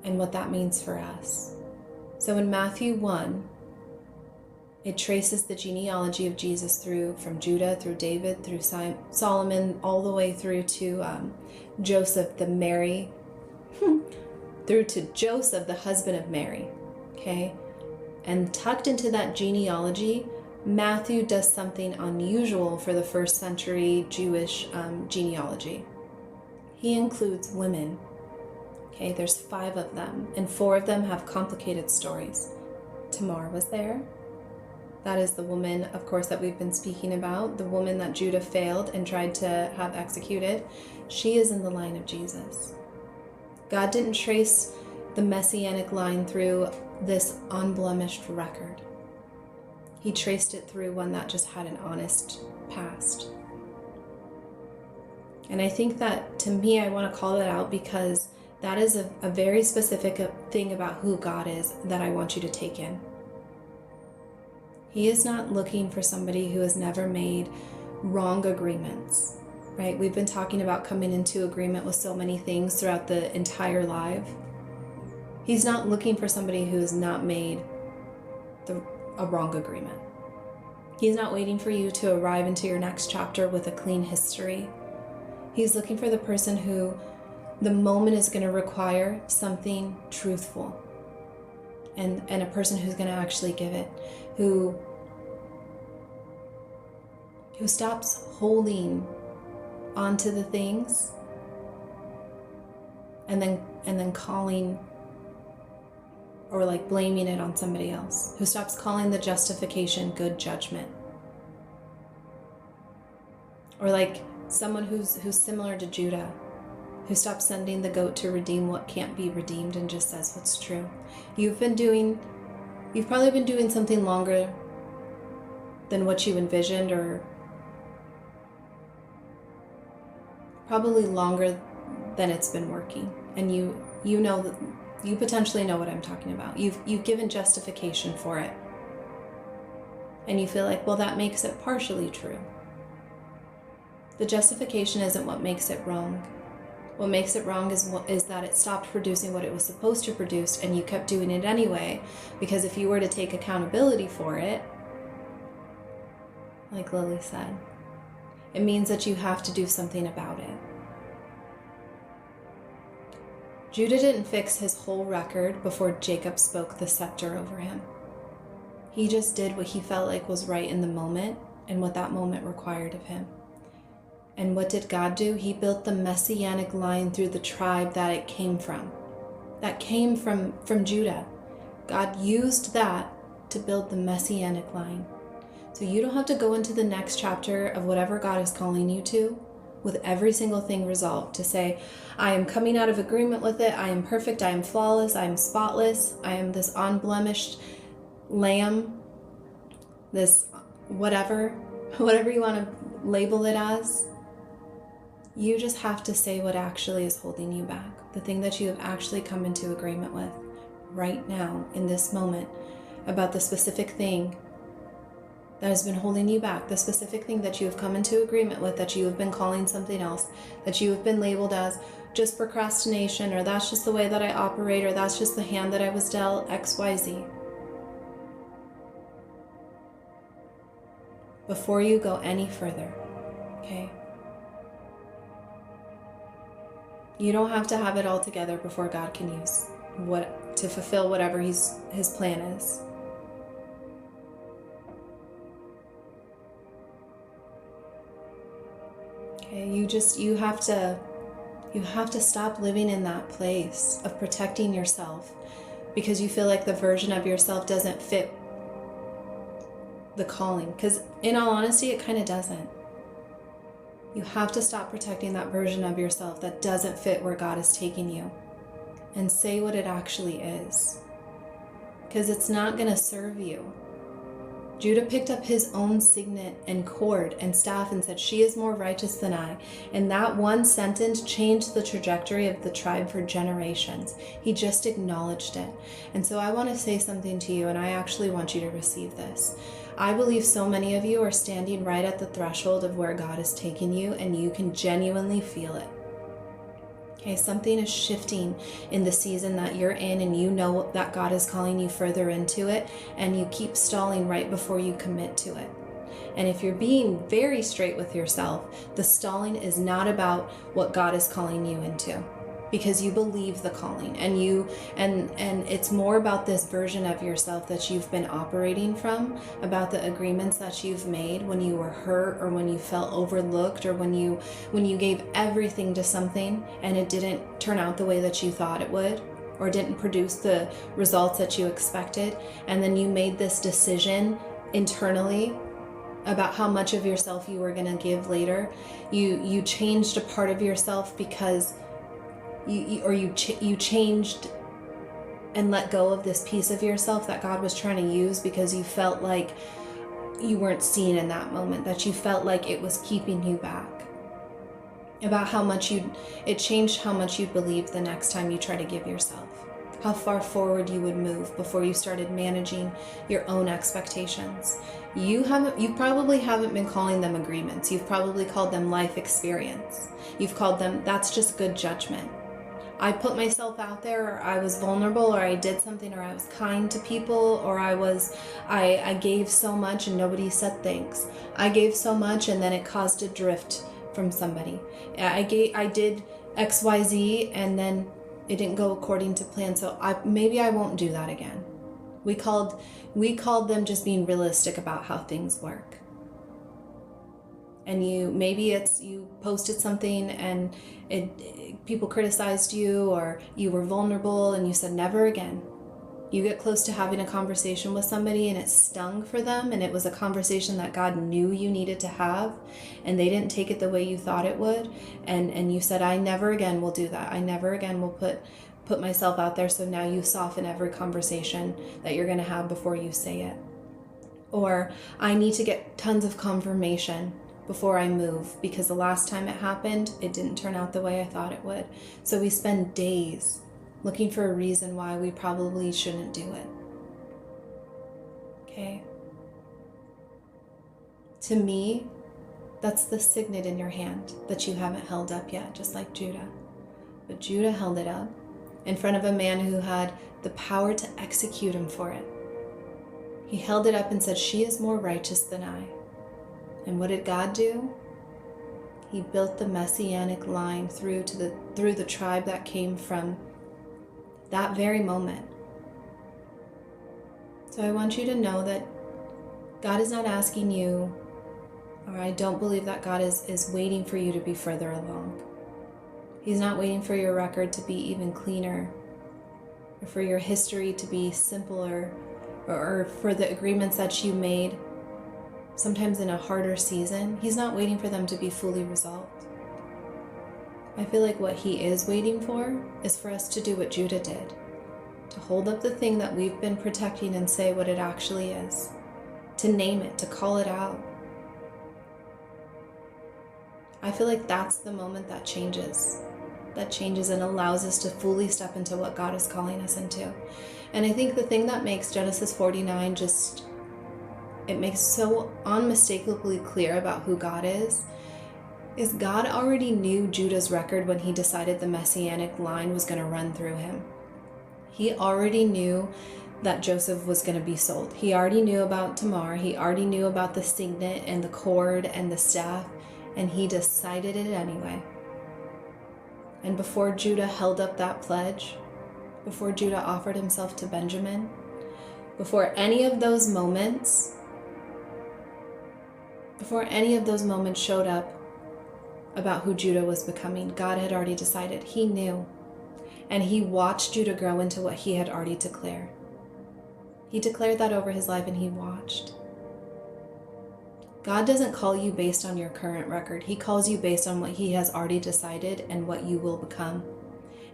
and what that means for us. So in Matthew 1, it traces the genealogy of Jesus from Judah, through David, through Solomon, all the way through to Joseph, through to Joseph, the husband of Mary, okay? And tucked into that genealogy, Matthew does something unusual for the first century Jewish genealogy. He includes women. Okay, there's 5 of them, and 4 of them have complicated stories. Tamar was there. That is the woman, of course, that we've been speaking about, the woman that Judah failed and tried to have executed. She is in the line of Jesus. God didn't trace the messianic line through this unblemished record. He traced it through one that just had an honest past. And I think that, to me, I want to call it out because that is a very specific thing about who God is that I want you to take in. He is not looking for somebody who has never made wrong agreements, right? We've been talking about coming into agreement with so many things throughout the entire life. He's not looking for somebody who has not made a wrong agreement. He's not waiting for you to arrive into your next chapter with a clean history. He's looking for the person who the moment is going to require something truthful, and a person who's going to actually give it, who stops holding onto the things and then calling or like blaming it on somebody else, who stops calling the justification good judgment. Or like someone who's similar to Judah, who stops sending the goat to redeem what can't be redeemed and just says what's true. You've probably been doing something longer than what you envisioned, or probably longer than it's been working. And you know that you potentially know what I'm talking about. You've given justification for it. And you feel like, well, that makes it partially true. The justification isn't what makes it wrong. What makes it wrong is that it stopped producing what it was supposed to produce, and you kept doing it anyway, because if you were to take accountability for it, like Lily said, it means that you have to do something about it. Judah didn't fix his whole record before Jacob spoke the scepter over him. He just did what he felt like was right in the moment and what that moment required of him. And what did God do? He built the messianic line through the tribe that it came from. That came from Judah. God used that to build the messianic line. So you don't have to go into the next chapter of whatever God is calling you to with every single thing resolved to say, I am coming out of agreement with it. I am perfect. I am flawless. I am spotless. I am this unblemished lamb, this whatever you want to label it as. You just have to say what actually is holding you back, the thing that you have actually come into agreement with right now in this moment about the specific thing that has been holding you back, the specific thing that you have come into agreement with, that you have been calling something else, that you have been labeled as just procrastination, or that's just the way that I operate, or that's just the hand that I was dealt, XYZ. Before you go any further, okay? You don't have to have it all together before God can use to fulfill whatever his plan is. Okay, you have to stop living in that place of protecting yourself because you feel like the version of yourself doesn't fit the calling. Because in all honesty, it kind of doesn't. You have to stop protecting that version of yourself that doesn't fit where God is taking you, and say what it actually is, because it's not going to serve you. Judah picked up his own signet and cord and staff and said, she is more righteous than I. And that one sentence changed the trajectory of the tribe for generations. He just acknowledged it. And so I want to say something to you, and I actually want you to receive this. I believe so many of you are standing right at the threshold of where God is taking you, and you can genuinely feel it. Okay, something is shifting in the season that you're in, and you know that God is calling you further into it, and you keep stalling right before you commit to it. And if you're being very straight with yourself, the stalling is not about what God is calling you into, because you believe the calling, and it's more about this version of yourself that you've been operating from, about the agreements that you've made when you were hurt, or when you felt overlooked, or when you gave everything to something and it didn't turn out the way that you thought it would, or didn't produce the results that you expected. And then you made this decision internally about how much of yourself you were going to give later. You changed a part of yourself because you changed and let go of this piece of yourself that God was trying to use, because you felt like you weren't seen in that moment, that you felt like it was keeping you back. About how much it changed how much you believed the next time you try to give yourself, how far forward you would move before you started managing your own expectations. You probably haven't been calling them agreements. You've probably called them life experience. You've called them, that's just good judgment. I put myself out there, or I was vulnerable, or I did something, or I was kind to people, or I gave so much and nobody said thanks. I gave so much and then it caused a drift from somebody. I did XYZ and then it didn't go according to plan. So maybe I won't do that again. We called them just being realistic about how things work. And you posted something and people criticized you, or you were vulnerable and you said never again. You get close to having a conversation with somebody and it stung for them, and it was a conversation that God knew you needed to have, and they didn't take it the way you thought it would, and you said, I never again will do that. I never again will put myself out there. So now you soften every conversation that you're going to have before you say it. Or I need to get tons of confirmation before I move, because the last time it happened, it didn't turn out the way I thought it would. So we spend days looking for a reason why we probably shouldn't do it. Okay? To me, that's the signet in your hand that you haven't held up yet, just like Judah. But Judah held it up in front of a man who had the power to execute him for it. He held it up and said, she is more righteous than I. And what did God do? He built the messianic line through the tribe that came from that very moment. So I want you to know that God is not asking you, or I don't believe that God is waiting for you to be further along. He's not waiting for your record to be even cleaner, or for your history to be simpler, or for the agreements that you made, sometimes in a harder season. He's not waiting for them to be fully resolved. I feel like what he is waiting for is for us to do what Judah did, to hold up the thing that we've been protecting and say what it actually is, to name it, to call it out. I feel like that's the moment that changes and allows us to fully step into what God is calling us into. And I think the thing that makes Genesis 49 it makes so unmistakably clear about who God is God already knew Judah's record when he decided the messianic line was going to run through him. He already knew that Joseph was going to be sold. He already knew about Tamar. He already knew about the signet and the cord and the staff, and he decided it anyway. And before Judah held up that pledge, before Judah offered himself to Benjamin, before any of those moments showed up about who Judah was becoming, God had already decided. He knew. And he watched Judah grow into what he had already declared. He declared that over his life, and he watched. God doesn't call you based on your current record. He calls you based on what he has already decided and what you will become.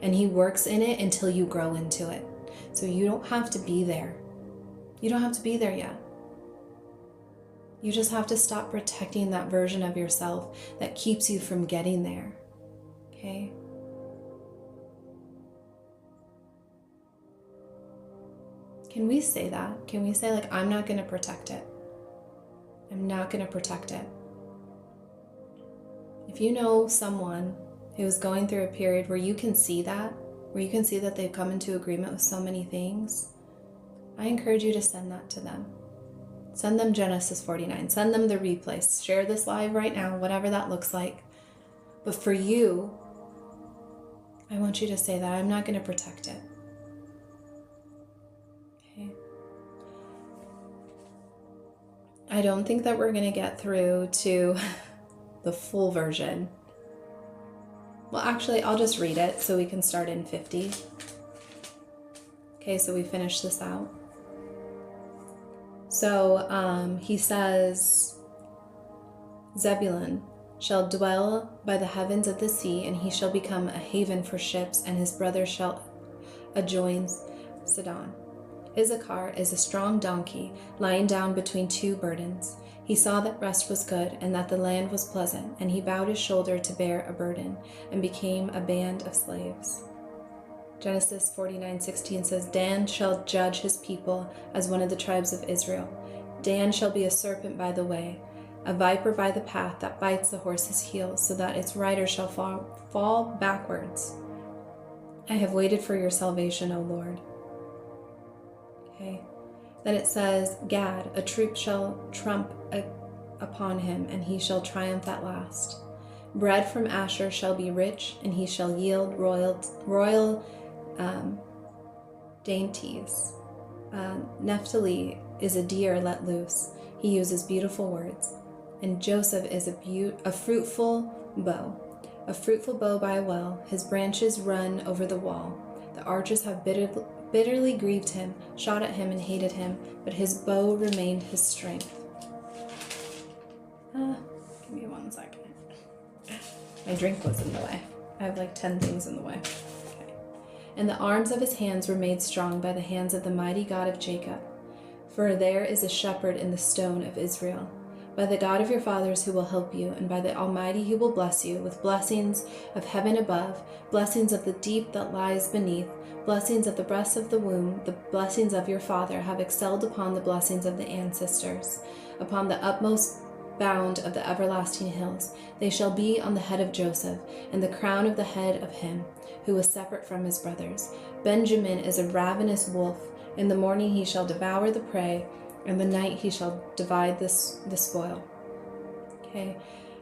And he works in it until you grow into it. So you don't have to be there. You don't have to be there yet. You just have to stop protecting that version of yourself that keeps you from getting there. Okay? Can we say that? Can we say, like, I'm not going to protect it? I'm not going to protect it. If you know someone who is going through a period where you can see that they've come into agreement with so many things, I encourage you to send that to them. Send them Genesis 49. Send them the replays. Share this live right now, whatever that looks like. But for you, I want you to say that I'm not going to protect it. Okay? I don't think that we're going to get through to the full version. Well, actually, I'll just read it so we can start in 50. Okay, so we finish this out. So he says, Zebulun shall dwell by the heavens of the sea, and he shall become a haven for ships, and his brother shall adjoin Sidon. Issachar is a strong donkey, lying down between two burdens. He saw that rest was good, and that the land was pleasant, and he bowed his shoulder to bear a burden, and became a band of slaves. Genesis 49:16 says, Dan shall judge his people as one of the tribes of Israel. Dan shall be a serpent by the way, a viper by the path that bites the horse's heels, so that its rider shall fall backwards. I have waited for your salvation, O Lord. Okay. Then it says, Gad, a troop shall trump upon him, and he shall triumph at last. Bread from Asher shall be rich, and he shall yield royal dainties. Naphtali is a deer let loose. He uses beautiful words. And Joseph is a fruitful bow by a well. His branches run over the wall. The archers have bitterly grieved him, shot at him, and hated him, but his bow remained his strength. Give me 1 second. My drink was in the way. I have like 10 things in the way. Okay. And the arms of his hands were made strong by the hands of the mighty God of Jacob. For there is a shepherd in the stone of Israel, by the God of your fathers who will help you, and by the Almighty who will bless you, with blessings of heaven above, blessings of the deep that lies beneath, blessings of the breast of the womb. The blessings of your father have excelled upon the blessings of the ancestors, upon the utmost bound of the everlasting hills. They shall be on the head of Joseph, and the crown of the head of him who was separate from his brothers. Benjamin is a ravenous wolf. In the morning he shall devour the prey, and the night he shall divide the spoil. Okay,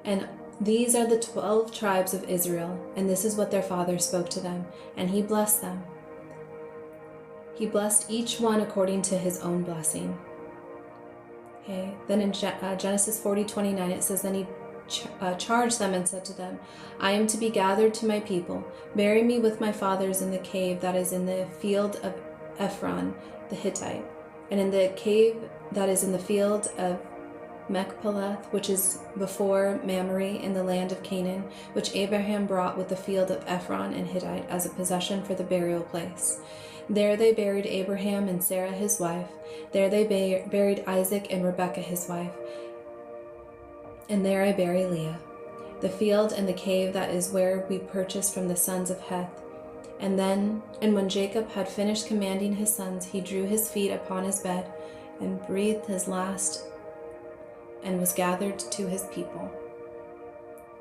and these are the 12 tribes of Israel, and this is what their father spoke to them, and he blessed them. He blessed each one according to his own blessing. Okay, then in Genesis 40:29 it says, then he charged them and said to them, I am to be gathered to my people. Bury me with my fathers in the cave that is in the field of Ephron the Hittite, and in the cave that is in the field of Machpelah, which is before Mamre in the land of Canaan, which Abraham brought with the field of Ephron and Hittite as a possession for the burial place. There they buried Abraham and Sarah his wife. There they buried Isaac and Rebekah his wife. And there I bury Leah. The field and the cave that is where we purchased from the sons of Heth. And when Jacob had finished commanding his sons, he drew his feet upon his bed and breathed his last and was gathered to his people.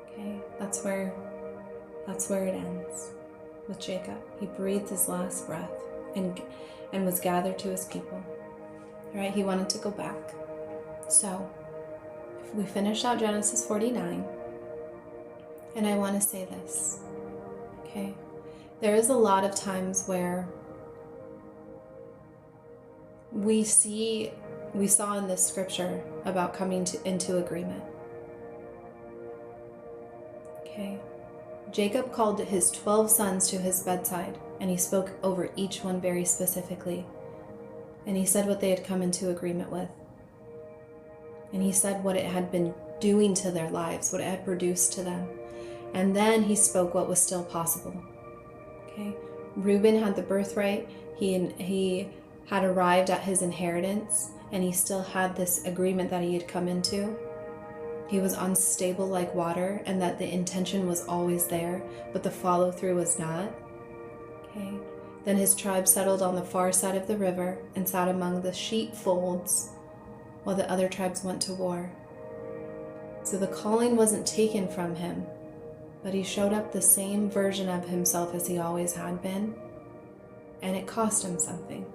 Okay, that's where it ends with Jacob. He breathed his last breath and was gathered to his people. All right, he wanted to go back. So if we finish out Genesis 49, and I want to say this, okay? There is a lot of times where we saw in this scripture about coming into agreement. Okay. Jacob called his 12 sons to his bedside, and he spoke over each one very specifically. And he said what they had come into agreement with. And he said what it had been doing to their lives, what it had produced to them. And then he spoke what was still possible. Okay. Reuben had the birthright. He had arrived at his inheritance, and he still had this agreement that he had come into. He was unstable like water, and that the intention was always there, but the follow through was not. Okay. Then his tribe settled on the far side of the river and sat among the sheepfolds while the other tribes went to war. So the calling wasn't taken from him, but he showed up the same version of himself as he always had been, and it cost him something.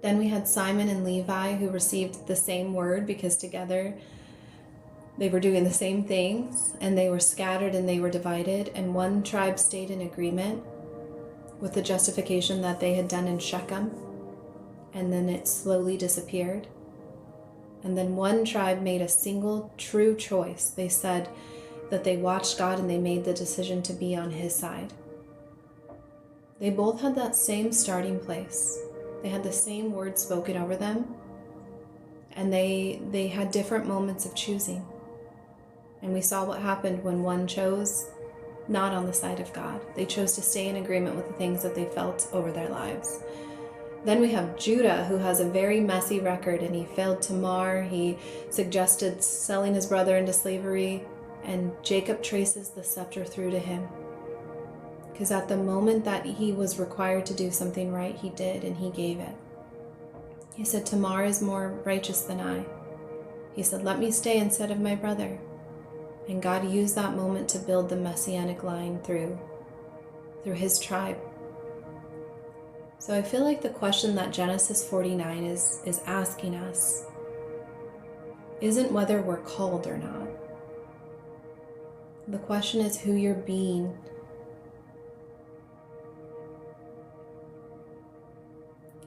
Then we had Simon and Levi, who received the same word because together they were doing the same things, and they were scattered and they were divided, and one tribe stayed in agreement with the justification that they had done in Shechem, and then it slowly disappeared. And then one tribe made a single true choice. They said that they watched God and they made the decision to be on his side. They both had that same starting place. They had the same words spoken over them, and they had different moments of choosing. And we saw what happened when one chose not on the side of God. They chose to stay in agreement with the things that they felt over their lives. Then we have Judah, who has a very messy record, and he failed Tamar. He suggested selling his brother into slavery, and Jacob traces the scepter through to him. Because at the moment that he was required to do something right, he did, and he gave it. He said, Tamar is more righteous than I. He said, let me stay instead of my brother. And God used that moment to build the messianic line through his tribe. So I feel like the question that Genesis 49 is asking us isn't whether we're called or not. The question is who you're being.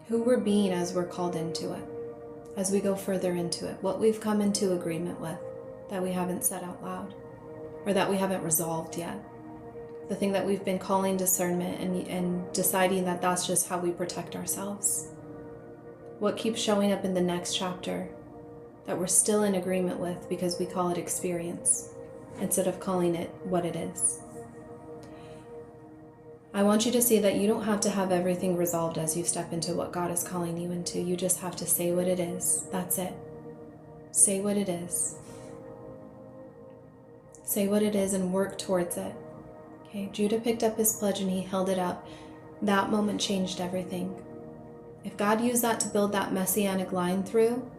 Who we're being as we're called into it, as we go further into it, what we've come into agreement with that we haven't said out loud, or that we haven't resolved yet. the thing that we've been calling discernment and deciding that that's just how we protect ourselves. What keeps showing up in the next chapter that we're still in agreement with because we call it experience instead of calling it what it is. I want you to see that you don't have to have everything resolved as you step into what God is calling you into. You just have to say what it is. That's it. Say what it is. Say what it is and work towards it. Okay, Judah picked up his pledge and he held it up. That moment changed everything. If God used that to build that messianic line through,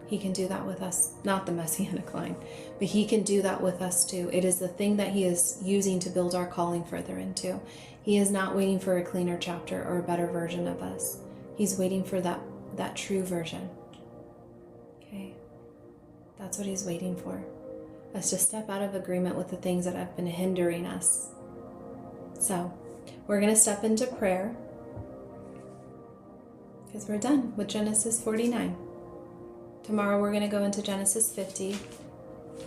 he can do that with us. Not the messianic line, but he can do that with us too. It is the thing that he is using to build our calling further into. He is not waiting for a cleaner chapter or a better version of us. He's waiting for that true version. Okay? That's what he's waiting for. Us to step out of agreement with the things that have been hindering us. So, we're going to step into prayer because we're done with Genesis 49. Tomorrow we're going to go into Genesis 50, and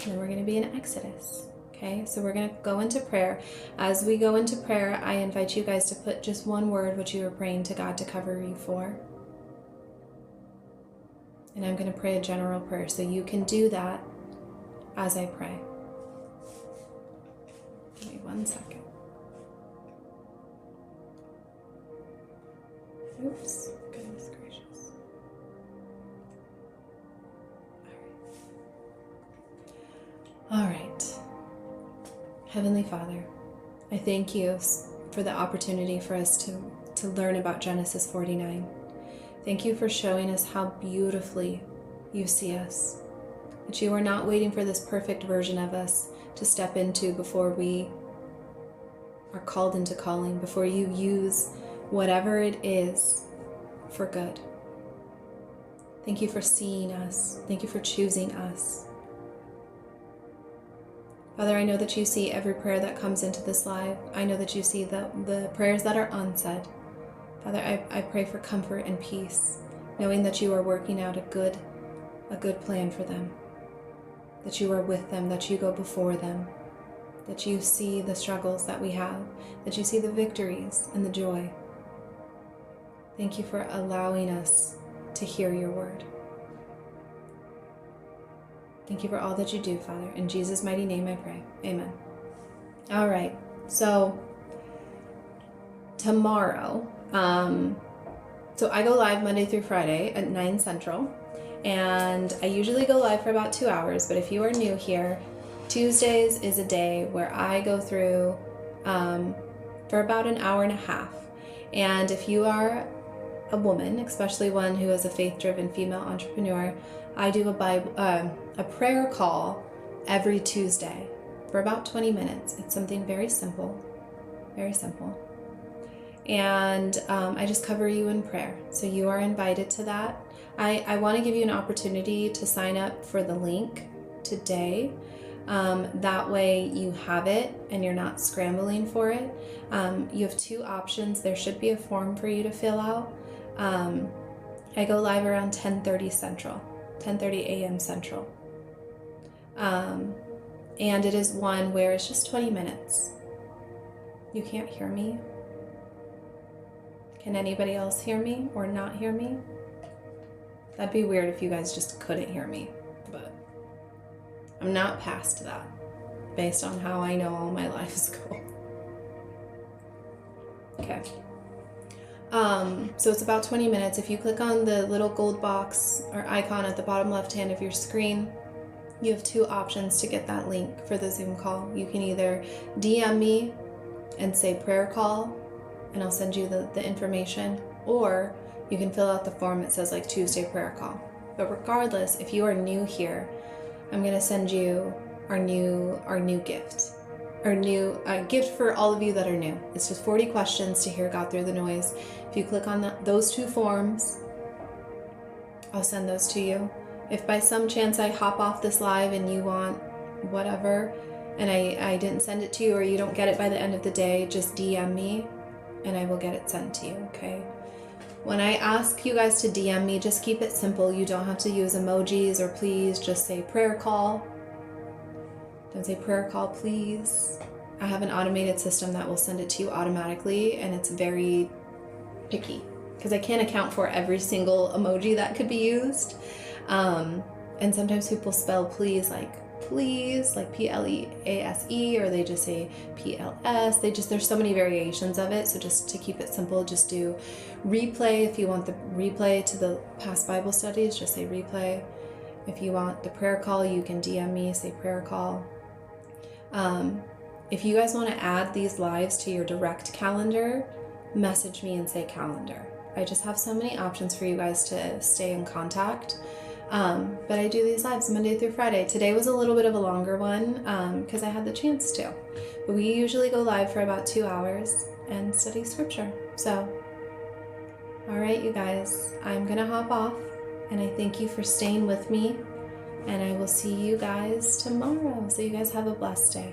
then we're going to be in Exodus. Okay, so we're going to go into prayer. As we go into prayer, I invite you guys to put just one word which you are praying to God to cover you for. And I'm going to pray a general prayer, so you can do that as I pray. Give me 1 second. Oops, goodness gracious. All right. Heavenly Father, I thank you for the opportunity for us to learn about Genesis 49. Thank you for showing us how beautifully you see us. That you are not waiting for this perfect version of us to step into before we are called into calling, before you use whatever it is for good. Thank you for seeing us. Thank you for choosing us. Father, I know that you see every prayer that comes into this live. I know that you see the prayers that are unsaid. Father, I pray for comfort and peace, knowing that you are working out a good plan for them, that you are with them, that you go before them, that you see the struggles that we have, that you see the victories and the joy. Thank you for allowing us to hear your word. Thank you for all that you do, Father. In Jesus' mighty name I pray. Amen. All right. So tomorrow, so I go live Monday through Friday at 9 Central. And I usually go live for about 2 hours. But if you are new here, Tuesdays is a day where I go through for about an hour and a half. And if you are a woman, especially one who is a faith-driven female entrepreneur, I do a prayer call every Tuesday for about 20 minutes. It's something very simple, very simple. And I just cover you in prayer. So you are invited to that. I want to give you an opportunity to sign up for the link today. That way you have it and you're not scrambling for it. You have two options. There should be a form for you to fill out. I go live around 10:30 Central, 10:30 a.m. Central. And it is one where it's just 20 minutes. You can't hear me. Can anybody else hear me or not hear me? That'd be weird if you guys just couldn't hear me, but I'm not past that based on how I know all my lives go. Okay. So it's about 20 minutes. If you click on the little gold box or icon at the bottom left hand of your screen, you have two options to get that link for the Zoom call. You can either DM me and say prayer call, and I'll send you the information, or you can fill out the form that says like Tuesday prayer call. But regardless, if you are new here, I'm going to send you our new gift. Our new gift for all of you that are new. It's just 40 questions to hear God through the noise. If you click on those two forms, I'll send those to you. If by some chance I hop off this live and you want whatever, and I didn't send it to you or you don't get it by the end of the day, just DM me and I will get it sent to you, okay? When I ask you guys to DM me, just keep it simple. You don't have to use emojis or please, just say prayer call. Don't say prayer call, please. I have an automated system that will send it to you automatically, and it's very picky because I can't account for every single emoji that could be used. And sometimes people spell please like Please, or they just say PLS. There's so many variations of it. So just to keep it simple, just do replay. If you want the replay to the past Bible studies, just say replay. If you want the prayer call, you can DM me, say prayer call. If you guys want to add these lives to your direct calendar, message me and say calendar. I just have so many options for you guys to stay in contact. But I do these lives Monday through Friday. Today was a little bit of a longer one because I had the chance to. But we usually go live for about 2 hours and study scripture. So, all right, you guys, I'm going to hop off. And I thank you for staying with me. And I will see you guys tomorrow. So you guys have a blessed day.